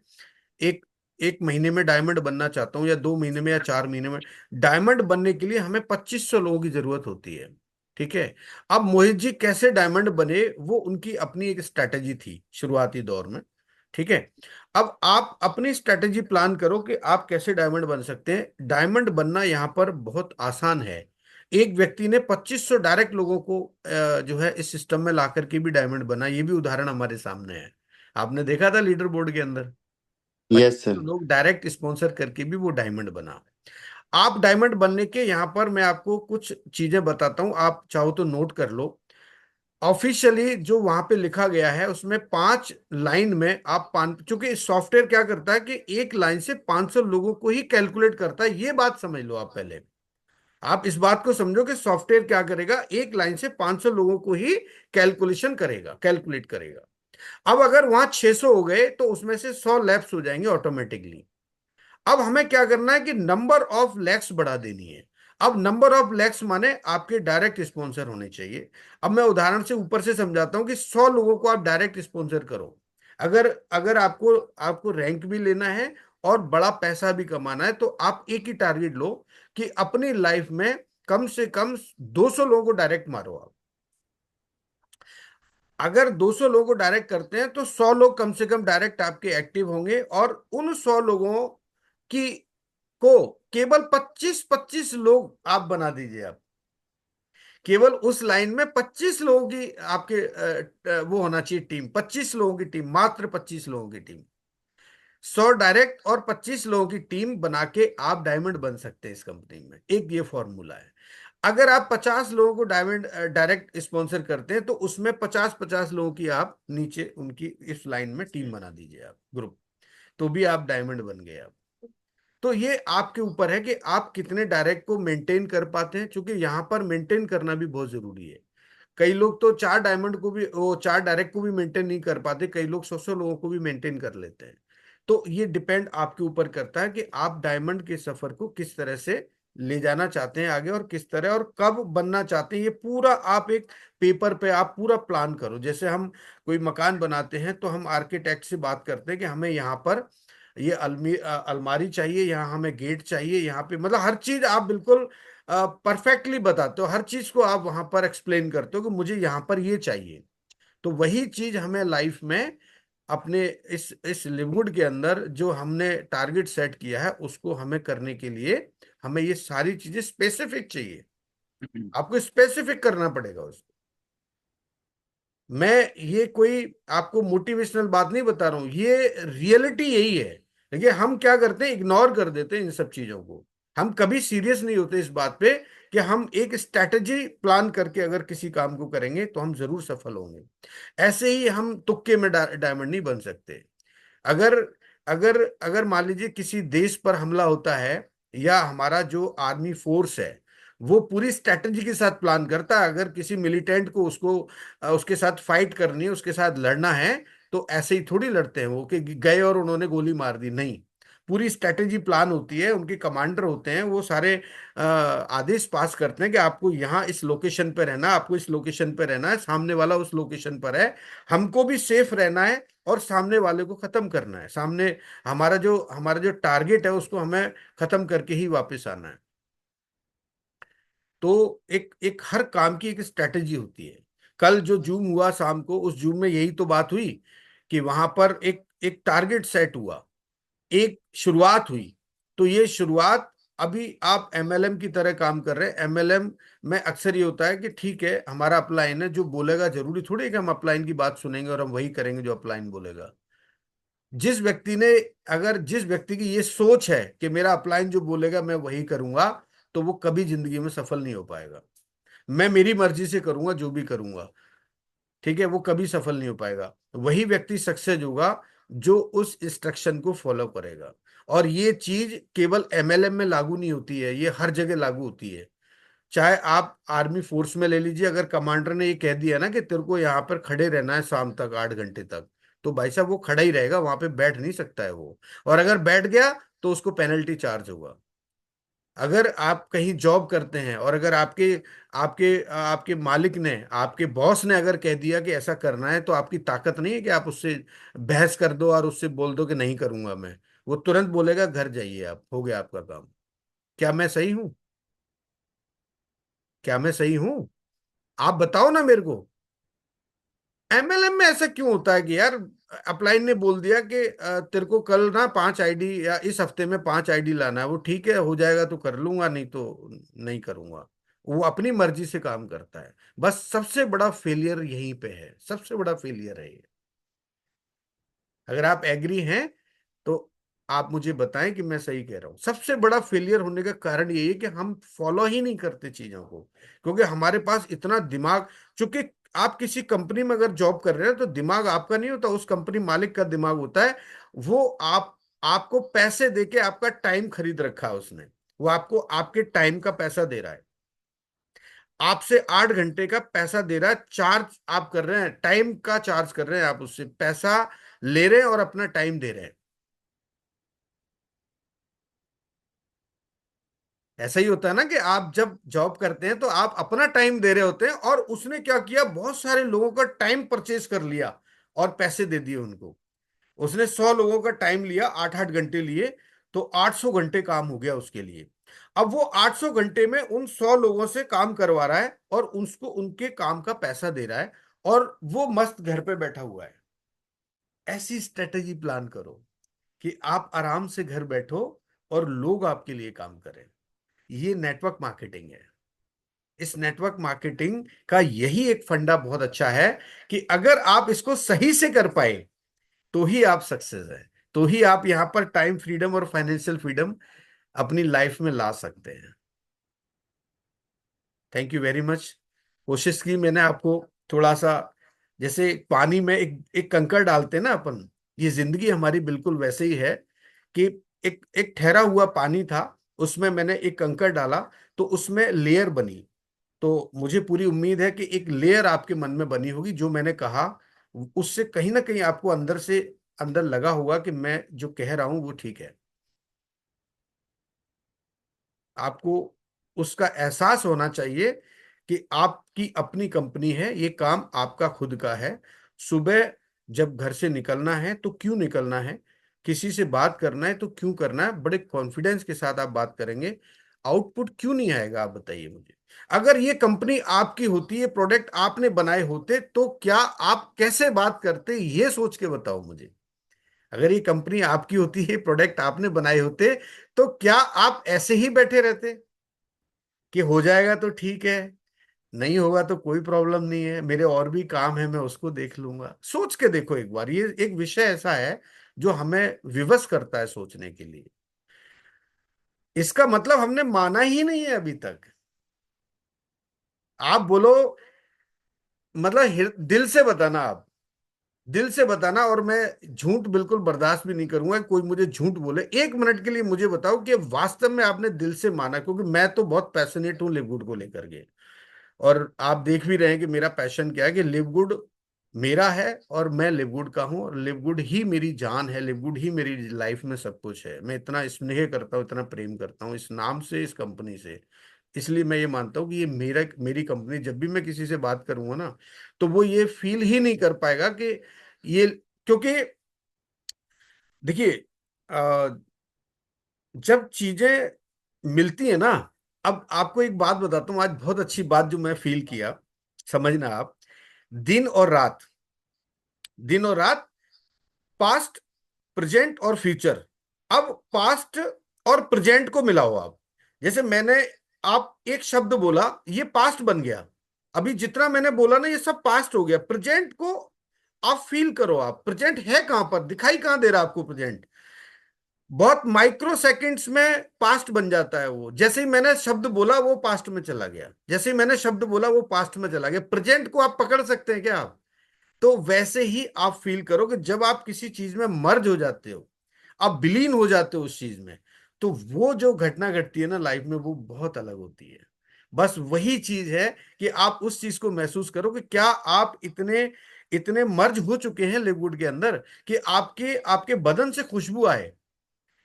एक एक महीने में डायमंड बनना चाहता हूं, या 2 महीने में, या 4 महीने में। डायमंड बनने के लिए हमें 2500 लोगों की जरूरत होती है, ठीक है। अब मोहित जी कैसे डायमंड बने, वो उनकी अपनी एक स्ट्रैटेजी थी शुरुआती दौर में, ठीक है। अब आप अपनी स्ट्रैटेजी प्लान करो कि आप कैसे डायमंड बन सकते हैं। डायमंड बनना यहाँ पर बहुत आसान है। एक व्यक्ति ने 2500 डायरेक्ट लोगों को जो है इस सिस्टम में ला करके भी डायमंड बना, ये भी उदाहरण हमारे सामने है। आपने देखा था लीडर बोर्ड के अंदर यस 25 सर। लोग डायरेक्ट स्पॉन्सर करके भी वो डायमंड बना। आप डायमंड बनने के यहाँ पर मैं आपको कुछ चीजें बताता हूँ, आप चाहो तो नोट कर लो। ऑफिशियली जो वहां पे लिखा गया है उसमें 5 लाइन में आप चूंकि सॉफ्टवेयर क्या करता है कि एक लाइन से 500 लोगों को ही कैलकुलेट करता है, ये बात समझ लो आप पहले। आप इस बात को समझो कि सॉफ्टवेयर क्या करेगा, एक लाइन से 500 लोगों को ही कैलकुलेशन करेगा, कैलकुलेट करेगा। अब अगर वहां 600 हो गए तो उसमें से 100 लैप्स हो जाएंगे ऑटोमेटिकली। अब हमें क्या करना है कि नंबर ऑफ लैक्स बढ़ा देनी है। अब नंबर ऑफ लैक्स माने आपके डायरेक्ट स्पॉन्सर होने चाहिए। अब मैं उदाहरण से ऊपर से समझाता हूं कि 100 लोगों को आप डायरेक्ट स्पॉन्सर करो। अगर अगर आपको आपको रैंक भी लेना है और बड़ा पैसा भी कमाना है, तो आप एक ही टारगेट लो कि अपनी लाइफ में कम से कम 200 लोगों को डायरेक्ट मारो आप। अगर 200 लोगों को डायरेक्ट करते हैं तो 100 लोग कम से कम डायरेक्ट आपके एक्टिव होंगे, और उन 100 लोगों की को केवल 25-25 लोग आप बना दीजिए। आप केवल उस लाइन में 25 लोगों की आपके वो होना चाहिए टीम, 25 लोगों की टीम, मात्र 25 लोगों की टीम। 100 डायरेक्ट और 25 लोगों की टीम बना के आप डायमंड बन सकते हैं इस कंपनी में। एक ये फॉर्मूला है। अगर आप 50 लोगों को डायमंड डायरेक्ट स्पॉन्सर करते हैं, तो उसमें 50-50 लोगों की आप नीचे उनकी इस लाइन में टीम बना दीजिए आप, ग्रुप, तो भी आप डायमंड बन गए आप। तो ये आपके ऊपर है कि आप कितने डायरेक्ट को मेंटेन कर पाते हैं, क्योंकि यहाँ पर मेंटेन करना भी बहुत जरूरी है। कई लोग तो 4 डायमंड को भी, वो 4 डायरेक्ट को भी मेंटेन नहीं कर पाते, कई लोग 100 लोगों को भी मेंटेन कर लेते हैं। तो ये डिपेंड आपके ऊपर करता है कि आप डायमंड के सफर को किस तरह से ले जाना चाहते हैं आगे, और किस तरह और कब बनना चाहते हैं। ये पूरा आप एक पेपर पे आप पूरा प्लान करो। जैसे हम कोई मकान बनाते हैं तो हम आर्किटेक्ट से बात करते हैं कि हमें यहाँ पर ये अलमारी चाहिए, यहाँ हमें गेट चाहिए, यहाँ पे मतलब हर चीज आप बिल्कुल परफेक्टली बताते हो, हर चीज को आप वहां पर एक्सप्लेन करते हो कि मुझे यहाँ पर ये चाहिए। तो वही चीज हमें लाइफ में अपने इस लिवहुड के अंदर जो हमने टारगेट सेट किया है उसको हमें करने के लिए हमें ये सारी चीजें स्पेसिफिक चाहिए। आपको स्पेसिफिक करना पड़ेगा उसको। मैं ये कोई आपको मोटिवेशनल बात नहीं बता रहा हूं, ये रियलिटी यही है। देखिए हम क्या करते हैं, इग्नोर कर देते हैं इन सब चीजों को। हम कभी सीरियस नहीं होते इस बात पे कि हम एक स्ट्रैटेजी प्लान करके अगर किसी काम को करेंगे तो हम जरूर सफल होंगे। ऐसे ही हम तुक्के में डायमंड नहीं बन सकते। अगर अगर अगर मान लीजिए किसी देश पर हमला होता है, या हमारा जो आर्मी फोर्स है वो पूरी स्ट्रेटजी के साथ प्लान करता है। अगर किसी मिलिटेंट को उसके साथ फाइट करनी है, उसके साथ लड़ना है, तो ऐसे ही थोड़ी लड़ते हैं वो कि गए और उन्होंने गोली मार दी, नहीं। पूरी स्ट्रेटेजी प्लान होती है, उनके कमांडर होते हैं, वो सारे आदेश पास करते हैं कि आपको यहाँ इस लोकेशन पे रहना है, आपको इस लोकेशन पे रहना है, सामने वाला उस लोकेशन पर है, हमको भी सेफ रहना है और सामने वाले को खत्म करना है। सामने हमारा जो टारगेट है उसको हमें खत्म करके ही वापस आना है। तो एक एक हर काम की एक स्ट्रेटेजी होती है। कल जो जूम हुआ शाम को, उस जूम में यही तो बात हुई कि वहां पर एक एक टारगेट सेट हुआ, एक शुरुआत हुई। तो ये शुरुआत, अभी आप एमएलएम की तरह काम कर रहे हैं। एमएलएम में अक्सर ये होता है कि ठीक है, हमारा अपलाइन है, जो बोलेगा जरूरी थोड़ी है कि हम अपलाइन की बात सुनेंगे और हम वही करेंगे जो अपलाइन बोलेगा। जिस व्यक्ति की ये सोच है कि मेरा अपलाइन जो बोलेगा मैं वही करूंगा, तो वो कभी जिंदगी में सफल नहीं हो पाएगा। मैं मेरी मर्जी से करूंगा जो भी करूंगा, ठीक है, वो कभी सफल नहीं हो पाएगा। वही व्यक्ति सक्सेस होगा जो उस इंस्ट्रक्शन को फॉलो करेगा। और ये चीज केवल एमएलएम में लागू नहीं होती है, ये हर जगह लागू होती है। चाहे आप आर्मी फोर्स में ले लीजिए, अगर कमांडर ने ये कह दिया ना कि तेरे को यहाँ पर खड़े रहना है शाम तक 8 घंटे तक, तो भाई साहब वो खड़ा ही रहेगा, वहां पे बैठ नहीं सकता है वो। और अगर बैठ गया तो उसको पेनल्टी चार्ज होगा। अगर आप कहीं जॉब करते हैं और अगर आपके आपके आपके मालिक ने, आपके बॉस ने अगर कह दिया कि ऐसा करना है, तो आपकी ताकत नहीं है कि आप उससे बहस कर दो और उससे बोल दो कि नहीं करूंगा मैं। वो तुरंत बोलेगा घर जाइए, आप हो गया आपका काम। क्या मैं सही हूं? क्या मैं सही हूं? आप बताओ ना मेरे को। एमएलएम में ऐसा क्यों होता है कि यार अपलाइन ने बोल दिया कि तेरे को कल ना 5 आईडी या इस हफ्ते में 5 आईडी लाना है, वो ठीक है, हो जाएगा तो कर लूंगा, नहीं तो नहीं करूंगा। वो अपनी मर्जी से काम करता है। बस सबसे बड़ा फेलियर यहीं पे है, सबसे बड़ा फेलियर है ये। अगर आप एग्री हैं तो आप मुझे बताएं कि मैं सही कह रहा हूं। सबसे बड़ा फेलियर होने का कारण यही है कि हम फॉलो ही नहीं करते चीजों को, क्योंकि हमारे पास इतना दिमाग, चूंकि आप किसी कंपनी में अगर जॉब कर रहे हैं तो दिमाग आपका नहीं होता, उस कंपनी मालिक का दिमाग होता है। वो आपको पैसे देके आपका टाइम खरीद रखा है उसने। वो आपको आपके टाइम का पैसा दे रहा है, आपसे 8 घंटे का पैसा दे रहा है, चार्ज आप कर रहे हैं, टाइम का चार्ज कर रहे हैं, आप उससे पैसा ले रहे हैं और अपना टाइम दे रहे हैं। ऐसा ही होता है ना कि आप जब जॉब करते हैं तो आप अपना टाइम दे रहे होते हैं, और उसने क्या किया, बहुत सारे लोगों का टाइम परचेज कर लिया और पैसे दे दिए उनको। उसने 100 लोगों का टाइम लिया, 8-8 घंटे लिए, तो 800 घंटे काम हो गया उसके लिए। अब वो 800 घंटे में उन 100 लोगों से काम करवा रहा है और उसको उनके काम का पैसा दे रहा है, और वो मस्त घर पे बैठा हुआ है। ऐसी स्ट्रेटेजी प्लान करो कि आप आराम से घर बैठो और लोग आपके लिए काम करें। ये नेटवर्क मार्केटिंग है। इस नेटवर्क मार्केटिंग का यही एक फंडा बहुत अच्छा है कि अगर आप इसको सही से कर पाए तो ही आप सक्सेस है, तो ही आप यहां पर टाइम फ्रीडम और फाइनेंशियल फ्रीडम अपनी लाइफ में ला सकते हैं। Thank you very much. कोशिश की मैंने आपको थोड़ा सा, जैसे पानी में एक एक कंकड़ डालते हैं ना अपन, ये जिंदगी हमारी बिल्कुल वैसे ही है कि एक एक ठहरा हुआ पानी था, उसमें मैंने एक कंकड़ डाला तो उसमें लेयर बनी। तो मुझे पूरी उम्मीद है कि एक लेयर आपके मन में बनी होगी, जो मैंने कहा उससे कहीं ना कहीं आपको अंदर से अंदर लगा होगा कि मैं जो कह रहा हूं वो ठीक है। आपको उसका एहसास होना चाहिए कि आपकी अपनी कंपनी है, ये काम आपका खुद का है। सुबह जब घर से निकलना है तो क्यों निकलना है, किसी से बात करना है तो क्यों करना है, बड़े कॉन्फिडेंस के साथ आप बात करेंगे। आउटपुट क्यों नहीं आएगा, आप बताइए मुझे। अगर ये कंपनी आपकी होती है, प्रोडक्ट आपने बनाए होते, तो क्या आप कैसे बात करते, ये सोच के बताओ मुझे। अगर ये कंपनी आपकी होती है, प्रोडक्ट आपने बनाए होते, तो क्या आप ऐसे ही बैठे रहते कि हो जाएगा तो ठीक है, नहीं होगा तो कोई प्रॉब्लम नहीं है, मेरे और भी काम है, मैं उसको देख लूंगा। सोच के देखो एक बार, ये एक विषय ऐसा है जो हमें विवश करता है सोचने के लिए। इसका मतलब हमने माना ही नहीं है अभी तक। आप बोलो, मतलब दिल से बताना आप दिल से बताना, और मैं झूठ बिल्कुल बर्दाश्त भी नहीं करूंगा। कोई मुझे झूठ बोले, 1 मिनट के लिए मुझे बताओ कि वास्तव में आपने दिल से माना, क्योंकि मैं तो बहुत पैशनेट हूँ लिव गुड को लेकर के। और आप देख भी रहे हैं कि मेरा पैशन क्या है, कि लिव गुड मेरा है और मैं लिव गुड का हूँ, और लिव गुड ही मेरी जान है, लिव गुड ही मेरी लाइफ में सब कुछ है। मैं इतना स्नेह करता हूँ, इतना प्रेम करता हूँ इस नाम से, इस कंपनी से। इसलिए मैं ये मानता हूँ कि ये मेरी कंपनी, जब भी मैं किसी से बात करूंगा ना, तो वो ये फील ही नहीं कर पाएगा कि ये, क्योंकि देखिए, जब चीजें मिलती है ना, अब आपको एक बात बताता हूँ, आज बहुत अच्छी बात जो मैं फील किया, समझना आप। दिन और रात, दिन और रात, पास्ट, प्रेजेंट और फ्यूचर। अब पास्ट और प्रेजेंट को मिलाओ आप। जैसे मैंने, आप एक शब्द बोला, ये पास्ट बन गया। अभी जितना मैंने बोला ना, ये सब पास्ट हो गया। प्रेजेंट को आप फील करो, आप प्रेजेंट है कहां पर, दिखाई कहां दे रहा है आपको प्रेजेंट? बहुत माइक्रो सेकंड्स में पास्ट बन जाता है वो। जैसे ही मैंने शब्द बोला वो पास्ट में चला गया, जैसे ही मैंने शब्द बोला वो पास्ट में चला गया। प्रेजेंट को आप पकड़ सकते हैं क्या आप? तो वैसे ही आप फील करो कि जब आप किसी चीज में मर्ज हो जाते हो, आप विलीन हो जाते हो उस चीज में, तो वो जो घटना घटती है ना लाइफ में, वो बहुत अलग होती है। बस वही चीज है कि आप उस चीज को महसूस करो कि क्या आप इतने इतने मर्ज हो चुके हैं लिववुड के अंदर, कि आपके आपके बदन से खुशबू आए,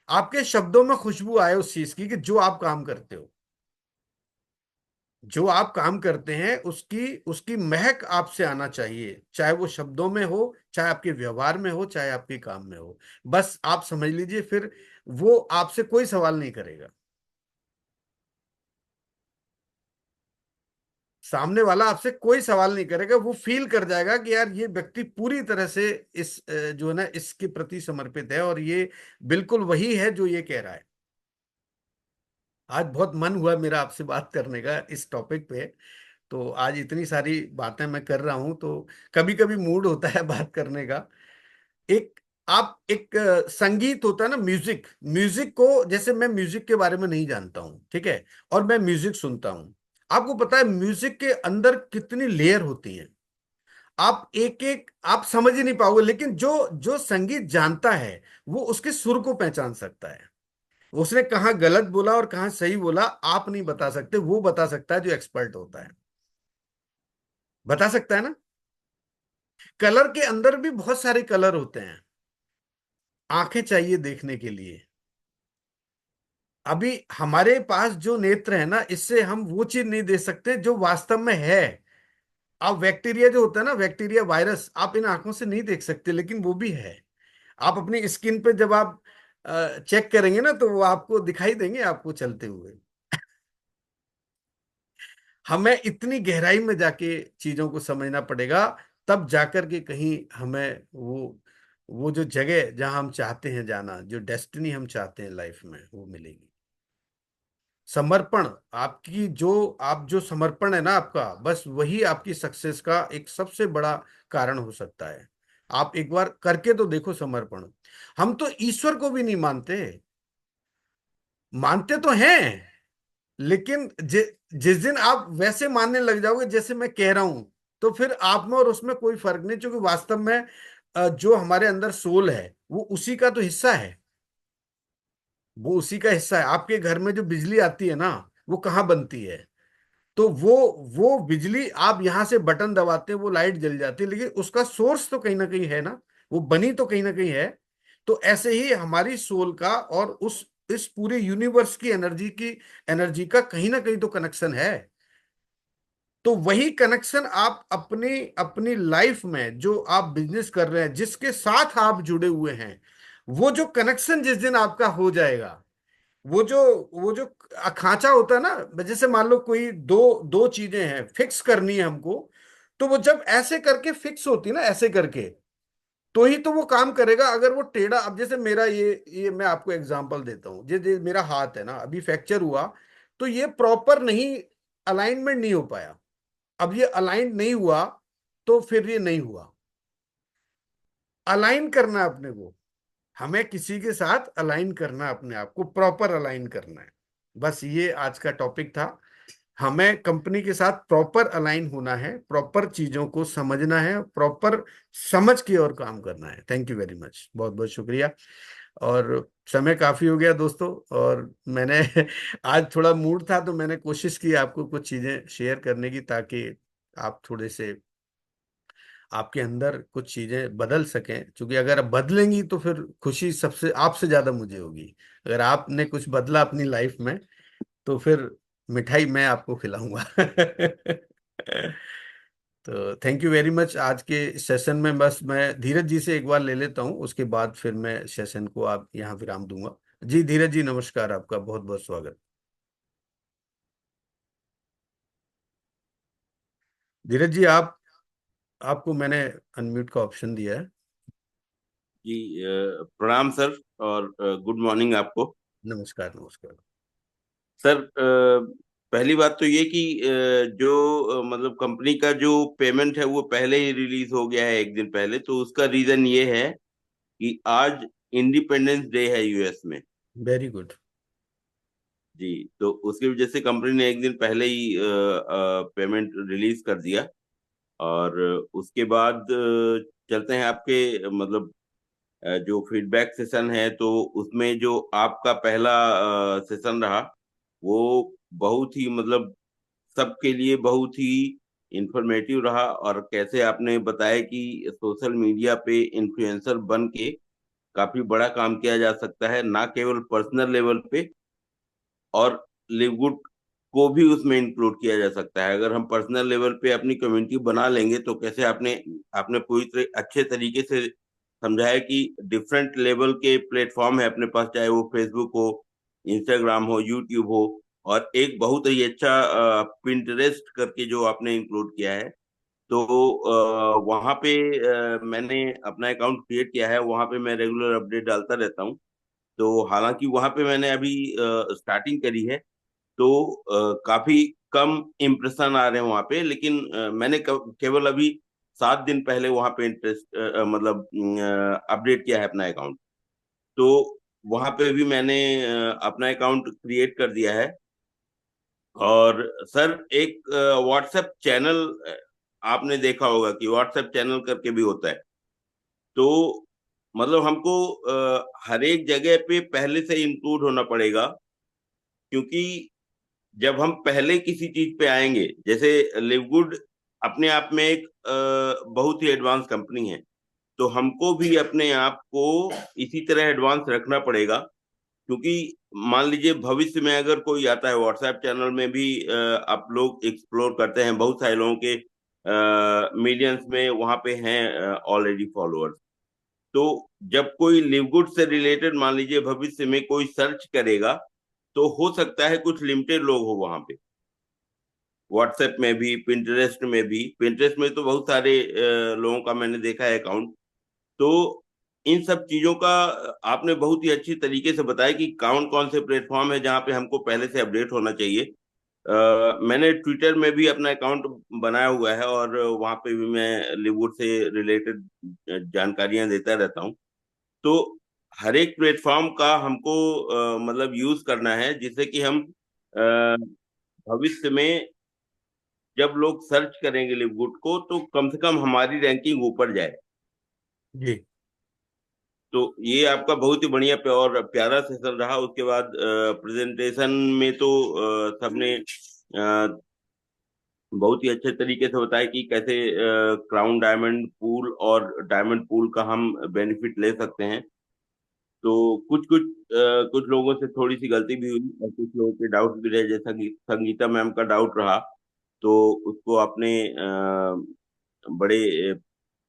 आपके शब्दों में खुशबू आए उस चीज की, कि जो आप काम करते हो, जो आप काम करते हैं, उसकी उसकी महक आपसे आना चाहिए, चाहे वो शब्दों में हो, चाहे आपके व्यवहार में हो, चाहे आपके काम में हो। बस आप समझ लीजिए, फिर वो आपसे कोई सवाल नहीं करेगा। सामने वाला आपसे कोई सवाल नहीं करेगा, वो फील कर जाएगा कि यार ये व्यक्ति पूरी तरह से इस जो है ना, इसके प्रति समर्पित है, और ये बिल्कुल वही है जो ये कह रहा है। आज बहुत मन हुआ मेरा आपसे बात करने का इस टॉपिक पे। तो आज इतनी सारी बातें मैं कर रहा हूं, तो कभी कभी मूड होता है बात करने का। एक, आप एक संगीत होता है ना, म्यूजिक, म्यूजिक को, जैसे मैं म्यूजिक के बारे में नहीं जानता हूं, ठीक है, और मैं म्यूजिक सुनता हूं। आपको पता है म्यूजिक के अंदर कितनी लेयर होती हैं? आप एक एक आप समझ ही नहीं पाओगे, लेकिन जो जो संगीत जानता है, वो उसके सुर को पहचान सकता है। उसने कहाँ गलत बोला और कहाँ सही बोला, आप नहीं बता सकते, वो बता सकता है जो एक्सपर्ट होता है, बता सकता है ना। कलर के अंदर भी बहुत सारे कलर होते हैं, आंखें चाहिए देखने के लिए। अभी हमारे पास जो नेत्र है ना, इससे हम वो चीज नहीं दे सकते जो वास्तव में है। अब बैक्टीरिया जो होता है ना, बैक्टीरिया, वायरस, आप इन आंखों से नहीं देख सकते, लेकिन वो भी है। आप अपनी स्किन पे जब आप चेक करेंगे ना, तो वो आपको दिखाई देंगे, आपको चलते हुए। हमें इतनी गहराई में जाके चीजों को समझना पड़ेगा, तब जाकर के कहीं हमें वो जो जगह जहां हम चाहते हैं जाना, जो डेस्टिनी हम चाहते हैं लाइफ में, वो मिलेगी। समर्पण, आपकी जो आप जो समर्पण है ना आपका, बस वही आपकी सक्सेस का एक सबसे बड़ा कारण हो सकता है। आप एक बार करके तो देखो समर्पण। हम तो ईश्वर को भी नहीं मानते, मानते तो हैं, लेकिन जिस दिन आप वैसे मानने लग जाओगे जैसे मैं कह रहा हूं, तो फिर आप में और उसमें कोई फर्क नहीं, क्योंकि वास्तव में जो हमारे अंदर सोल है, वो उसी का तो हिस्सा है, वो उसी का हिस्सा है। आपके घर में जो बिजली आती है ना, वो कहाँ बनती है? तो वो बिजली, आप यहां से बटन दबाते हैं, वो लाइट जल जाती है, लेकिन उसका सोर्स तो कहीं ना कहीं है ना, वो बनी तो कहीं ना कहीं है। तो ऐसे ही हमारी सोल का और उस इस पूरे यूनिवर्स की एनर्जी का कहीं ना कहीं तो कनेक्शन है। तो वही कनेक्शन आप अपनी अपनी लाइफ में, जो आप बिजनेस कर रहे हैं, जिसके साथ आप जुड़े हुए हैं, वो जो कनेक्शन जिस दिन आपका हो जाएगा, वो जो खांचा होता है ना, जैसे मान लो कोई दो दो चीजें हैं, फिक्स करनी है हमको, तो वो जब ऐसे करके फिक्स होती है ना, ऐसे करके, तो ही तो वो काम करेगा। अगर वो टेढ़ा, अब जैसे मेरा ये मैं आपको एग्जांपल देता हूँ, जैसे मेरा हाथ है ना, अभी फ्रैक्चर हुआ, तो ये प्रॉपर नहीं, अलाइनमेंट नहीं हो पाया। अब ये अलाइन नहीं हुआ, तो फिर ये नहीं हुआ। अलाइन करना है अपने को, हमें किसी के साथ अलाइन करना है, अपने आप को प्रॉपर अलाइन करना है। बस ये आज का टॉपिक था। हमें कंपनी के साथ प्रॉपर अलाइन होना है, प्रॉपर चीजों को समझना है, प्रॉपर समझ के और काम करना है। थैंक यू वेरी मच, बहुत बहुत शुक्रिया। और समय काफी हो गया दोस्तों, और मैंने आज थोड़ा मूड था तो मैंने कोशिश की आपको कुछ चीजें शेयर करने की, ताकि आप थोड़े से आपके अंदर कुछ चीजें बदल सकें। क्योंकि अगर आप बदलेंगी तो फिर खुशी सबसे आपसे ज्यादा मुझे होगी। अगर आपने कुछ बदला अपनी लाइफ में तो फिर मिठाई मैं आपको खिलाऊंगा। तो थैंक यू वेरी मच। आज के सेशन में बस मैं धीरज जी से एक बार ले लेता हूँ, उसके बाद फिर मैं सेशन को आप यहाँ विराम दूंगा। जी धीरज जी नमस्कार, आपका बहुत बहुत स्वागत। धीरज जी आपको मैंने अनम्यूट का ऑप्शन दिया है। जी प्रणाम सर, और गुड मॉर्निंग आपको। नमस्कार नमस्कार सर, पहली बात तो ये कि जो मतलब कंपनी का जो पेमेंट है वो पहले ही रिलीज हो गया है एक दिन पहले। तो उसका रीजन ये है कि आज इंडिपेंडेंस डे है यूएस में। Very good. जी, तो उसकी वजह से कंपनी ने एक दिन पहले ही पेमेंट रिलीज कर दिया। और उसके बाद चलते हैं आपके मतलब जो फीडबैक सेशन है, तो उसमें जो आपका पहला सेशन रहा वो बहुत ही मतलब सबके लिए बहुत ही इंफॉर्मेटिव रहा। और कैसे आपने बताया कि सोशल मीडिया पे इन्फ्लुएंसर बन के काफी बड़ा काम किया जा सकता है, ना केवल पर्सनल लेवल पे, और लिवगुड को भी उसमें इंक्लूड किया जा सकता है। अगर हम पर्सनल लेवल पे अपनी कम्युनिटी बना लेंगे तो कैसे आपने आपने पूरी तरह अच्छे तरीके से समझाया कि डिफरेंट लेवल के प्लेटफॉर्म है अपने पास, चाहे वो फेसबुक हो, इंस्टाग्राम हो, यूट्यूब हो, और एक बहुत ही अच्छा पिंटरेस्ट करके जो आपने इंक्लूड किया है। तो वहाँ पे मैंने अपना अकाउंट क्रिएट किया है, वहाँ पे मैं रेगुलर अपडेट डालता रहता हूँ। तो हालांकि वहाँ पे मैंने अभी स्टार्टिंग करी है, तो काफी कम इम्प्रेशन आ रहे हैं वहाँ पे। लेकिन मैंने केवल अभी 7 दिन पहले वहाँ पे इंटरेस्ट मतलब अपडेट किया है अपना अकाउंट। तो वहाँ पे भी मैंने अपना अकाउंट क्रिएट कर दिया है। और सर एक व्हाट्सएप चैनल, आपने देखा होगा कि व्हाट्सएप चैनल करके भी होता है। तो मतलब हमको हर एक जगह पे पहले से इंक्लूड होना पड़ेगा, क्योंकि जब हम पहले किसी चीज पे आएंगे, जैसे लिवगुड अपने आप में एक बहुत ही एडवांस कंपनी है, तो हमको भी अपने आप को इसी तरह एडवांस रखना पड़ेगा। क्योंकि मान लीजिए भविष्य में अगर कोई आता है, व्हाट्सएप चैनल में भी आप लोग एक्सप्लोर करते हैं, बहुत सारे लोगों के मिलियंस में वहां पे हैं ऑलरेडी फॉलोअर्स। तो जब कोई लिवगुड से रिलेटेड मान लीजिए भविष्य में कोई सर्च करेगा, तो हो सकता है कुछ लिमिटेड लोग हो वहां पे। व्हाट्सएप में भी, पिंटरेस्ट में भी, पिंटरेस्ट में तो बहुत सारे लोगों का मैंने देखा है अकाउंट। तो इन सब चीजों का आपने बहुत ही अच्छी तरीके से बताया कि कौन कौन से प्लेटफॉर्म है जहाँ पे हमको पहले से अपडेट होना चाहिए। मैंने ट्विटर में भी अपना अकाउंट बनाया हुआ है, और वहाँ पे भी मैं लिववुड से रिलेटेड जानकारियां देता रहता हूँ। तो हर एक प्लेटफॉर्म का हमको मतलब यूज करना है, जिससे कि हम भविष्य में जब लोग सर्च करेंगे लिवगुड को, तो कम से कम हमारी रैंकिंग ऊपर जाए। जी। तो ये आपका बहुत ही बढ़िया और प्यारा सेशन रहा। उसके बाद प्रेजेंटेशन में तो सबने बहुत ही अच्छे तरीके से बताया कि कैसे क्राउन डायमंड पूल और डायमंड पूल का हम बेनिफिट ले सकते हैं। तो कुछ लोगों से थोड़ी सी गलती भी हुई, और कुछ लोगों के डाउट भी रहे, जैसा कि संगीता मैम का डाउट रहा, तो उसको आपने बड़े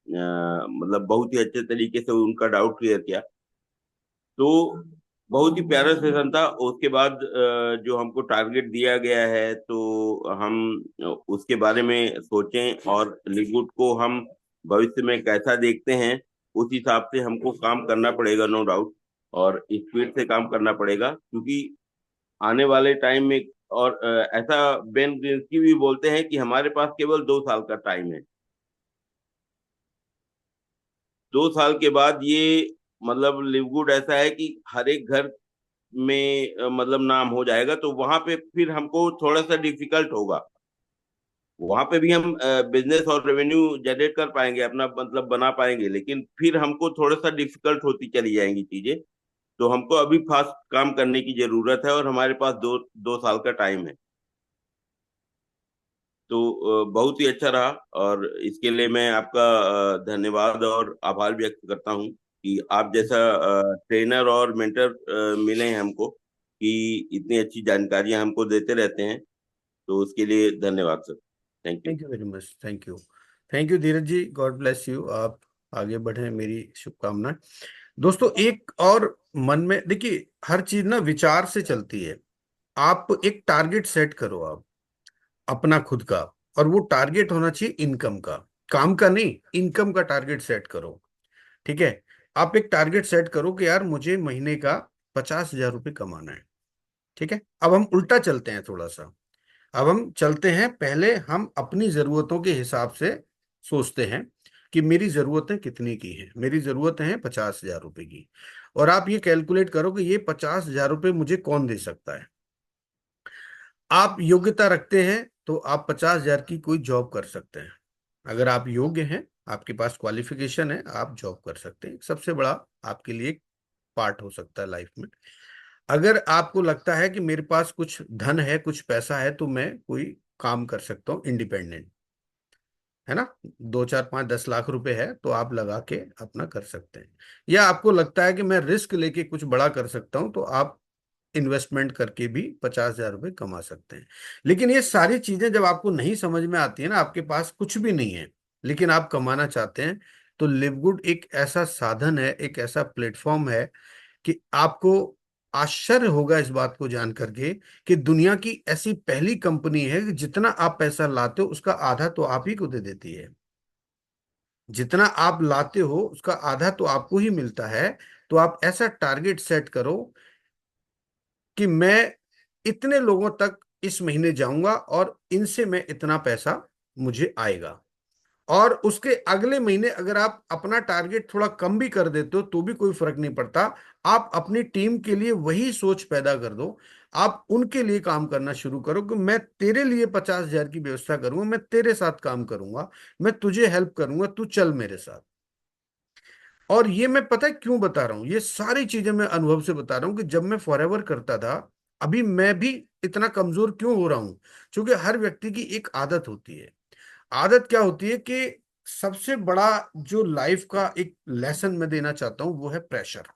मतलब बहुत ही अच्छे तरीके से उनका डाउट क्लियर किया। तो बहुत ही प्यारा सेशन था। उसके बाद जो हमको टारगेट दिया गया है, तो हम उसके बारे में सोचें, और लिवगुड को हम भविष्य में कैसा देखते हैं, उस हिसाब से हमको काम करना पड़ेगा, नो डाउट। और स्पीड से काम करना पड़ेगा, क्योंकि आने वाले टाइम में, और ऐसा बेन ग्रीन्स्की भी बोलते हैं कि हमारे पास केवल 2 साल का टाइम है। 2 साल के बाद ये मतलब लिवगुड ऐसा है कि हर एक घर में मतलब नाम हो जाएगा, तो वहां पे फिर हमको थोड़ा सा डिफिकल्ट होगा। वहां पे भी हम बिजनेस और रेवेन्यू जनरेट कर पाएंगे, अपना मतलब बना पाएंगे, लेकिन फिर हमको थोड़ा सा डिफिकल्ट होती चली जाएंगी चीजें। तो हमको अभी फास्ट काम करने की जरूरत है, और हमारे पास दो दो साल का टाइम है। तो बहुत ही अच्छा रहा, और इसके लिए मैं आपका धन्यवाद और आभार व्यक्त करता हूँ कि आप जैसा ट्रेनर और मेंटर मिले हैं हमको, कि इतनी अच्छी जानकारियां हमको देते रहते हैं। तो उसके लिए धन्यवाद sir. Thank you. Thank you very much. Thank you. Thank you Dheeraj ji, god bless you. आप आगे बढ़े, मेरी शुभकामनाएं। दोस्तों, एक और मन में देखिए, हर चीज ना विचार से चलती है। आप एक टारगेट सेट करो, आप अपना खुद का, और वो टारगेट होना चाहिए इनकम का, काम का नहीं, इनकम का टारगेट सेट करो। ठीक है, आप एक टारगेट सेट करो कि यार मुझे महीने का 50,000 रुपये कमाना है। ठीक है, अब हम उल्टा चलते हैं थोड़ा सा। अब हम चलते हैं, पहले हम अपनी जरूरतों के हिसाब से सोचते हैं कि मेरी जरूरतें कितनी की हैं। मेरी जरूरतें हैं 50,000 रुपये की, और आप ये कैलकुलेट करो कि ये 50,000 रुपये मुझे कौन दे सकता है। आप योग्यता रखते हैं तो आप 50,000 की कोई जॉब कर सकते हैं। अगर आप योग्य हैं, आपके पास क्वालिफिकेशन है, आप जॉब कर सकते हैं। सबसे बड़ा आपके लिए पार्ट हो सकता है लाइफ में। अगर आपको लगता है कि मेरे पास कुछ धन है, कुछ पैसा है, तो मैं कोई काम कर सकता हूँ इंडिपेंडेंट, है ना, 2 4 5 10 लाख रुपए है तो आप लगा के अपना कर सकते हैं। या आपको लगता है कि मैं रिस्क लेके कुछ बड़ा कर सकता हूं, तो आप इन्वेस्टमेंट करके भी 50,000 रुपये कमा सकते हैं। लेकिन ये सारी चीजें जब आपको नहीं समझ में आती है ना, आपके पास कुछ भी नहीं है लेकिन आप कमाना चाहते हैं, तो लिव गुड एक ऐसा साधन है, एक ऐसा प्लेटफॉर्म है कि आपको आश्चर्य होगा इस बात को जान करके कि दुनिया की ऐसी पहली कंपनी है कि जितना आप पैसा लाते हो उसका आधा तो आप ही को दे देती है। जितना आप लाते हो उसका आधा तो आपको ही मिलता है। तो आप ऐसा टारगेट सेट करो कि मैं इतने लोगों तक इस महीने जाऊंगा और इनसे मैं इतना पैसा मुझे आएगा। और उसके अगले महीने अगर आप अपना टारगेट थोड़ा कम भी कर देते हो तो भी कोई फर्क नहीं पड़ता। आप अपनी टीम के लिए वही सोच पैदा कर दो। आप उनके लिए काम करना शुरू करो कि मैं तेरे लिए 50,000 की व्यवस्था करूंगा, मैं तेरे साथ काम करूंगा, मैं तुझे हेल्प करूंगा, तू चल मेरे साथ। और ये मैं पता है क्यों बता रहा हूं, ये सारी चीजें मैं अनुभव से बता रहा हूं कि जब मैं फॉरएवर करता था, अभी मैं भी इतना कमजोर क्यों हो रहा हूं, क्योंकि हर व्यक्ति की एक आदत होती है। आदत क्या होती है कि सबसे बड़ा जो लाइफ का एक लेसन मैं देना चाहता हूं वो है प्रेशर।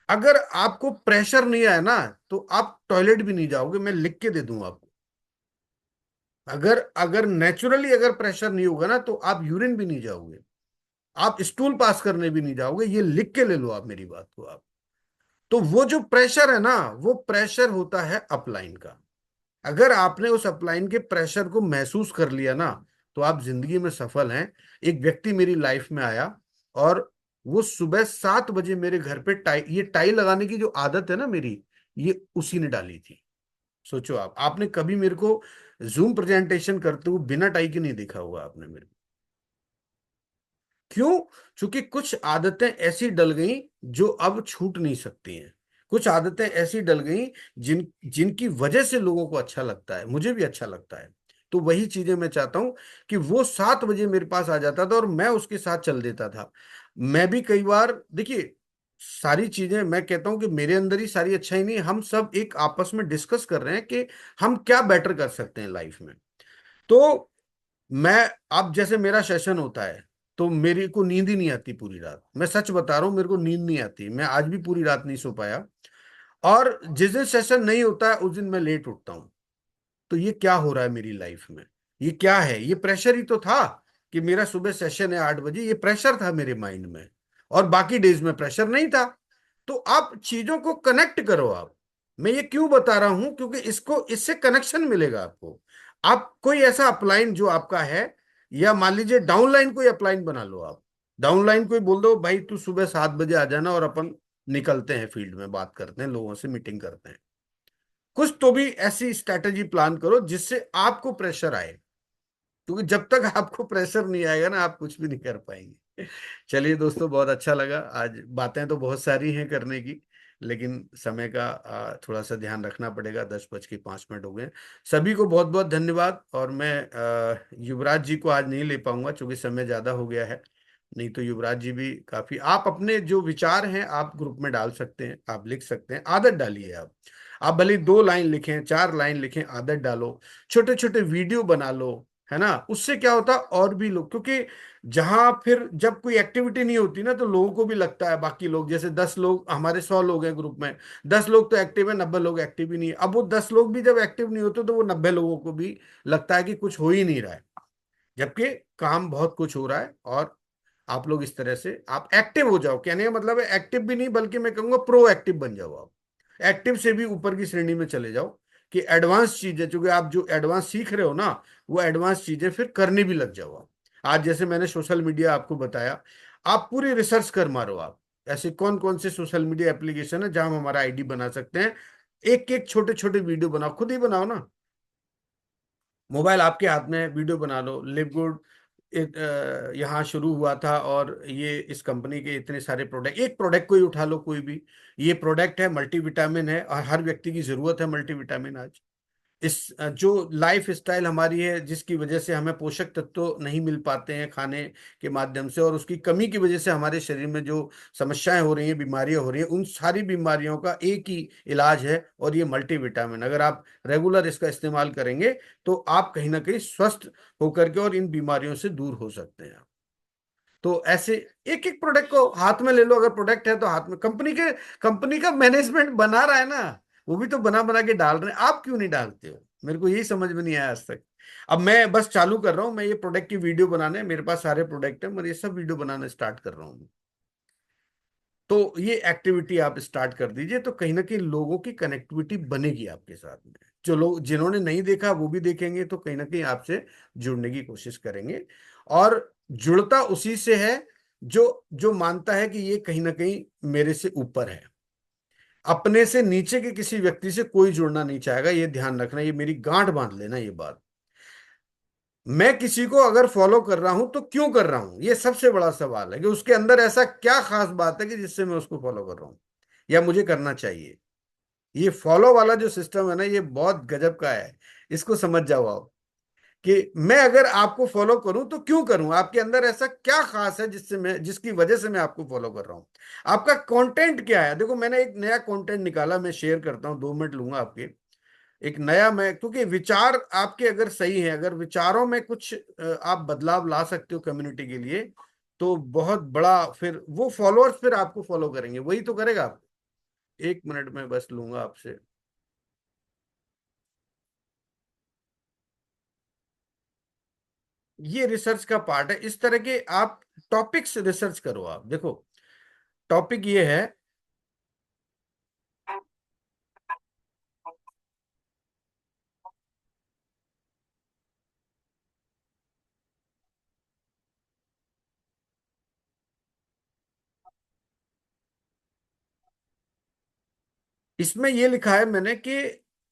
अगर आपको प्रेशर नहीं आया ना तो आप टॉयलेट भी नहीं जाओगे, मैं लिख के दे दूं आपको। अगर अगर नेचुरली अगर प्रेशर नहीं होगा ना तो आप यूरिन भी नहीं जाओगे, आप स्टूल पास करने भी नहीं जाओगे। ये लिख के ले लो आप मेरी बात को। आप तो वो जो प्रेशर है ना, वो प्रेशर होता है अपलाइन का। अगर आपने उस अपलाइन के प्रेशर को महसूस कर लिया ना तो आप जिंदगी में सफल हैं। एक व्यक्ति मेरी लाइफ में आया और वो सुबह 7 बजे मेरे घर पे टाई, ये टाई लगाने की जो आदत है ना मेरी, ये उसी ने डाली थी। सोचो आप, आपने कभी मेरे को जूम प्रेजेंटेशन करते हुए बिना टाई के नहीं देखा होगा आपने मेरे को। क्यों? क्योंकि कुछ आदतें ऐसी डल गई जो अब छूट नहीं सकती हैं। कुछ आदतें ऐसी डल गई जिनकी वजह से लोगों को अच्छा लगता है, मुझे भी अच्छा लगता है। तो वही चीजें मैं चाहता हूं कि वो 7 बजे मेरे पास आ जाता था और मैं उसके साथ चल देता था। मैं भी कई बार, देखिए, सारी चीजें मैं कहता हूं कि मेरे अंदर ही सारी अच्छाई नहीं, हम सब एक आपस में डिस्कस कर रहे हैं कि हम क्या बेटर कर सकते हैं लाइफ में। तो मैं, अब जैसे मेरा सेशन होता है तो मेरे को नींद ही नहीं आती पूरी रात। मैं सच बता रहा हूँ, मेरे को नींद नहीं आती। मैं आज भी पूरी रात नहीं सो पाया। और जिस दिन सेशन नहीं होता है उस दिन मैं लेट उठता हूँ। तो ये क्या हो रहा है मेरी लाइफ में? ये क्या है? ये प्रेशर ही तो था कि मेरा सुबह सेशन है 8 बजे। ये प्रेशर था मेरे माइंड में, और बाकी डेज में प्रेशर नहीं था। तो आप चीजों को कनेक्ट करो। आप, मैं ये क्यों बता रहा हूं, क्योंकि इसको, इससे कनेक्शन मिलेगा आपको। आप कोई ऐसा अपलाइन जो आपका है, या मान लीजिए डाउनलाइन कोई अपलाइन बना लो। आप डाउनलाइन कोई बोल दो, भाई तू सुबह 7 बजे आ जाना और अपन निकलते हैं फील्ड में, बात करते हैं, लोगों से मीटिंग करते हैं। कुछ तो भी ऐसी स्ट्रैटेजी प्लान करो जिससे आपको प्रेशर आए, क्योंकि जब तक आपको प्रेशर नहीं आएगा ना आप कुछ भी नहीं कर पाएंगे। चलिए दोस्तों, बहुत अच्छा लगा। आज बातें तो बहुत सारी हैं करने की, लेकिन समय का थोड़ा सा ध्यान रखना पड़ेगा। 10:05 हो गए। सभी को बहुत बहुत धन्यवाद। और मैं युवराज जी को आज नहीं ले पाऊंगा क्योंकि समय ज्यादा हो गया है। नहीं तो युवराज जी भी काफी, आप अपने जो विचार हैं आप ग्रुप में डाल सकते हैं, आप लिख सकते हैं, आदत डालिए। आप भले 2 लाइन लिखें, 4 लाइन लिखें, आदत डालो, छोटे छोटे वीडियो बना लो, है ना। उससे क्या होता है और भी लोग, क्योंकि जहां फिर जब कोई एक्टिविटी नहीं होती ना तो लोगों को भी लगता है, बाकी लोग जैसे 10 लोग, हमारे 100 लोग हैं ग्रुप में, 10 लोग तो एक्टिव है, 90 लोग एक्टिव ही नहीं है। अब वो 10 लोग भी जब एक्टिव नहीं होते तो वो 90 लोगों को भी लगता है कि कुछ हो ही नहीं रहा है, जबकि काम बहुत कुछ हो रहा है। और आप लोग इस तरह से आप एक्टिव हो जाओ, कहने का मतलब है एक्टिव भी नहीं बल्कि मैं कहूंगा प्रो एक्टिव बन जाओ। आप एक्टिव से भी ऊपर की श्रेणी में चले जाओ कि एडवांस चीजें, क्योंकि आप जो एडवांस सीख रहे हो ना वो एडवांस चीजें फिर करने भी लग जाओ आप। आज जैसे मैंने सोशल मीडिया आपको बताया, आप पूरी रिसर्च कर मारो। आप ऐसे कौन कौन से सोशल मीडिया एप्लीकेशन है जहां हम हमारा आईडी बना सकते हैं, एक एक छोटे छोटे वीडियो बनाओ, खुद ही बनाओ ना। मोबाइल आपके हाथ में है, वीडियो बना लो। लिव गुड यहाँ शुरू हुआ था और ये इस कंपनी के इतने सारे प्रोडक्ट, एक प्रोडक्ट को ही उठा लो कोई भी, ये प्रोडक्ट है, मल्टीविटामिन है और हर व्यक्ति की जरूरत है मल्टीविटामिन। आज इस जो लाइफ स्टाइल हमारी है जिसकी वजह से हमें पोषक तत्व नहीं मिल पाते हैं खाने के माध्यम से, और उसकी कमी की वजह से हमारे शरीर में जो समस्याएं हो रही हैं, बीमारियां हो रही हैं, उन सारी बीमारियों का एक ही इलाज है और ये मल्टीविटामिन। अगर आप रेगुलर इसका इस्तेमाल करेंगे तो आप कहीं ना कहीं स्वस्थ होकर के और इन बीमारियों से दूर हो सकते हैं। तो ऐसे एक एक प्रोडक्ट को हाथ में ले लो, अगर प्रोडक्ट है तो हाथ में। कंपनी का मैनेजमेंट बना रहा है ना, वो भी तो बना बना के डाल रहे हैं, आप क्यों नहीं डालते हो? मेरे को यही समझ में नहीं आया आज तक। अब मैं बस चालू कर रहा हूं, मैं ये प्रोडक्ट की वीडियो बनाने, मेरे पास सारे प्रोडक्ट है, मैं ये सब वीडियो बनाना स्टार्ट कर रहा हूं। तो ये एक्टिविटी आप स्टार्ट कर दीजिए तो कहीं ना कहीं लोगों की कनेक्टिविटी बनेगी आपके साथ में। जो लोग जिन्होंने नहीं देखा वो भी देखेंगे तो कहीं ना कहीं आपसे जुड़ने की कोशिश करेंगे। और जुड़ता उसी से है जो जो मानता है कि ये कहीं ना कहीं मेरे से ऊपर है। अपने से नीचे के किसी व्यक्ति से कोई जुड़ना नहीं चाहेगा, ये ध्यान रखना, ये मेरी गांठ बांध लेना ये बात। मैं किसी को अगर फॉलो कर रहा हूं तो क्यों कर रहा हूं, ये सबसे बड़ा सवाल है कि उसके अंदर ऐसा क्या खास बात है कि जिससे मैं उसको फॉलो कर रहा हूं या मुझे करना चाहिए। ये फॉलो वाला जो सिस्टम है ना, ये बहुत गजब का है। इसको समझ जाओ आप कि मैं अगर आपको फॉलो करूं तो क्यों करूं, आपके अंदर ऐसा क्या खास है जिसकी वजह से मैं आपको फॉलो कर रहा हूं। आपका कंटेंट क्या है? देखो मैंने एक नया कंटेंट निकाला, मैं शेयर करता हूं, 2 मिनट लूंगा आपके। एक नया, मैं क्योंकि विचार आपके अगर सही है, अगर विचारों में कुछ आप बदलाव ला सकते हो कम्युनिटी के लिए, तो बहुत बड़ा फिर वो फॉलोअर्स फिर आपको फॉलो करेंगे, वही तो करेगा आप। 1 मिनट में बस लूंगा आपसे। ये रिसर्च का पार्ट है, इस तरह के आप टॉपिक्स रिसर्च करो। आप देखो टॉपिक ये है, इसमें ये लिखा है मैंने कि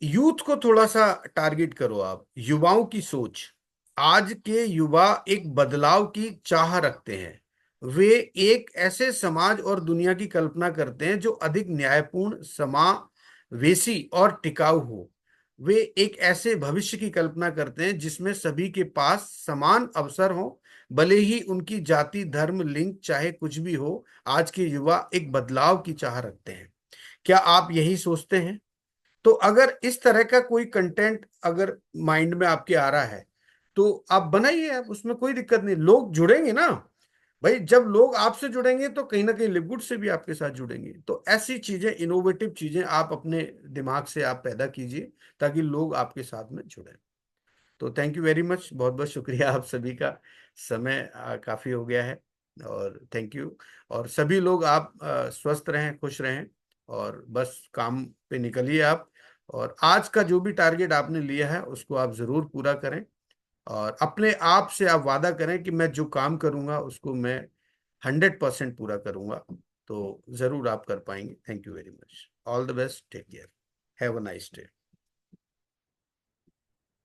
यूथ को थोड़ा सा टारगेट करो आप, युवाओं की सोच। आज के युवा एक बदलाव की चाह रखते हैं, वे एक ऐसे समाज और दुनिया की कल्पना करते हैं जो अधिक न्यायपूर्ण, समावेशी और टिकाऊ हो। वे एक ऐसे भविष्य की कल्पना करते हैं जिसमें सभी के पास समान अवसर हो, भले ही उनकी जाति, धर्म, लिंग चाहे कुछ भी हो। आज के युवा एक बदलाव की चाह रखते हैं। क्या आप यही सोचते हैं? तो अगर इस तरह का कोई कंटेंट अगर माइंड में आपके आ रहा है तो आप बनाइए, आप उसमें कोई दिक्कत नहीं, लोग जुड़ेंगे ना भाई। जब लोग आपसे जुड़ेंगे तो कहीं ना कहीं लिवगुड से भी आपके साथ जुड़ेंगे। तो ऐसी चीजें, इनोवेटिव चीजें आप अपने दिमाग से आप पैदा कीजिए ताकि लोग आपके साथ में जुड़े। तो थैंक यू वेरी मच, बहुत बहुत शुक्रिया आप सभी का। समय काफी हो गया है और थैंक यू। और सभी लोग आप स्वस्थ रहें, खुश रहें और बस काम पे निकलिए आप। और आज का जो भी टारगेट आपने लिया है उसको आप जरूर पूरा करें और अपने आप से आप वादा करें कि मैं जो काम करूंगा उसको मैं 100% पूरा करूंगा। तो जरूर आप कर पाएंगे। Thank you very much, all the best, take care, have a nice day.